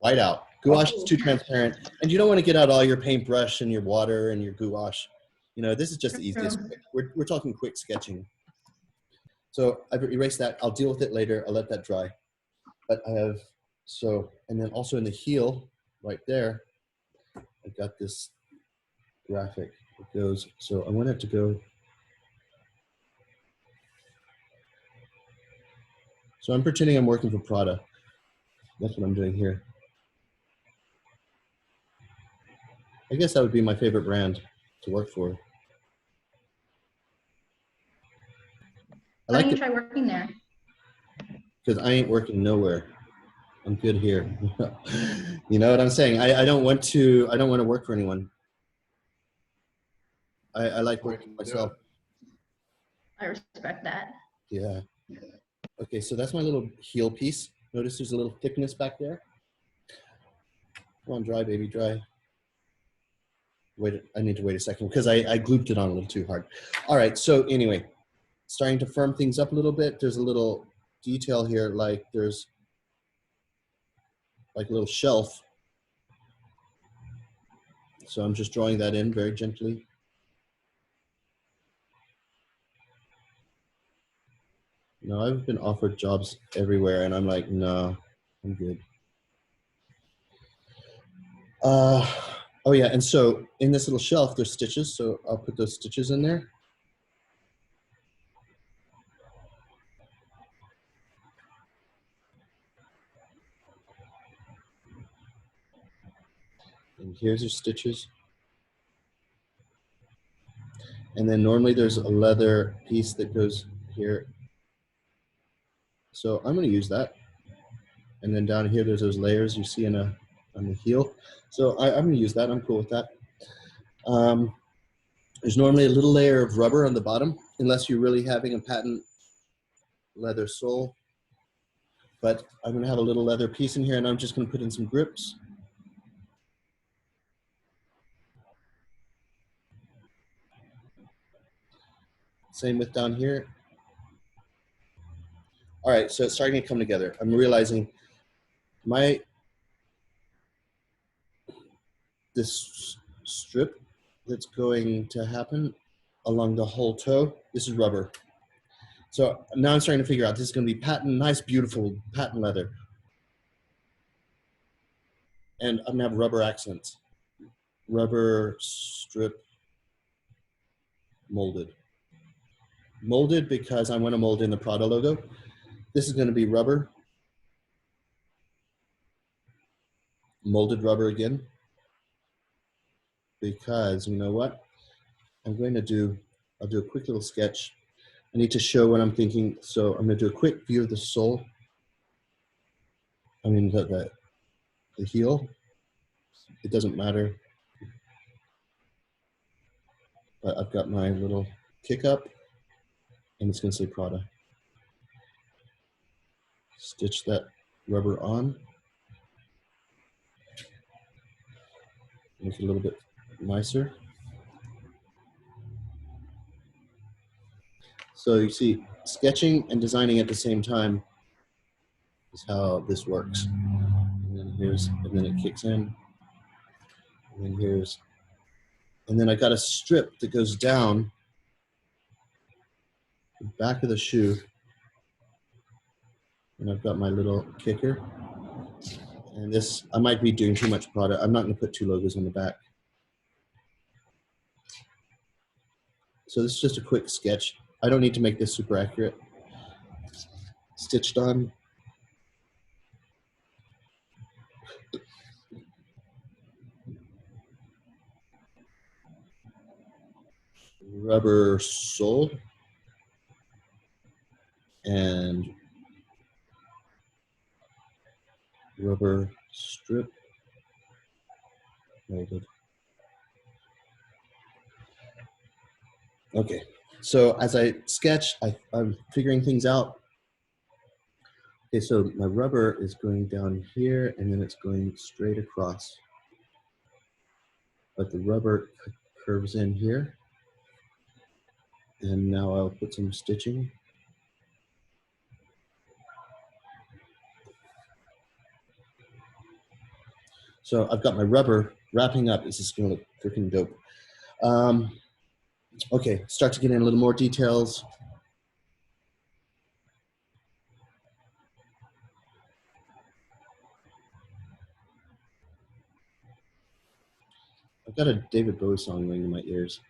Whiteout. Gouache is too transparent, and you don't want to get out all your paintbrush and your water and your gouache. You know, this is just the easiest. We're talking quick sketching. So I've erased that. I'll deal with it later. I'll let that dry. But I have, so, and then also in the heel, right there, I've got this graphic. It goes, so I want it to go. So I'm pretending I'm working for Prada. That's what I'm doing here. I guess that would be my favorite brand to work for. I Why like don't you it try working there? because I ain't working nowhere. I'm good here. You know what I'm saying? I don't want to work for anyone. I like working myself. I respect that. Yeah. Okay, so that's my little heel piece. Notice there's a little thickness back there. Come on, dry, baby, dry. Wait, I need to wait a second because I glued it on a little too hard. All right, so anyway, starting to firm things up a little bit. There's a little detail here, like there's like a little shelf. So I'm just drawing that in very gently. No, I've been offered jobs everywhere and I'm like, no, I'm good. Oh yeah, and so in this little shelf, there's stitches. So I'll put those stitches in there. And here's your stitches. And then normally there's a leather piece that goes here. So I'm going to use that. And then down here, there's those layers you see on the heel. So I'm going to use that. I'm cool with that. There's normally a little layer of rubber on the bottom, unless you're really having a patent leather sole. But I'm going to have a little leather piece in here, and I'm just going to put in some grips. Same with down here. All right, so it's starting to come together. I'm realizing this strip that's going to happen along the whole toe, this is rubber. So now I'm starting to figure out this is going to be patent, nice, beautiful patent leather. And I'm going to have rubber accents. Rubber strip molded. Molded because I want to mold in the Prada logo. This is going to be rubber. Molded rubber again. Because you know what? I'll do a quick little sketch. I need to show what I'm thinking. So I'm going to do a quick view of the sole. I mean, the heel. It doesn't matter. But I've got my little kick up, and it's going to say Prada. Stitch that rubber on. Make it a little bit nicer. So you see, sketching and designing at the same time is how this works. And then it kicks in. And then I got a strip that goes down the back of the shoe. And I've got my little kicker. And this, I might be doing too much Prada. I'm not going to put two logos on the back. So this is just a quick sketch. I don't need to make this super accurate. Stitched on. Rubber sole. And rubber strip molded. Okay, so as I sketch, I'm figuring things out. Okay, so my rubber is going down here and then it's going straight across. But the rubber curves in here. And now I'll put some stitching. So I've got my rubber wrapping up. This is gonna look freaking dope. Okay, start to get in a little more details. I've got a David Bowie song ringing in my ears.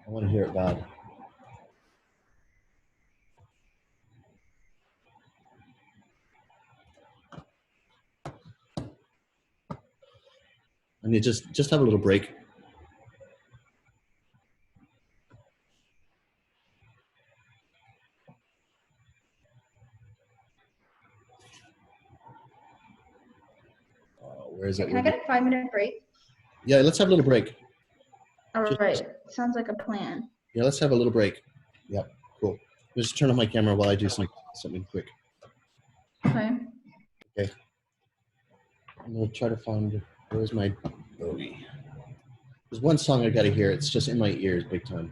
I want to hear it bad. I mean, just have a little break. Where is it? Can I get a 5-minute break? Yeah, let's have a little break. All Just- right. Sounds like a plan. Yeah, let's have a little break. Yeah, cool. Let's just turn on my camera while I do something quick. Okay. Okay. I'm gonna try to find, where's my bogey? There's one song I gotta hear. It's just in my ears big time.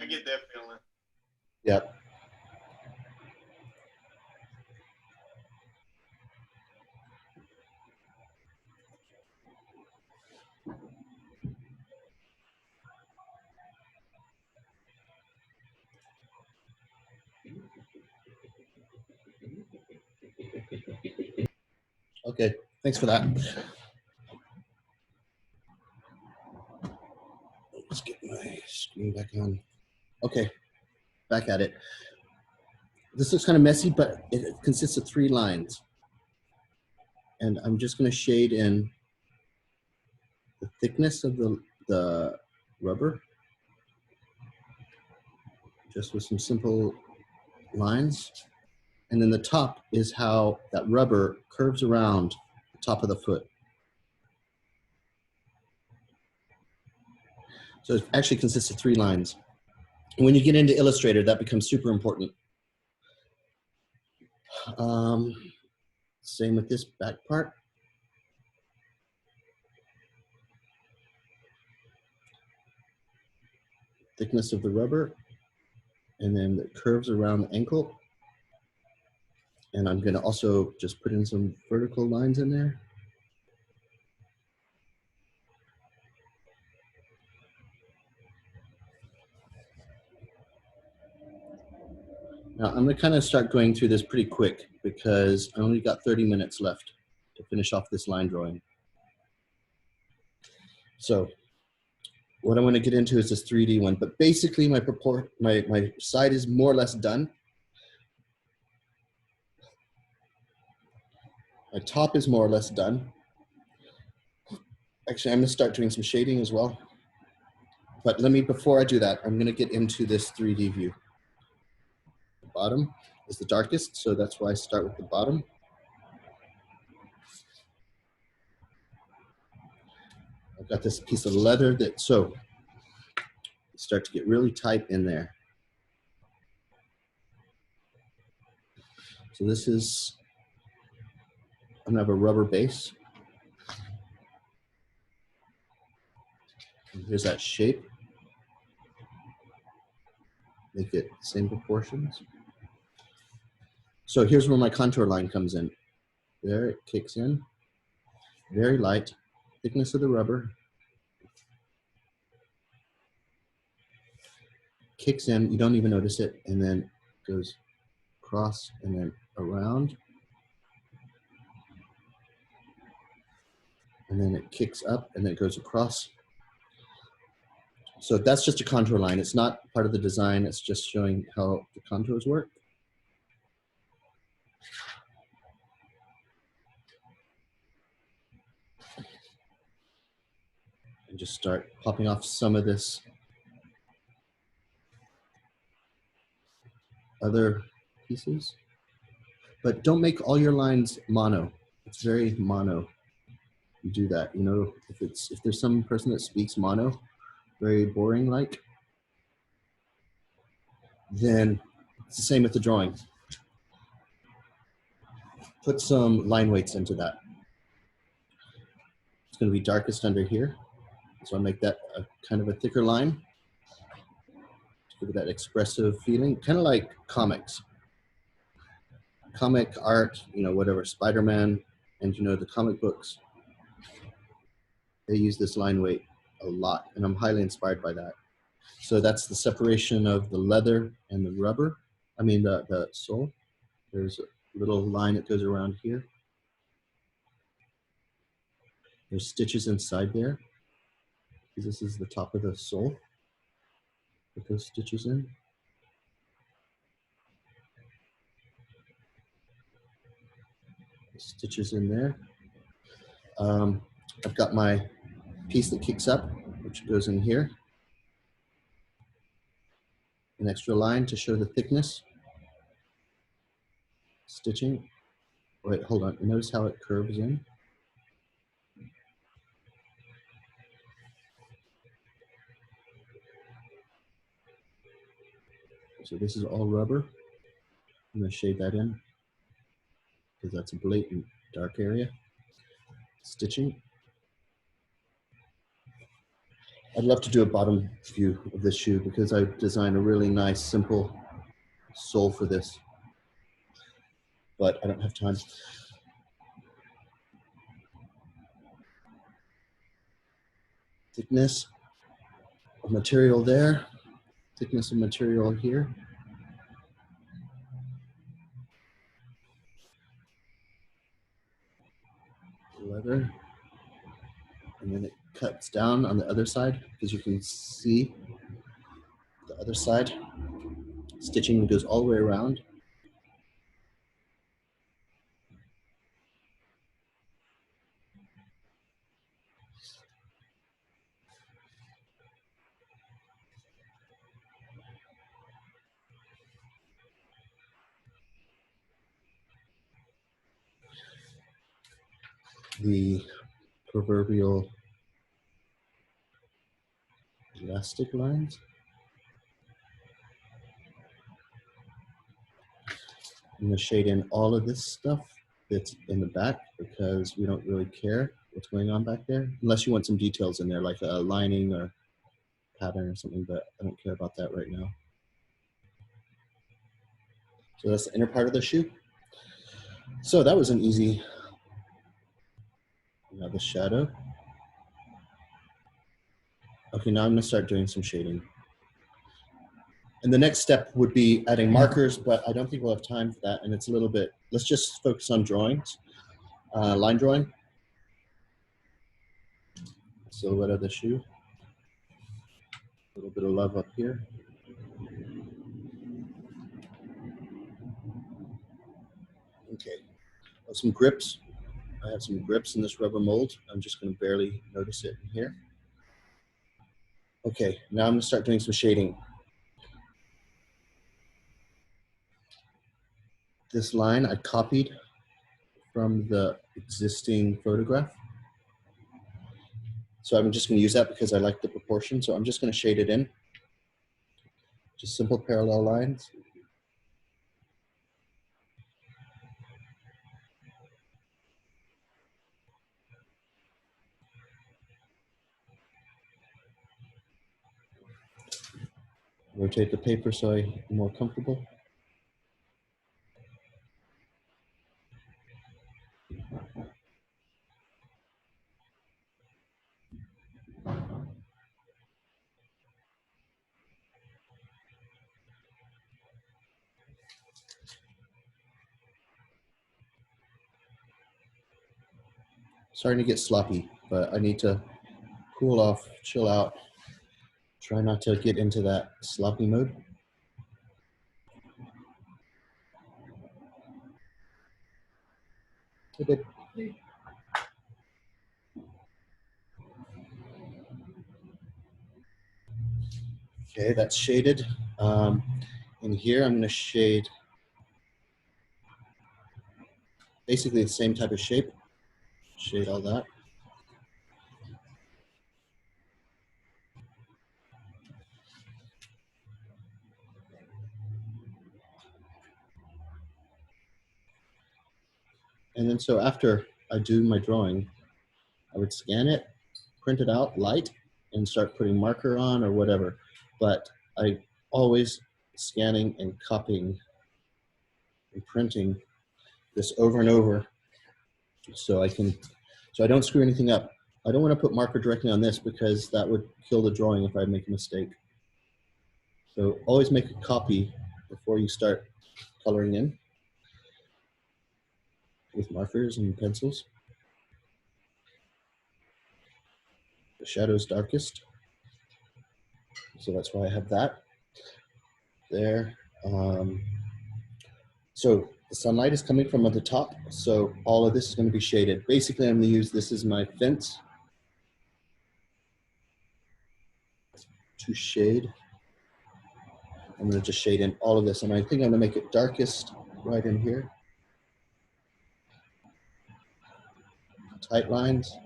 I get that feeling. Yep. Okay, thanks for that. Let's get my screen back on. Okay, back at it. This looks kind of messy, but it consists of 3 lines. And I'm just gonna shade in the thickness of the rubber, just with some simple lines. And then the top is how that rubber curves around the top of the foot. So it actually consists of 3 lines. And when you get into Illustrator, that becomes super important. Same with this back part. Thickness of the rubber, and then it curves around the ankle. And I'm gonna also just put in some vertical lines in there. Now I'm gonna kind of start going through this pretty quick because I only got 30 minutes left to finish off this line drawing. So what I want to get into is this 3D one, but basically my side is more or less done. My top is more or less done. Actually, I'm gonna start doing some shading as well. But before I do that, I'm gonna get into this 3D view. The bottom is the darkest, so that's why I start with the bottom. I've got this piece of leather that, so start to get really tight in there. So this is, I'm gonna have a rubber base. And here's that shape. Make it same proportions. So here's where my contour line comes in. There it kicks in. Very light, thickness of the rubber. Kicks in, you don't even notice it, and then goes across and then around. And then it kicks up and then it goes across. So that's just a contour line. It's not part of the design. It's just showing how the contours work. And just start popping off some of this other pieces. But don't make all your lines mono. It's very mono. You do that, you know, if there's some person that speaks mono, very boring like, then it's the same with the drawing. Put some line weights into that. It's going to be darkest under here. So I'll make that a kind of a thicker line to give it that expressive feeling, kind of like comics. Comic art, you know, whatever, Spider-Man, and you know, the comic books, they use this line weight a lot, and I'm highly inspired by that. So that's the separation of the leather and the rubber. I mean, the sole. There's a little line that goes around here. There's stitches inside there. This is the top of the sole. Put those stitches in. stitches in there. I've got my piece that kicks up, which goes in here. An extra line to show the thickness. Stitching. Wait, hold on. Notice how it curves in. So this is all rubber. I'm going to shade that in because that's a blatant dark area. Stitching. I'd love to do a bottom view of this shoe because I designed a really nice, simple sole for this, but I don't have time. Thickness of material there, thickness of material here. Leather, and then it cuts down on the other side because you can see the other side. Stitching goes all the way around. The proverbial elastic lines. I'm going to shade in all of this stuff that's in the back because we don't really care what's going on back there, unless you want some details in there like a lining or pattern or something, but I don't care about that right now. So that's the inner part of the shoe. So that was an easy, now the shadow. Okay, now I'm gonna start doing some shading. And the next step would be adding markers, but I don't think we'll have time for that. And it's a little bit, let's just focus on drawings, line drawing. Silhouette of the shoe. A little bit of love up here. Okay, some grips. I have some grips in this rubber mold. I'm just gonna barely notice it in here. Okay, now I'm gonna start doing some shading. This line I copied from the existing photograph. So I'm just gonna use that because I like the proportion. So I'm just gonna shade it in. Just simple parallel lines. Rotate the paper so I'm more comfortable. Starting to get sloppy, but I need to cool off, chill out. Try not to get into that sloppy mode. Okay, that's shaded. In here, I'm gonna shade basically the same type of shape. Shade all that. And then so after I do my drawing, I would scan it, print it out light, and start putting marker on or whatever. But I always scanning and copying and printing this over and over so I don't screw anything up. I don't want to put marker directly on this because that would kill the drawing if I make a mistake. So always make a copy before you start coloring in with markers and pencils. The shadow's darkest, so that's why I have that there. So the sunlight is coming from at the top, so all of this is going to be shaded. Basically, I'm going to use this as my fence to shade. I'm going to just shade in all of this, and I think I'm going to make it darkest right in here. Tight lines.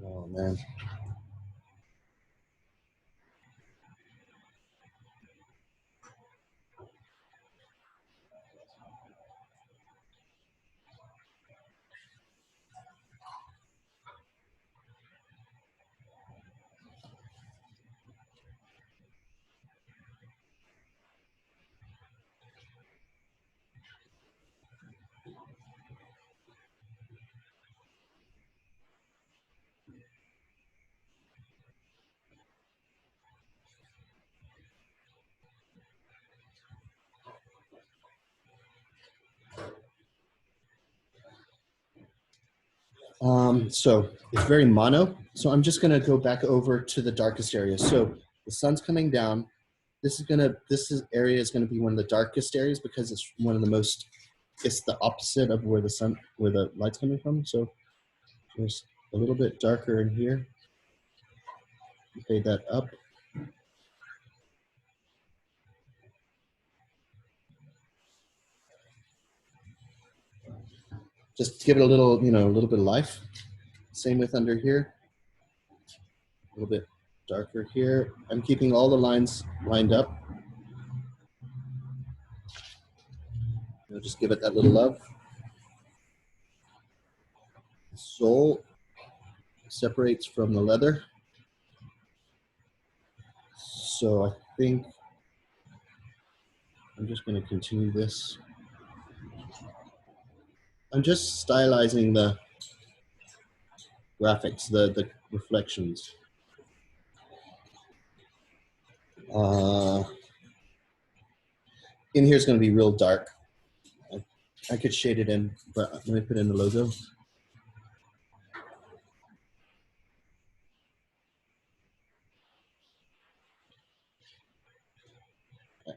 Oh man. So it's very mono. So I'm just gonna go back over to the darkest area. So the sun's coming down. This area is gonna be one of the darkest areas because it's one of the most, it's the opposite of where the light's coming from. So just a little bit darker in here. Fade that up. Just give it a little, a little bit of life. Same with under here. A little bit darker here. I'm keeping all the lines lined up. Just give it that little love. The sole separates from the leather. So I think I'm just going to continue this. I'm just stylizing the graphics, the reflections. In here is going to be real dark. I could shade it in, but let me put in the logo.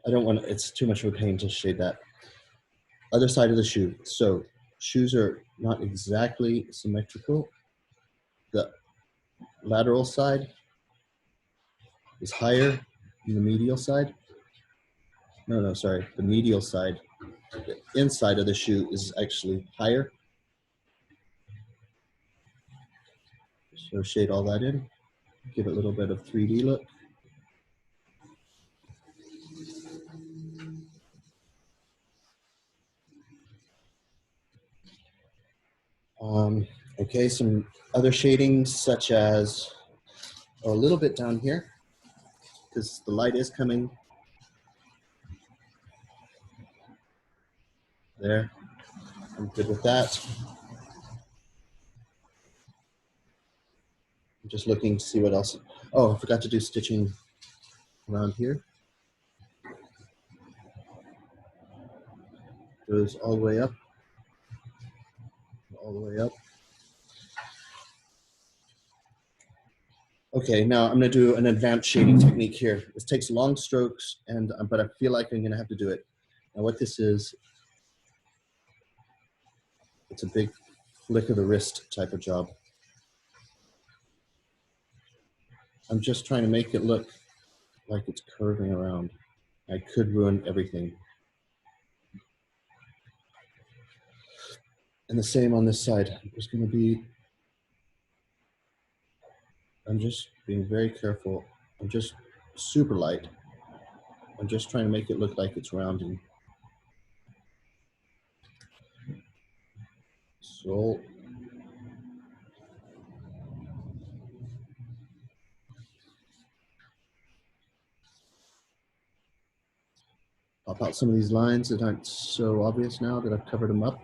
I don't want, it's too much of a pain to shade that. Other side of the shoe. So shoes are not exactly symmetrical. The lateral side is higher than the medial side. No, sorry, the medial side. The inside of the shoe is actually higher. So shade all that in. Give it a little bit of 3D look. Okay, some other shadings such as a little bit down here because the light is coming there. I'm good with that. I'm just looking to see what else. Oh, I forgot to do stitching around here. Goes all the way up. All the way up. Okay, now I'm going to do an advanced shading technique here. This takes long strokes, but I feel like I'm going to have to do it. Now what this is, it's a big flick of the wrist type of job. I'm just trying to make it look like it's curving around. I could ruin everything. And the same on this side. There's going to be, I'm just being very careful. I'm just super light. I'm just trying to make it look like it's rounding. So pop out some of these lines that aren't so obvious now that I've covered them up.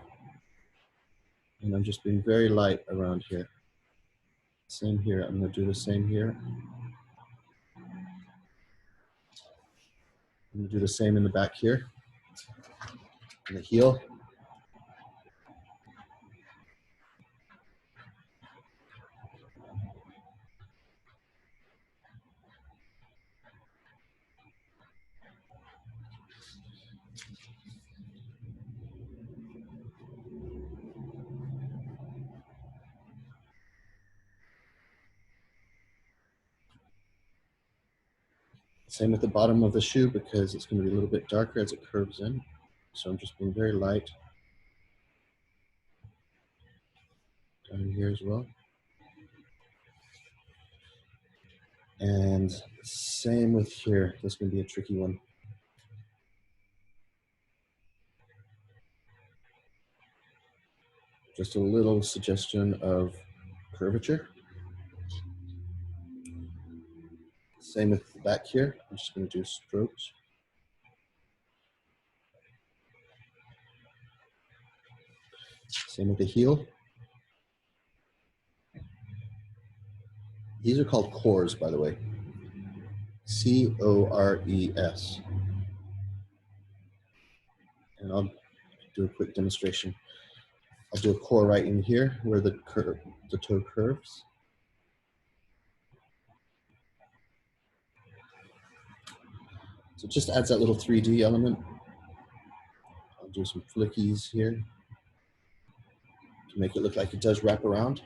And I'm just being very light around here. Same here, I'm gonna do the same here. I'm gonna do the same in the back here. And the heel. Same with the bottom of the shoe because it's going to be a little bit darker as it curves in. So I'm just being very light down here as well. And same with here. This is going to be a tricky one. Just a little suggestion of curvature. Same with the back here. I'm just going to do strokes. Same with the heel. These are called cores, by the way. C-O-R-E-S. And I'll do a quick demonstration. I'll do a core right in here where the toe curves. So it just adds that little 3D element. I'll do some flickies here to make it look like it does wrap around.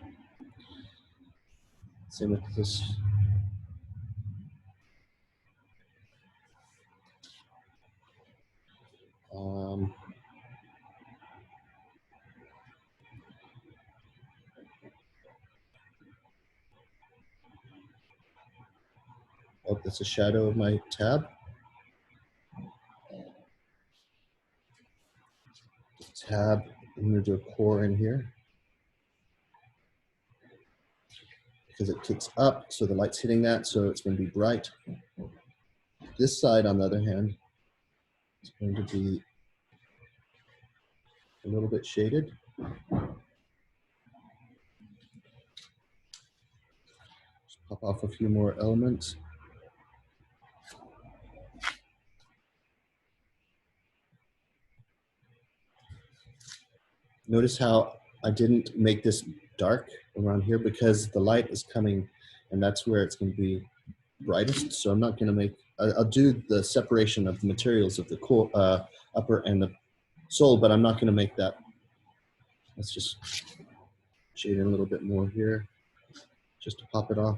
Same with this. Oh, that's a shadow of my tab. Tab, I'm going to do a core in here because it kicks up, so the light's hitting that, so it's going to be bright. This side, on the other hand, is going to be a little bit shaded. Just pop off a few more elements. Notice how I didn't make this dark around here because the light is coming and that's where it's going to be brightest. So I'm not going to make, I'll do the separation of the materials of the core, upper and the sole, but I'm not going to make that. Let's just shade in a little bit more here just to pop it off.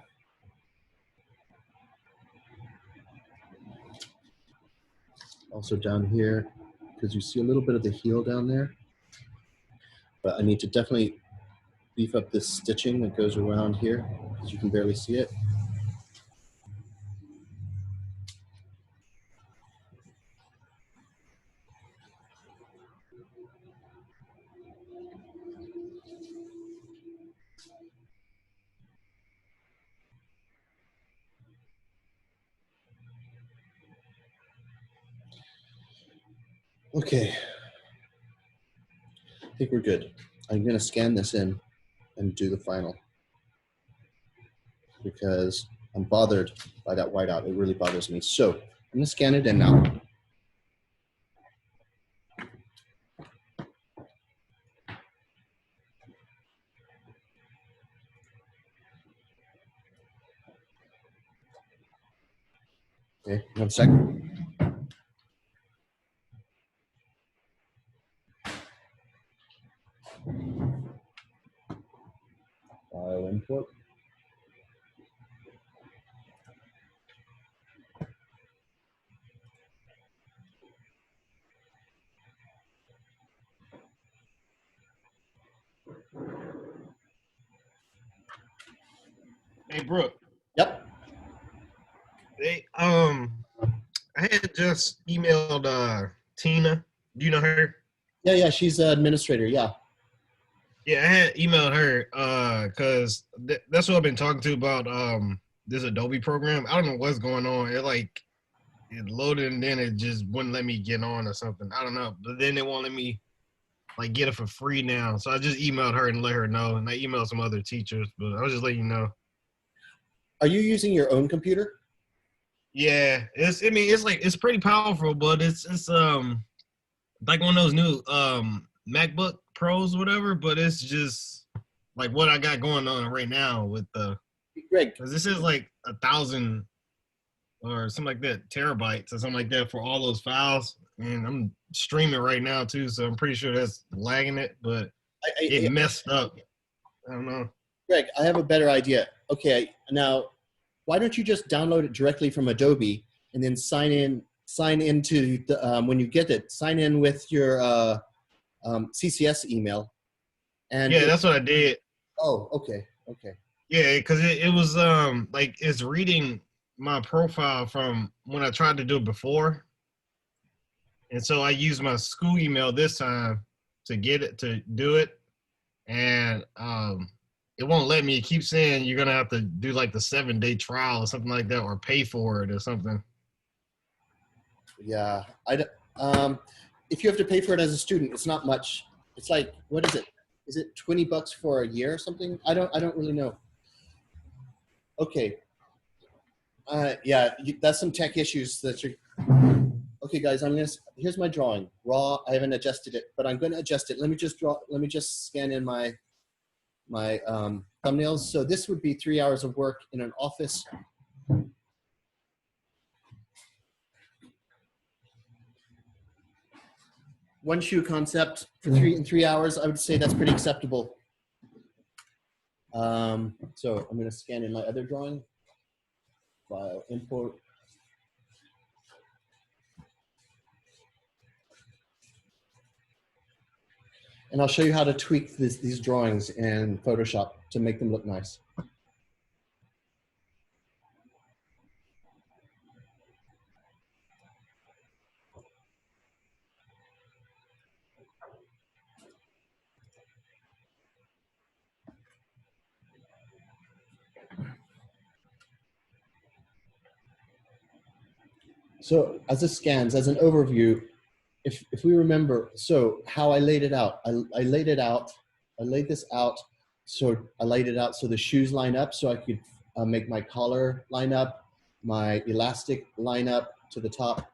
Also down here, because you see a little bit of the heel down there. But I need to definitely beef up this stitching that goes around here because you can barely see it. Okay, I think we're good. I'm going to scan this in and do the final because I'm bothered by that whiteout. It really bothers me. So I'm going to scan it in now. Okay, 1 second. File import. Hey, Brook. Yep. They I had just emailed Tina. Do you know her? Yeah, she's an administrator. Yeah. Yeah, I had emailed her because that's what I've been talking to about this Adobe program. I don't know what's going on. It loaded and then it just wouldn't let me get on or something. I don't know. But then it won't let me like get it for free now. So I just emailed her and let her know. And I emailed some other teachers, but I was just letting you know. Are you using your own computer? Yeah, it's pretty powerful, but it's like one of those new MacBook Pros or whatever, but it's just like what I got going on right now with the Greg. Because this is like 1,000 or something like that, terabytes or something like that for all those files. And I'm streaming right now too, so I'm pretty sure that's lagging it, but it messed up. I don't know. Greg, I have a better idea. Okay, now why don't you just download it directly from Adobe and then sign into the, when you get it, sign in with your CCS email. And Yeah, that's what I did. oh, okay. Yeah, because it was like it's reading my profile from when I tried to do it before. And so I used my school email this time to get it to do it. And it won't let me. It keeps saying you're gonna have to do like the 7-day trial or something like that, or pay for it or something. Yeah, if you have to pay for it as a student, it's not much. It's like, what is it? Is it $20 for a year or something? I don't really know. Okay. Yeah, that's some tech issues that you're. Okay, guys, here's my drawing. Raw, I haven't adjusted it, but I'm going to adjust it. Let me just scan in my thumbnails. So this would be 3 hours of work in an office. One shoe concept for in 3 hours, I would say that's pretty acceptable. So I'm going to scan in my other drawing. File, import. And I'll show you how to tweak these drawings in Photoshop to make them look nice. So as it scans, as an overview, if we remember, so how I laid it out, I laid it out, I laid this out, so I laid it out so the shoes line up, so I could make my collar line up, my elastic line up to the top,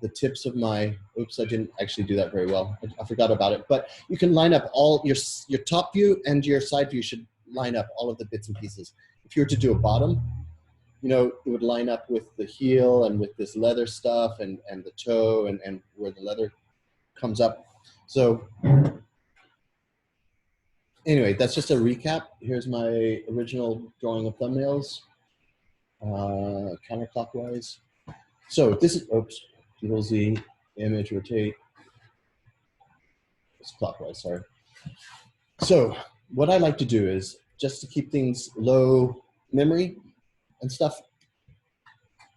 the tips of my, oops, I didn't actually do that very well. I forgot about it, but you can line up all your top view and your side view should line up all of the bits and pieces. If you were to do a bottom, you know, it would line up with the heel and with this leather stuff and the toe and where the leather comes up. So anyway, that's just a recap. Here's my original drawing of thumbnails, counterclockwise. So this is, oops, Control Z, image, rotate. It's clockwise, sorry. So what I like to do is just to keep things low memory and stuff,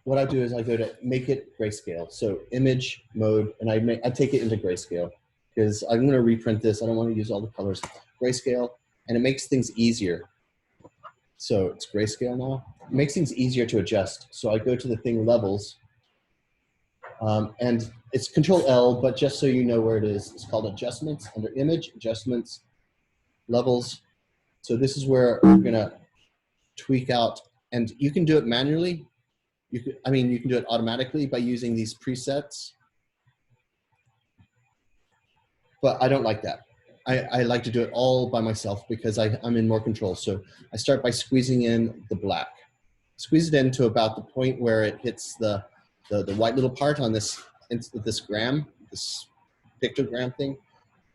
what I do is I go to make it grayscale. So image mode, and I take it into grayscale because I'm going to reprint this. I don't want to use all the colors. Grayscale, and it makes things easier. So it's grayscale now. It makes things easier to adjust. So I go to the thing levels, and it's Control L, but just so you know where it is, it's called adjustments. Under image, adjustments, levels. So this is where we're going to tweak out, and you can do it manually. You can do it automatically by using these presets, but I don't like that. I like to do it all by myself because I'm in more control. So I start by squeezing in the black. Squeeze it in to about the point where it hits the white little part on this gram, this pictogram thing.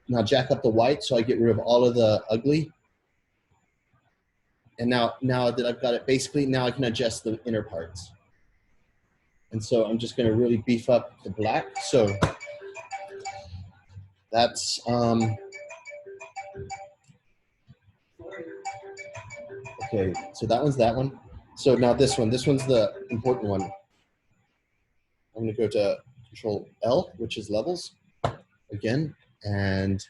Now jack up the white so I get rid of all of the ugly. And now that I've got it, basically now I can adjust the inner parts. And so I'm just going to really beef up the black. So that's, okay, so that one. So now this one's the important one. I'm going to go to Control L, which is levels again. And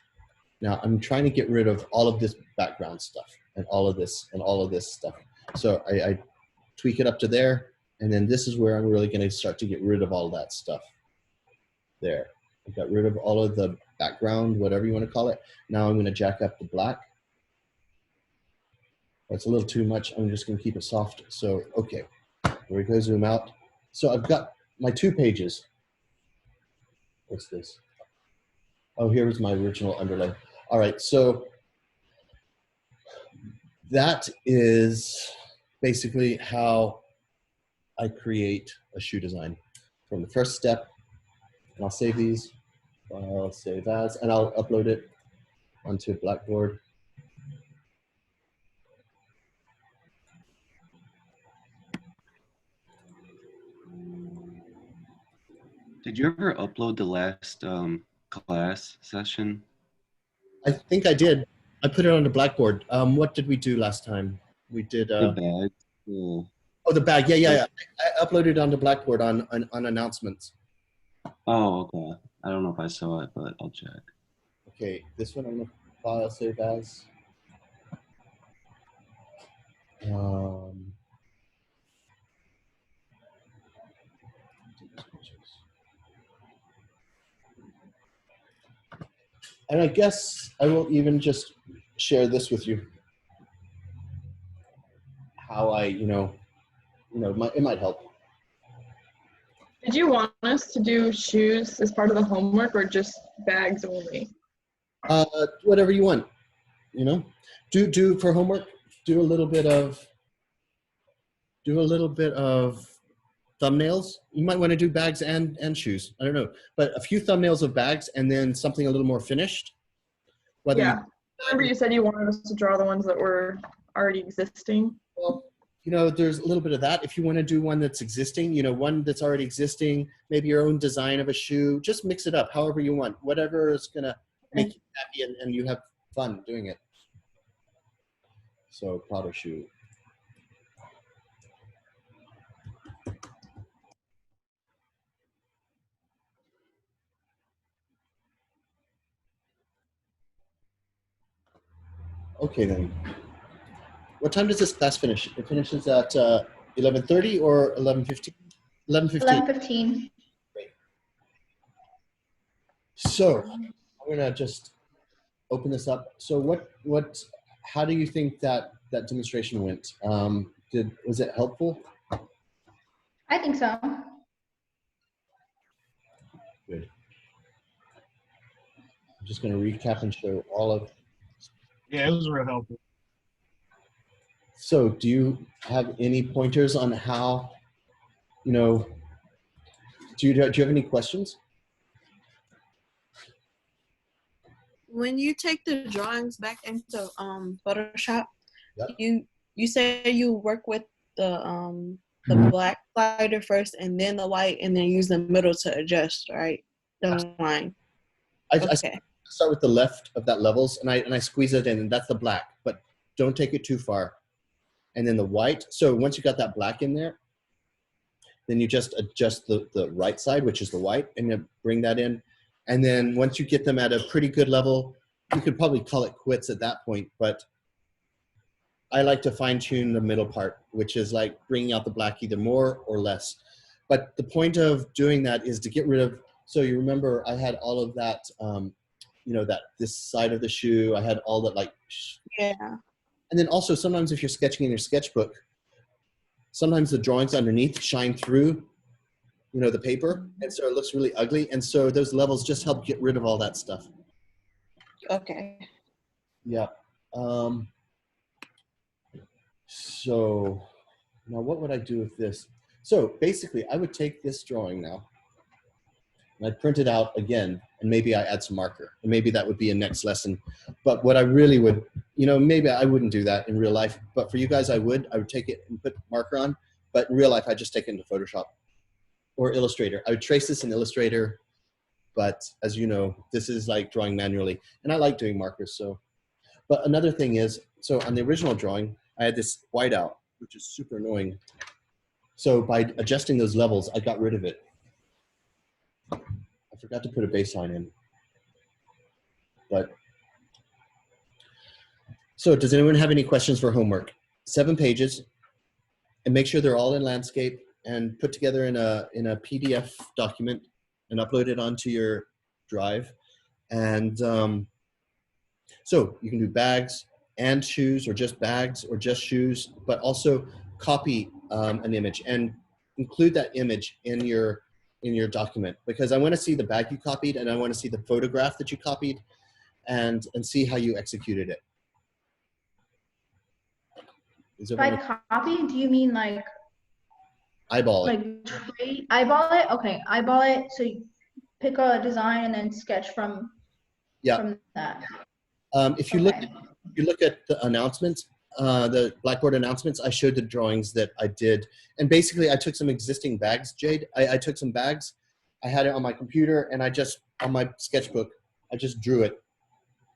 now I'm trying to get rid of all of this background stuff and all of this stuff. So I tweak it up to there. And then this is where I'm really going to start to get rid of all that stuff. There. I got rid of all of the background, whatever you want to call it. Now I'm going to jack up the black. That's a little too much. I'm just going to keep it soft. So, okay. Here we go, zoom out. So I've got my 2 pages. What's this? Oh, here was my original underlay. All right, so that is basically how I create a shoe design. From the first step, and I'll save these, I'll save as, and I'll upload it onto Blackboard. Did you ever upload the last class session? I think I did. I put it on the Blackboard. What did we do last time? We did. The bag. Yeah. Oh, the bag. Yeah, yeah, yeah. I uploaded on the Blackboard on announcements. Oh, okay. I don't know if I saw it, but I'll check. Okay, this one I'm gonna file save as. And I guess I will even just share this with you. How I, it might help. Did you want us to do shoes as part of the homework or just bags only? Whatever you want, do for homework, do a little bit of thumbnails. You might want to do bags and shoes. I don't know, but a few thumbnails of bags and then something a little more finished. Yeah. Remember you said you wanted us to draw the ones that were already existing? Well, there's a little bit of that. If you want to do one that's existing, one that's already existing, maybe your own design of a shoe, just mix it up however you want. Whatever is going to make you happy and you have fun doing it. So, Prada shoe. Okay, then. What time does this class finish? It finishes at 11:30 or 11:15? 11:15. 11:15. Great. So I'm gonna just open this up. So how do you think that demonstration went? Was it helpful? I think so. Good. I'm just gonna recap and show all of. Yeah, it was real helpful. So do you have any pointers on how, do you have any questions? When you take the drawings back into Photoshop, Yep. you say you work with the black slider first and then the white and then use the middle to adjust, right? The line. I start with the left of that levels and I squeeze it in, and that's the black, but don't take it too far. And then the white. So once you got that black in there, then you just adjust the right side, which is the white, and you bring that in. And then once you get them at a pretty good level, you could probably call it quits at that point. But I like to fine tune the middle part, which is like bringing out the black either more or less. But the point of doing that is to get rid of, so you remember I had all of that, this side of the shoe, I had all that Yeah. And then also sometimes if you're sketching in your sketchbook, sometimes the drawings underneath shine through, the paper. And so it looks really ugly. And so those levels just help get rid of all that stuff. Okay. Yeah. So now what would I do with this? So basically I would take this drawing now and I'd print it out again, and maybe I add some marker, and maybe that would be a next lesson. But what I really would, maybe I wouldn't do that in real life, but for you guys, I would take it and put marker on, but in real life, I just take it into Photoshop or Illustrator. I would trace this in Illustrator, but as you know, this is like drawing manually, and I like doing markers. So, but another thing is, so on the original drawing, I had this whiteout, which is super annoying. So by adjusting those levels, I got rid of it. I forgot to put a baseline in. But so does anyone have any questions for homework? 7 pages, and make sure they're all in landscape and put together in a PDF document and upload it onto your drive. And so you can do bags and shoes, or just bags, or just shoes, but also copy an image and include that image in your document, because I want to see the bag you copied, and I want to see the photograph that you copied, and see how you executed it. By copy, do you mean like eyeball it? Eyeball it? Okay, eyeball it. So you pick a design and then sketch from that. If you look at the announcements, the Blackboard announcements, I showed the drawings that I did, and basically I took some existing bags, Jade. I took some bags I had it on my computer, and I just, on my sketchbook, I just drew it.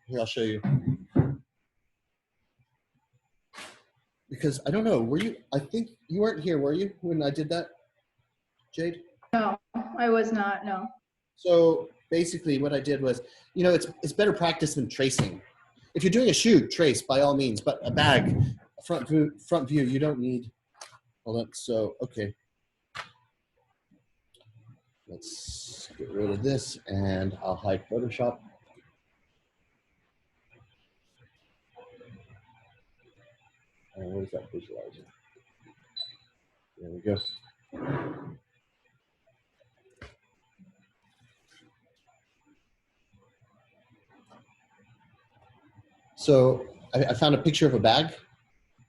Here, I'll show you. Because I don't know, were you, I think you weren't here, were you, when I did that, Jade? No, I was not. No. So basically what I did was, you know, it's better practice than tracing. If you're doing a shoe, trace by all means, but a bag, front view, you don't need, hold on, so, okay. Let's get rid of this and I'll hide Photoshop. And where's that visualizer? There we go. So I found a picture of a bag,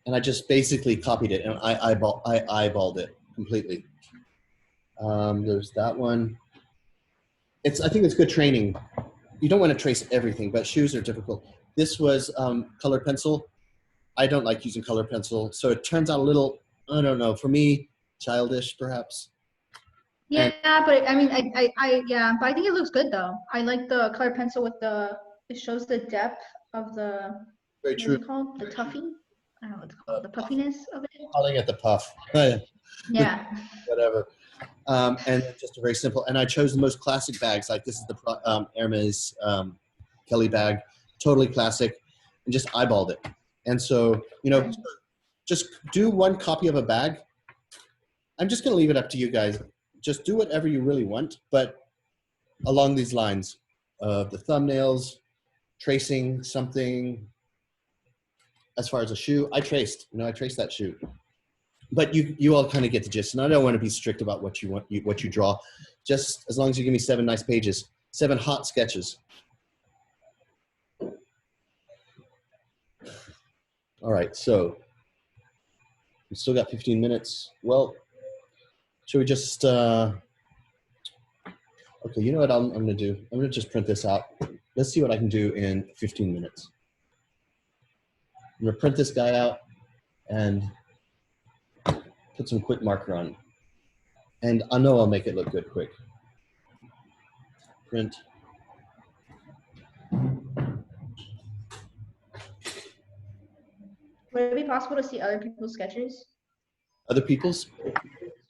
and I just basically copied it, and I eyeballed it completely. There's that one. I think it's good training. You don't want to trace everything, but shoes are difficult. This was colored pencil. I don't like using colored pencil, so it turns out a little, I don't know, for me, childish perhaps. Yeah, but I mean, yeah, but I think it looks good though. I like the color pencil with it shows the depth of the, Very what true. is it called? The tuffy? I don't know what it's called. The puffiness of it. Calling it the puff. Yeah. Whatever. And just a very simple, and I chose the most classic bags, like this is the Hermes Kelly bag, totally classic, and just eyeballed it. And so, you know, just do one copy of a bag. I'm just going to leave it up to you guys. Just do whatever you really want, but along these lines of the thumbnails, tracing something. As far as a shoe, I traced that shoe. But you all kind of get the gist, and I don't want to be strict about what you draw. Just as long as you give me 7 nice pages, 7 hot sketches. All right, so we still got 15 minutes. Well, should we just? Okay, you know what I'm going to do? I'm going to just print this out. Let's see what I can do in 15 minutes. I'm going to print this guy out and put some quick marker on. And I know I'll make it look good quick. Print. Would it be possible to see other people's sketches? Other people's?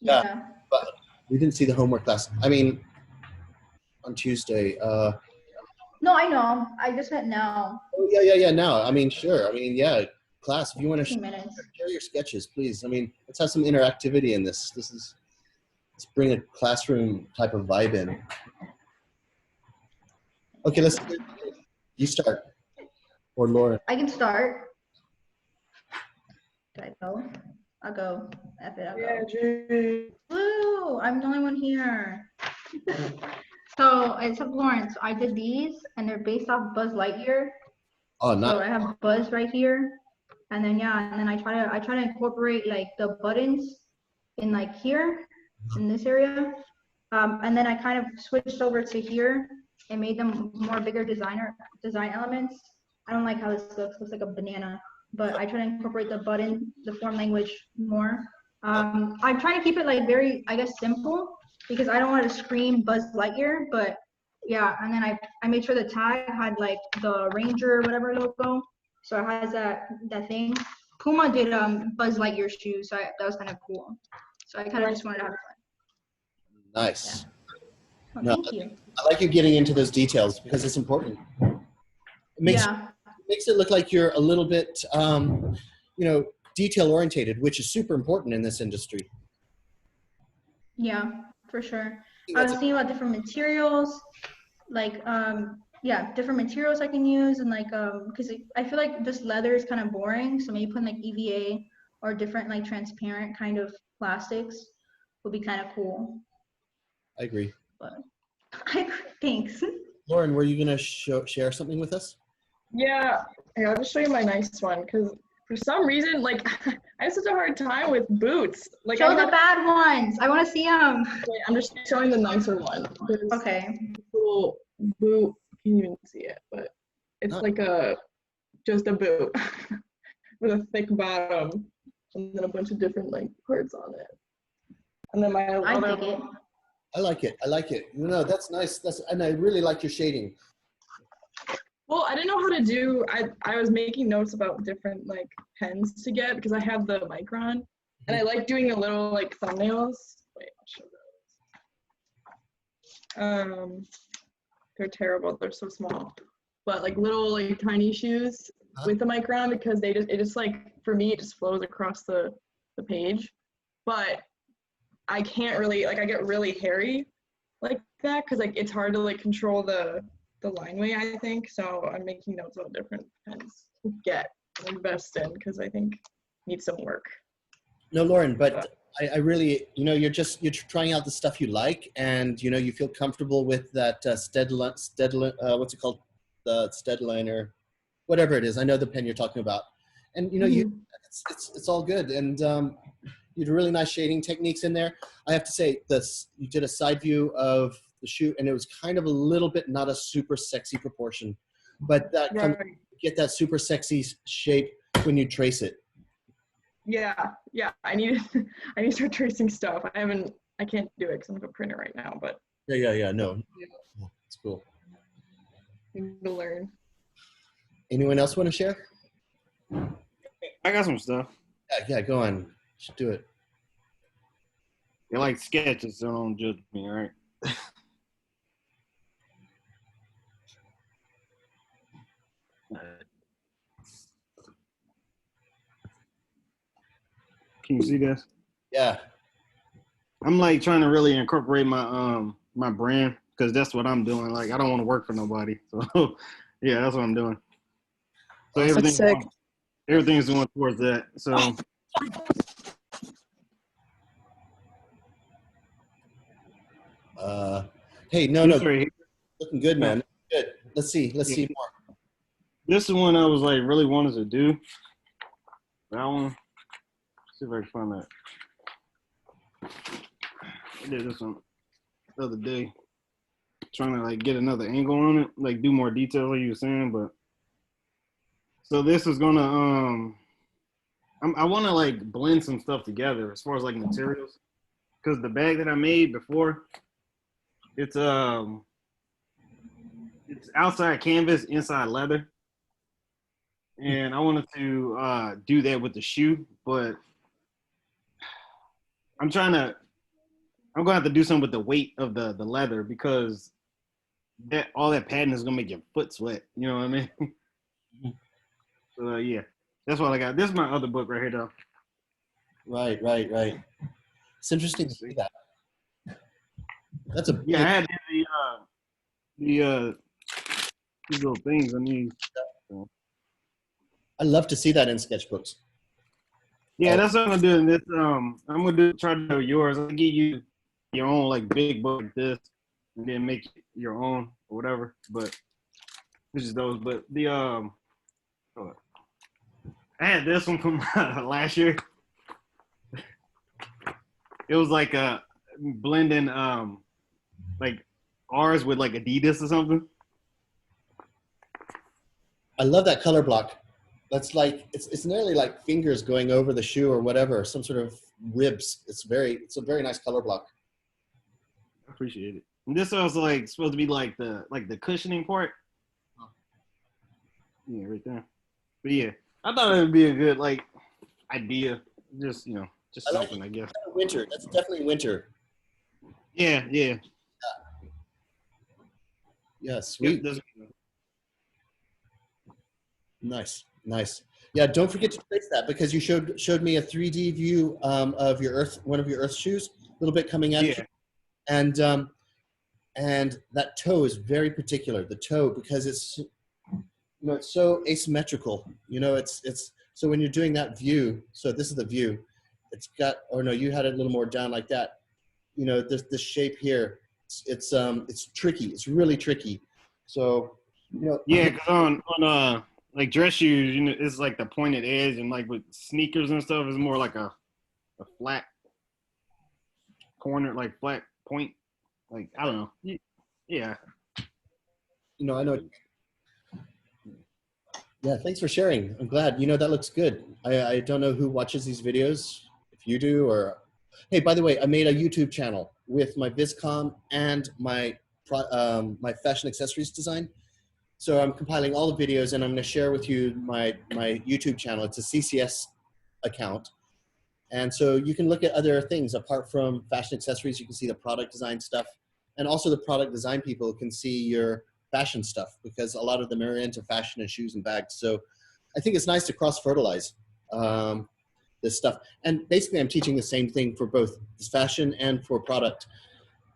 Yeah. But we didn't see the homework class. I mean, on Tuesday. No, I know. I just meant now. Oh, yeah, now. I mean, sure. I mean, yeah, class, if you want to share your sketches, please. I mean, let's have some interactivity in this. Let's bring a classroom type of vibe in. Okay, you start. Or Laura. I can start. Did I go? I'll go. F it, I'll go. Woo! I'm the only one here. So, except Lawrence, I did these, and they're based off Buzz Lightyear. Oh, nice. So I have Buzz right here, and then yeah, and then I try to incorporate like the buttons in like here, in this area, and then I kind of switched over to here and made them more bigger design elements. I don't like how this looks. It looks like a banana, but I try to incorporate the form language more. I'm trying to keep it like very, I guess, simple, because I don't want to scream Buzz Lightyear, but yeah, and then I made sure the tag had like the Ranger whatever logo, so it has that thing. Puma did Buzz Lightyear shoes, so that was kind of cool. So I kind of just wanted to have fun. Nice. Yeah. No, Thank you. I like you getting into those details because it's important. It makes it look like you're a little bit, you know, detail orientated, which is super important in this industry. Yeah, for sure. I was thinking about different materials, like different materials I can use, and like because I feel like this leather is kind of boring, so maybe putting like EVA or different like transparent kind of plastics would be kind of cool. I agree. But thanks. Lauren, were you gonna share something with us? Yeah, I'll just show you my nice one, because for some reason, like, I have such a hard time with boots. Like, show the bad ones. I want to see them. Wait, I'm just showing the nicer one. There's okay. Little boot. You can't even see it, but it's like just a boot with a thick bottom and then a bunch of different like parts on it. And then my I dig it. I like it. I like it. No, that's nice. And I really like your shading. Well, I didn't know how to do, I was making notes about different like pens to get because I have the Micron and I like doing a little like thumbnails. Wait, I'll show those. They're terrible. They're so small, but like little like tiny shoes with the Micron because it just like, for me, it just flows across the page, but I can't really, like I get really hairy like that because like it's hard to like control the line weight, I think. So I'm making notes about different pens to get and invest in because I think need some work. No, Lauren, but I really, you're trying out the stuff you like, and you feel comfortable with that what's it called, the Stedliner, whatever it is. I know the pen you're talking about, and it's all good, and you did really nice shading techniques in there. I have to say, you did a side view of the shoe, and it was kind of a little bit not a super sexy proportion, but that get that super sexy shape when you trace it. Yeah. I need to start tracing stuff. I can't do it because I'm on a printer right now, but Yeah. No, it's cool. I need to learn. Anyone else want to share? I got some stuff. Yeah, go on. Should do it. You like sketches, so don't judge me, all right? Can you see this? Yeah. I'm like trying to really incorporate my my brand because that's what I'm doing. Like I don't want to work for nobody, so yeah, that's what I'm doing. So everything's going towards that. So. Hey, no, looking good, man. Good. Let's see more. This is one I was like really wanted to do. That one. Let's see if I can find that. I did this one the other day, trying to like get another angle on it, like do more detail like you were saying. But so this is gonna I want to like blend some stuff together as far as like materials, because the bag that I made before, it's outside canvas, inside leather, and I wanted to do that with the shoe, but I'm gonna have to do something with the weight of the leather because all that padding is gonna make your foot sweat. You know what I mean? So yeah, that's what I got. This is my other book right here, though. Right. It's interesting to see that. That's a I had these little things I need. I love to see that in sketchbooks. Yeah, that's what I'm gonna do in this. I'm gonna try to do yours. I'll give you your own like big book like this, and then make it your own or whatever. But this is those. But the I had this one from last year. It was like blending like ours with like Adidas or something. I love that color block. That's like it's nearly like fingers going over the shoe or whatever, some sort of ribs. It's a very nice color block. I appreciate it. And this was like supposed to be like the cushioning part. Yeah, right there. But yeah, I thought it would be a good like idea. Just just something, I guess. Winter. That's definitely winter. Yeah. Yeah, sweet. Nice. Yeah, don't forget to trace that because you showed me a 3D view of one of your Earth shoes, a little bit coming out. Yeah. And that toe is very particular. The toe, because it's it's so asymmetrical. It's so when you're doing that view. So this is the view. It's got, or no, you had it a little more down like that. This shape here. It's tricky. It's really tricky. So yeah, because on like dress shoes, it's like the pointed edge, and like with sneakers and stuff, it's more like a flat corner, like flat point. Like I don't know. Yeah. I know. Yeah, thanks for sharing. I'm glad. That looks good. I don't know who watches these videos. If you do, or hey, by the way, I made a YouTube channel. with my Viscom and my my fashion accessories design. So I'm compiling all the videos, and I'm going to share with you my YouTube channel. It's a CCS account. And so you can look at other things apart from fashion accessories. You can see the product design stuff, and also the product design people can see your fashion stuff, because a lot of them are into fashion and shoes and bags. So I think it's nice to cross-fertilize this stuff. And basically I'm teaching the same thing for both fashion and for product.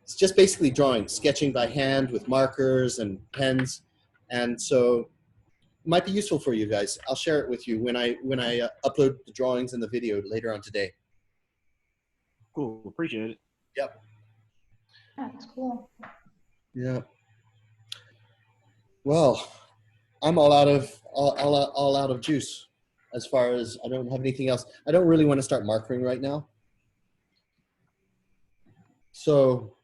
It's just basically drawing, sketching by hand with markers and pens. And so it might be useful for you guys. I'll share it with you when I upload the drawings and the video later on today. Cool, appreciate it. Yep. That's cool. Yeah. Well, I'm all out of juice as far as I don't have anything else. I don't really want to start markering right now. So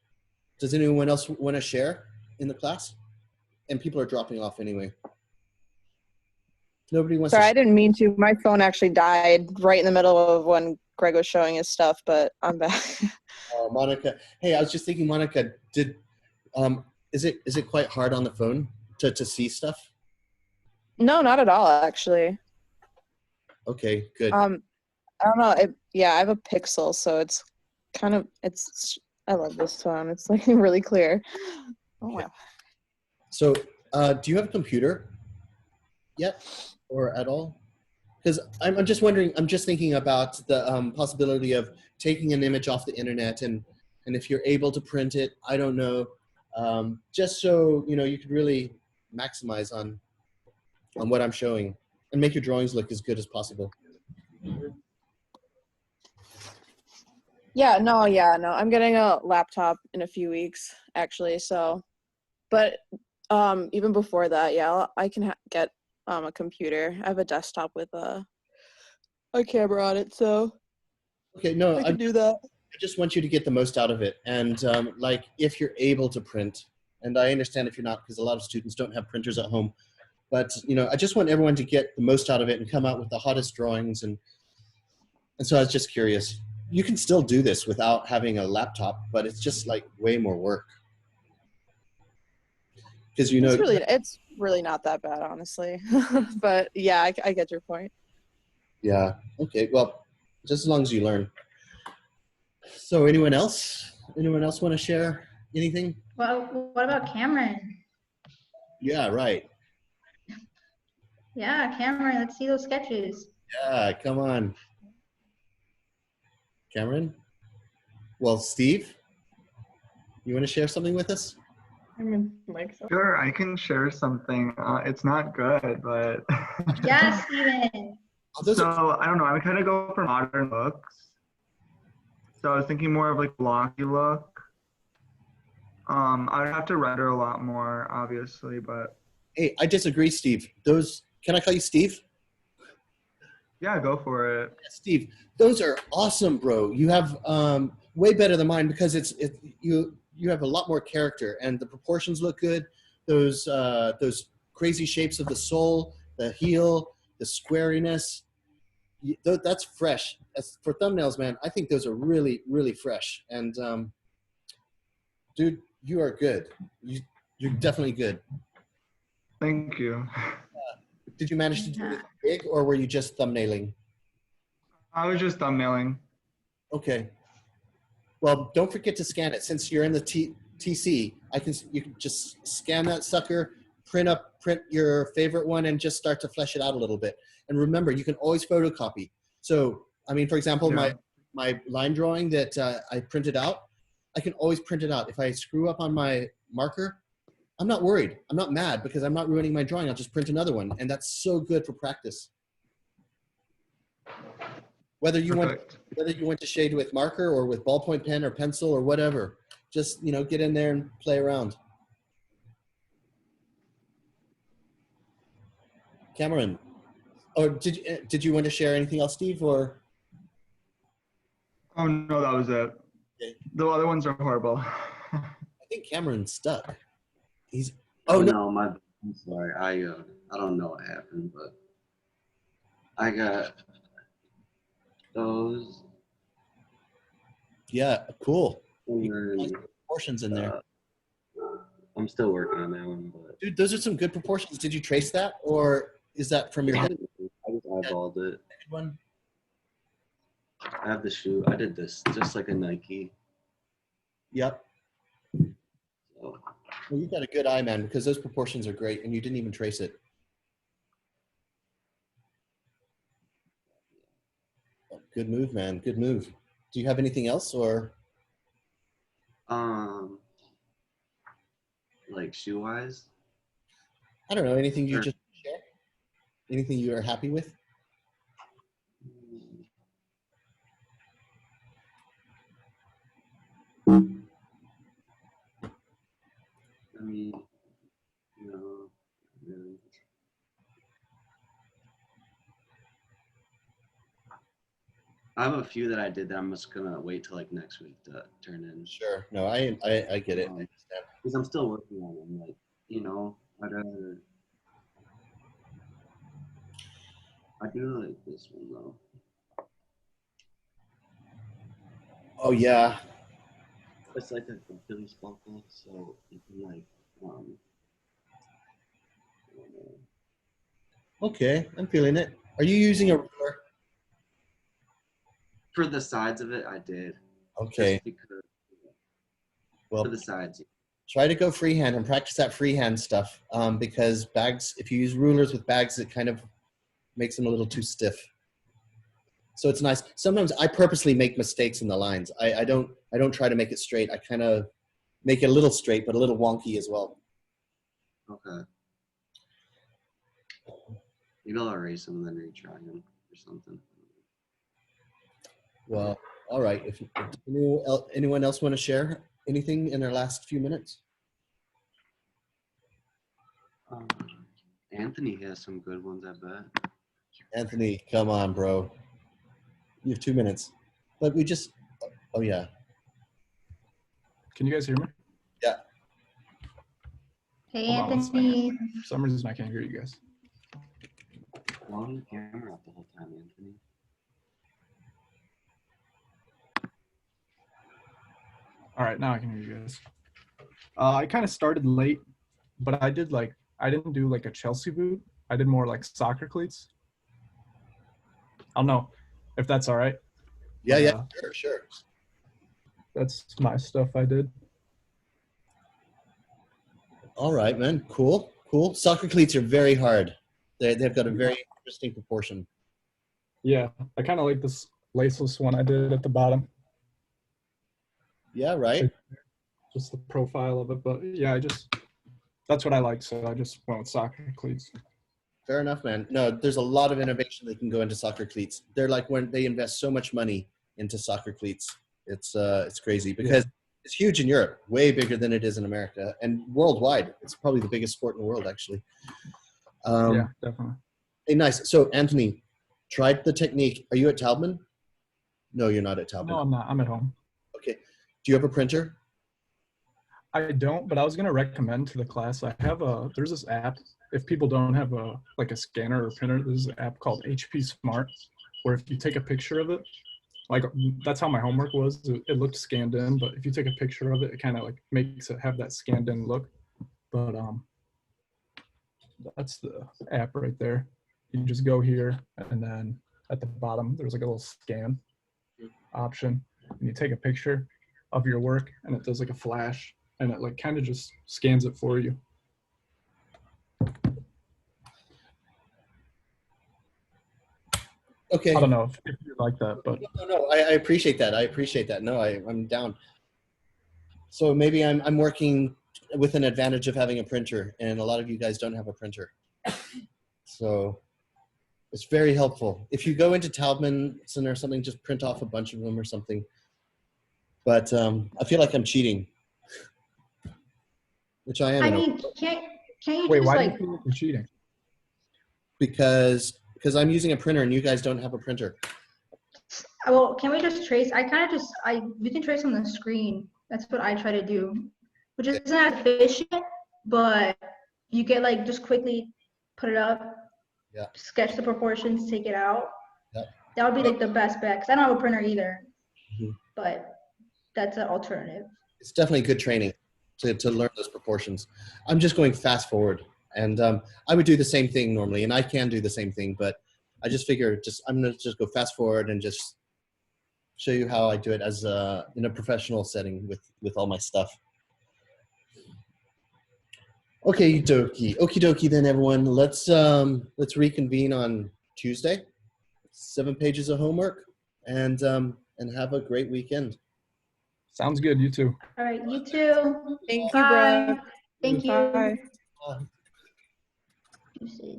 does anyone else want to share in the class? And people are dropping off anyway. Nobody wants Sorry, to I didn't mean to. My phone actually died right in the middle of when Greg was showing his stuff, but I'm back. Monica. Hey, I was just thinking, Monica, is it quite hard on the phone to see stuff? No, not at all, actually. Okay, good. I don't know. Yeah, I have a Pixel, so it's kind of, I love this phone. It's like really clear. Oh, wow. So, do you have a computer yet, or at all? Because I'm just wondering, I'm just thinking about the possibility of taking an image off the internet, and if you're able to print it, I don't know, just so you could really maximize on what I'm showing and make your drawings look as good as possible. Yeah, no. I'm getting a laptop in a few weeks, actually. So, but even before that, yeah, I can get a computer. I have a desktop with a camera on it, so Okay, no, I can do that. I just want you to get the most out of it, and like if you're able to print, and I understand if you're not, because a lot of students don't have printers at home, but I just want everyone to get the most out of it and come out with the hottest drawings, and so I was just curious. You can still do this without having a laptop, but it's just like way more work. Because it's really not that bad, honestly. But yeah, I get your point. Yeah. Okay. Well, just as long as you learn. So, anyone else? Anyone else want to share anything? Well, what about Cameron? Yeah. Right. Yeah, Cameron, let's see those sketches. Yeah. Come on, Cameron. Well, Steve, you want to share something with us? Sure, I can share something. It's not good, but Yes, Steven. So I don't know. I would kind of go for modern looks. So I was thinking more of like blocky look. I'd have to render a lot more, obviously, but Hey, I disagree, Steve. Can I call you Steve? yeah, go for it. Yeah, Steve, those are awesome, bro. You have way better than mine, because you have a lot more character, and the proportions look good. Those crazy shapes of the sole, the heel, the squariness. That's fresh. As for thumbnails, man, I think those are really, really fresh. And dude, you are good. You're definitely good. Thank you. Did you manage to do it big, or were you just thumbnailing? I was just thumbnailing. Okay. Well, don't forget to scan it. Since you're in the TC, you can just scan that sucker, print your favorite one, and just start to flesh it out a little bit. And remember, you can always photocopy. So, I mean, for example, Yeah. my line drawing that I printed out, I can always print it out. If I screw up on my marker, I'm not worried. I'm not mad, because I'm not ruining my drawing. I'll just print another one. And that's so good for practice. Whether you want to shade with marker or with ballpoint pen or pencil or whatever, just get in there and play around. Cameron, or did you want to share anything else, Steve? Or Oh no, that was it. Okay. The other ones are horrible. I think Cameron's stuck. He's Oh no, I'm sorry. I don't know what happened, but I got those. Yeah, cool. And then, Proportions in there. I'm still working on that one, but Dude, those are some good proportions. Did you trace that, or is that from your I head? just eyeballed it. One. I have the shoe. I did this just like a Nike. Yep. So, Well, you got a good eye, man, because those proportions are great, and you didn't even trace it. Oh, good move, man. Good move. Do you have anything else, or? like shoe wise. I don't know. Anything you Sure. just share? Anything you are happy with? I mean, you know, really. I have a few that I did that I'm just gonna wait till like next week to turn in. Sure. No, I get it. I understand. Because I'm still working on them. Like, you know, I do like this one though. Oh yeah. It's like a Phillies buckle, so you can like Okay, I'm feeling it. Are you using a ruler? for the sides of it, I did. Okay. Just because, Well, for the sides. try to go freehand and practice that freehand stuff, because bags, if you use rulers with bags, it kind of makes them a little too stiff. So it's nice. Sometimes I purposely make mistakes in the lines. I don't try to make it straight. I kind of make it a little straight, but a little wonky as well. Okay. Maybe I'll erase them and then retry them or something. Well, all right. If anyone else want to share anything in their last few minutes? Anthony has some good ones, I bet. Anthony, come on, bro. You have 2 minutes. But we just, oh yeah. Can you guys hear me? Yeah. Hey, Hold on one Anthony. second. For some reason, I can't hear you guys. Long the camera up the whole time, Anthony. All right, now I can hear you guys. I kind of started late, but I didn't do like a Chelsea boot. I did more like soccer cleats. I don't know if that's all right. Yeah, But, yeah, sure. That's my stuff I did. All right, man. Cool. Soccer cleats are very hard. They've got a very interesting proportion. Yeah, I kind of like this laceless one I did at the bottom. Yeah, right. Just the profile of it, but yeah, that's what I like, so I just went with soccer cleats. Fair enough, man. No, there's a lot of innovation that can go into soccer cleats. They're like when they invest so much money into soccer cleats. It's crazy because it's huge in Europe, way bigger than it is in America, and worldwide. It's probably the biggest sport in the world, actually. Yeah, definitely. Hey, nice. So, Anthony, tried the technique. Are you at Taubman? No, you're not at Taubman. No, I'm not. I'm at home. Okay. Do you have a printer? I don't, but I was gonna recommend to the class. There's this app. If people don't have a scanner or printer, there's an app called HP Smart, where if you take a picture of it, like that's how my homework was. It looked scanned in, but if you take a picture of it, it kind of like makes it have that scanned in look. But that's the app right there. You just go here, and then at the bottom there's like a little scan option, and you take a picture of your work, and it does like a flash, and it like kind of just scans it for you. Okay. I don't know if you like that, but No, I appreciate that. No, I'm down. So maybe I'm working with an advantage of having a printer, and a lot of you guys don't have a printer. So it's very helpful. If you go into Taubman or something, just print off a bunch of them or something. But I feel like I'm cheating, which I am. I mean, can't you wait, just why like? do you feel like you're cheating? Because I'm using a printer and you guys don't have a printer. Well, can we just trace? We can trace on the screen. That's what I try to do, which isn't as efficient, but you get like just quickly put it up, sketch the proportions, take it out. That would be like the best bet, because I don't have a printer either. But that's an alternative. It's definitely good training to learn those proportions. I'm just going fast forward, and I would do the same thing normally, and I can do the same thing, but I just figure I'm gonna just go fast forward and just show you how I do it as in a professional setting with all my stuff. Okay, dokie. Okie dokie then, everyone. Let's reconvene on Tuesday. 7 pages of homework, and have a great weekend. Sounds good. You too. All right, you too. Thank you, Bye. Brook. Thank you. Bye. Bye. You see.